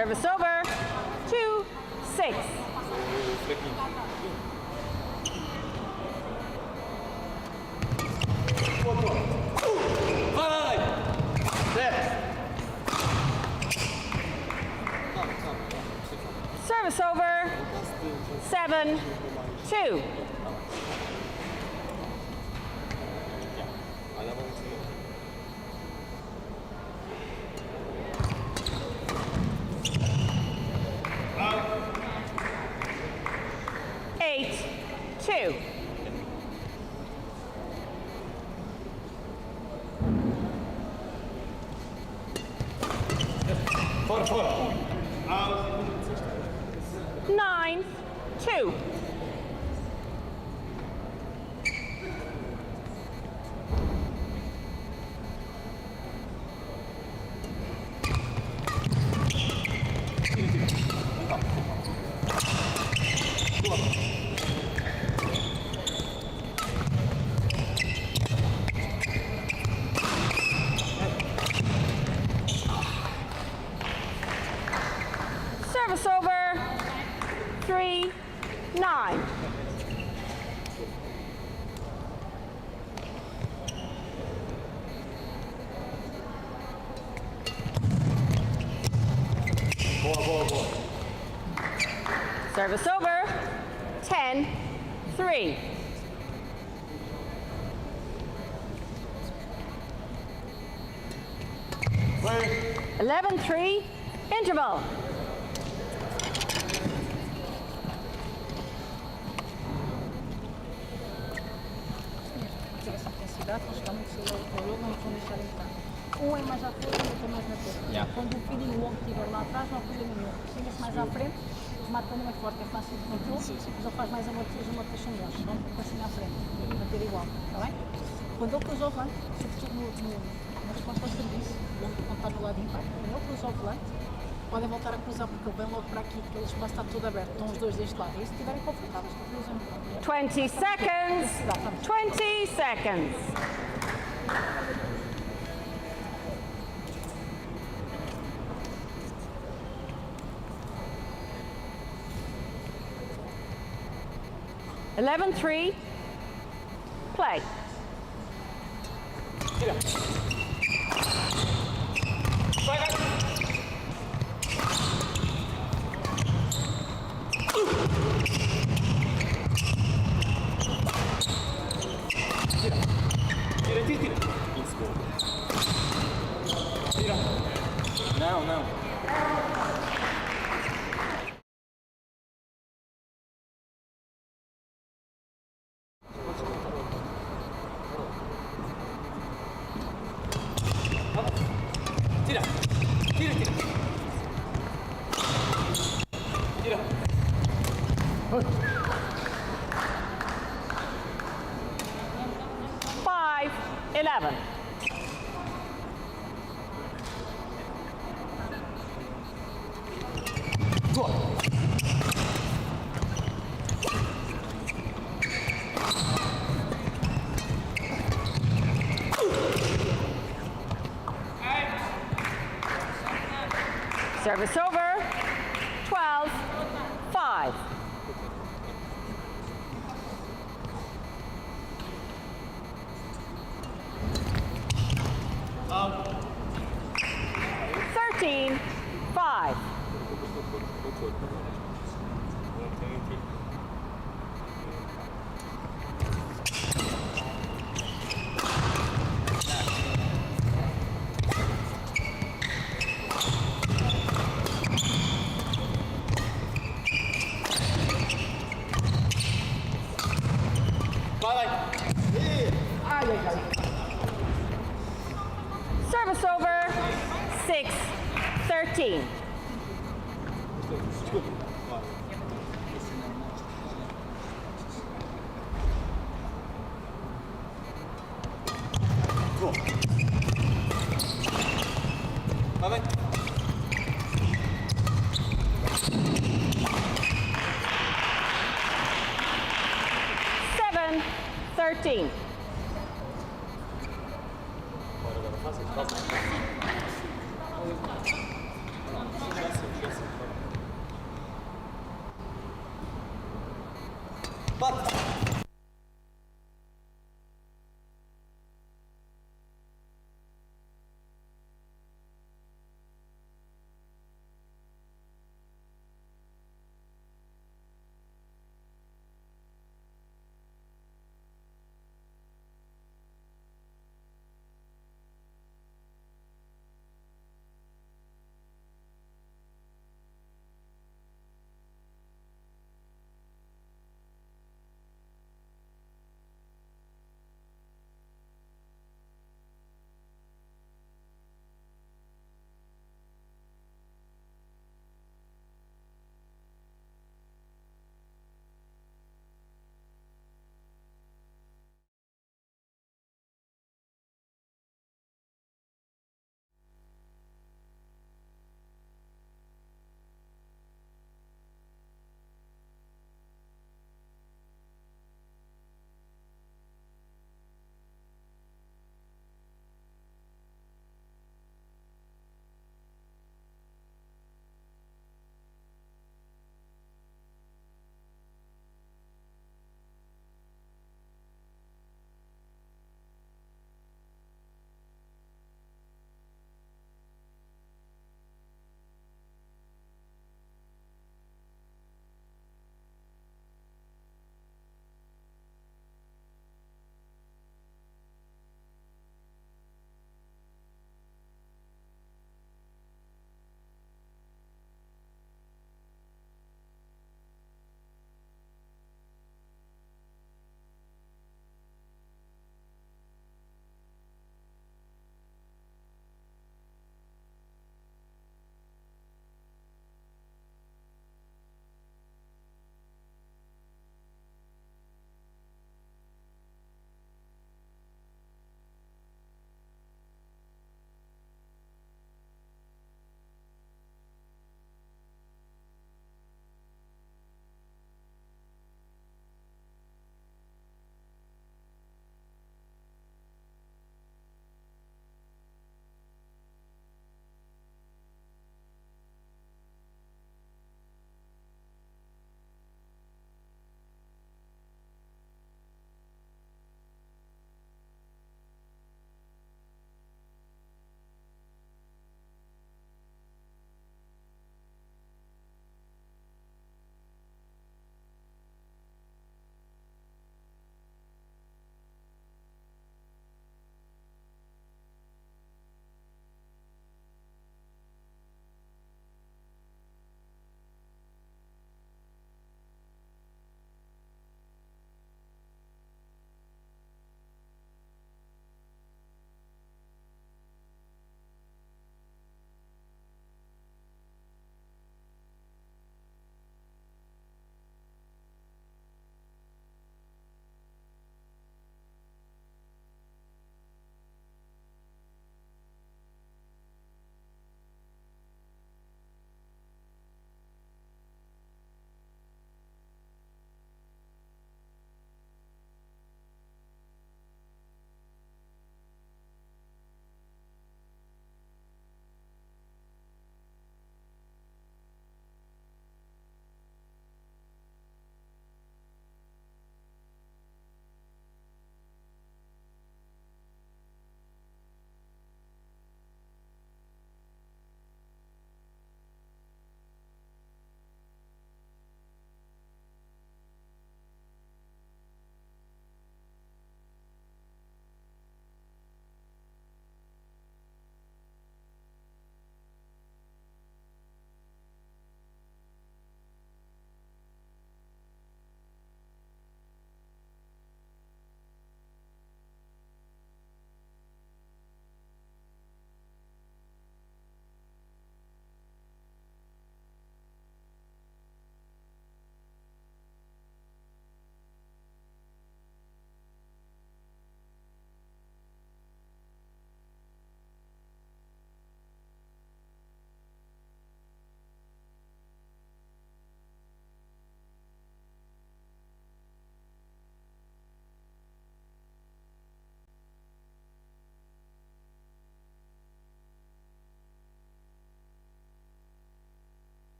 Speaker 3: Service over. 2-6. Service over. 7-2. Eight, 2. Nine, 2. Service over. 3-9. Service over. 10-3.
Speaker 6: Play.
Speaker 3: 11-3. Interval.
Speaker 8: Um é mais à frente e outro é mais na frente. Quando o feeding wong estiver lá atrás, não há problema nenhum. Chega-se mais à frente, o mate também é forte, é fácil de controle, mas ele faz mais amortecidos, os amortecidos são melhores. Então, assim à frente, manter igual, está bem? Quando ele pôs ao volante, na resposta ao serviço, quando está no lado de impacto, quando ele pôs ao volante, podem voltar a cruzar, porque ele vem logo para aqui, porque o espaço está todo aberto, estão os dois deste lado. E se estiverem confortáveis, cruzam.
Speaker 3: 20 seconds. 20 seconds. Eleven, 3. Play.
Speaker 6: Não, não. Tira. Tira, tira. Tira.
Speaker 3: 5-11. Service over. 12-5.
Speaker 6: Out.
Speaker 3: 13-5. Service over. 6-13.
Speaker 6: Vai.
Speaker 3: 7-13.
Speaker 6: But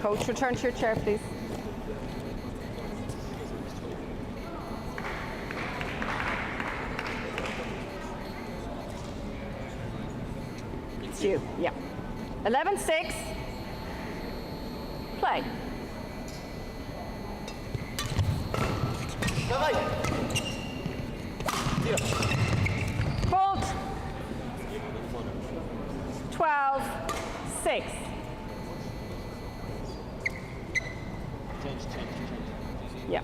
Speaker 3: Coach, return to your chair, please. It's you, yeah. 11-6. Play. Bolt. 12-6. Yeah.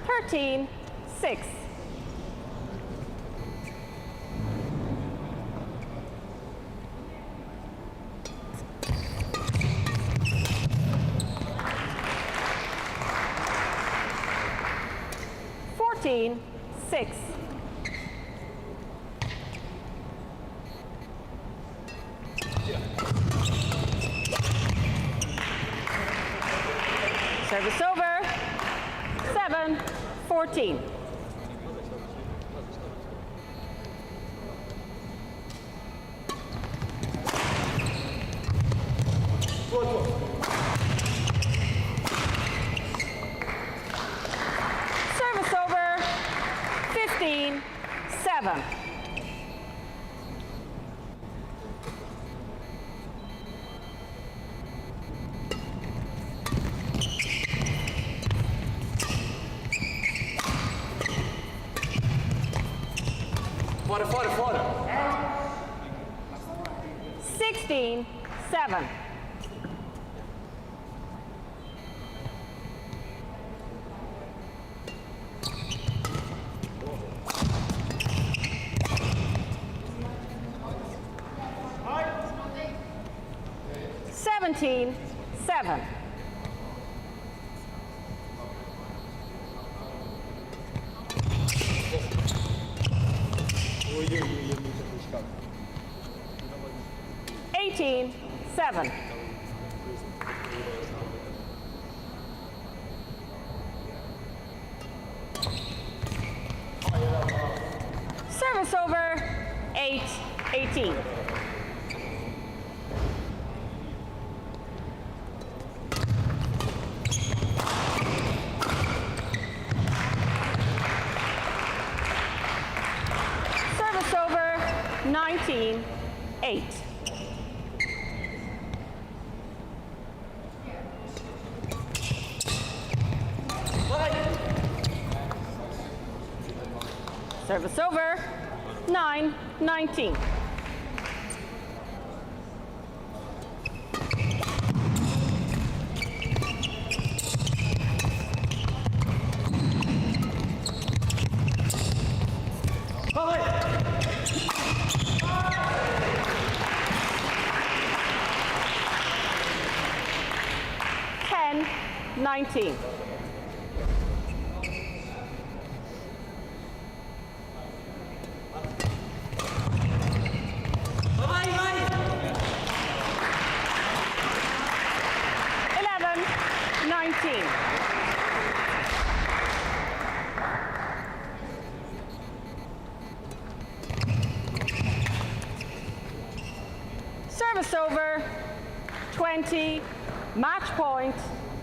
Speaker 3: Thirteen, 6. Fourteen, 6. Service over. 7-14. Service over. 15-7.
Speaker 6: Fora.
Speaker 3: 16-7. Seventeen, 7. Eighteen, 7. Service over. 8-18. Service over. 19-8. Service over. 9-19. Ten, 19. Service over. 20. Match point.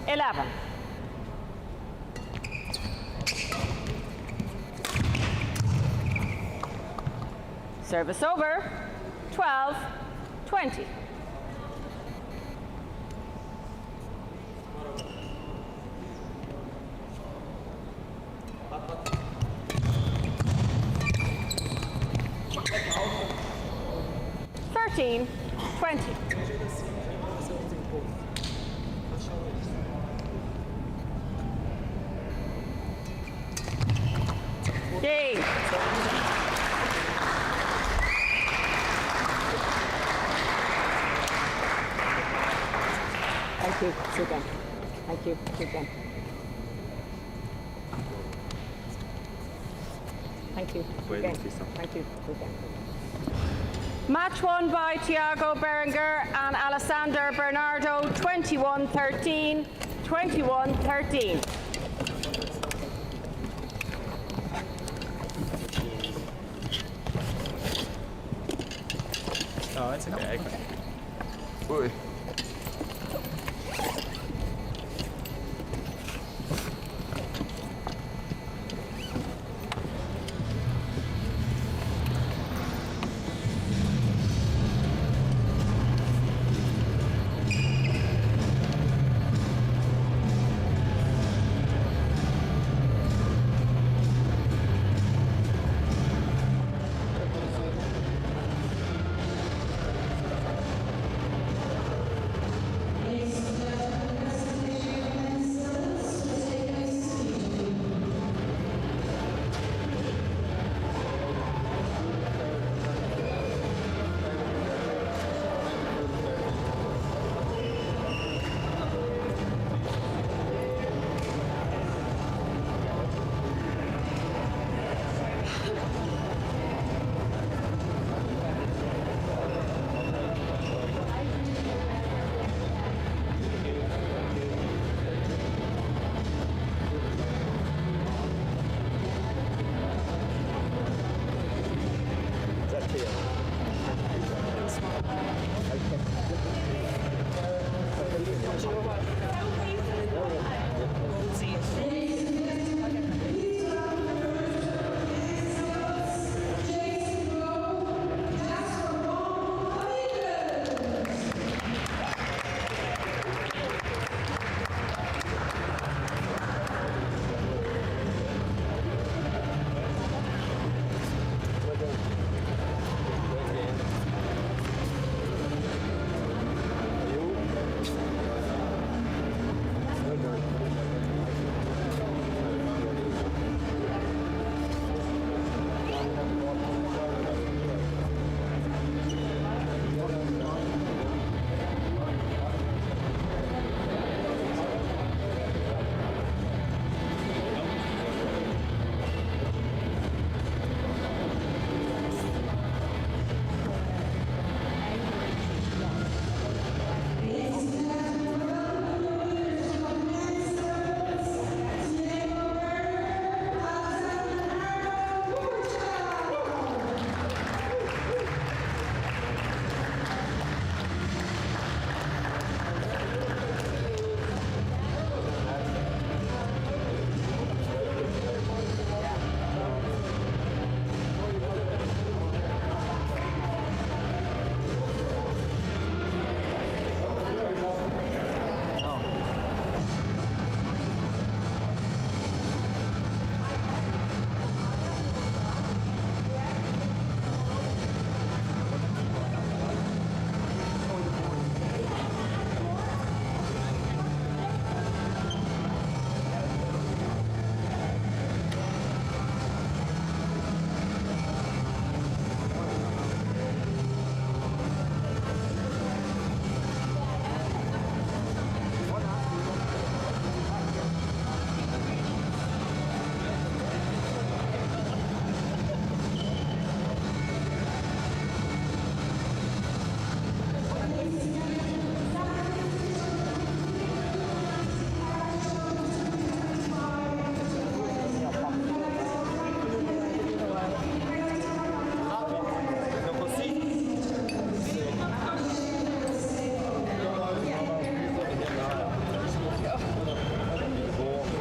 Speaker 3: 11. Service over. 12-20. Thirteen, 20. Game. Thank you. Sit down. Thank you. Sit down.
Speaker 8: Thank you.
Speaker 1: Well,
Speaker 8: Okay. Thank you. Okay.
Speaker 3: Match won by Tiago Berenger and Alessandro Bernardo, 21-13, 21-13.
Speaker 1: Oh, it's okay.
Speaker 6: Oi.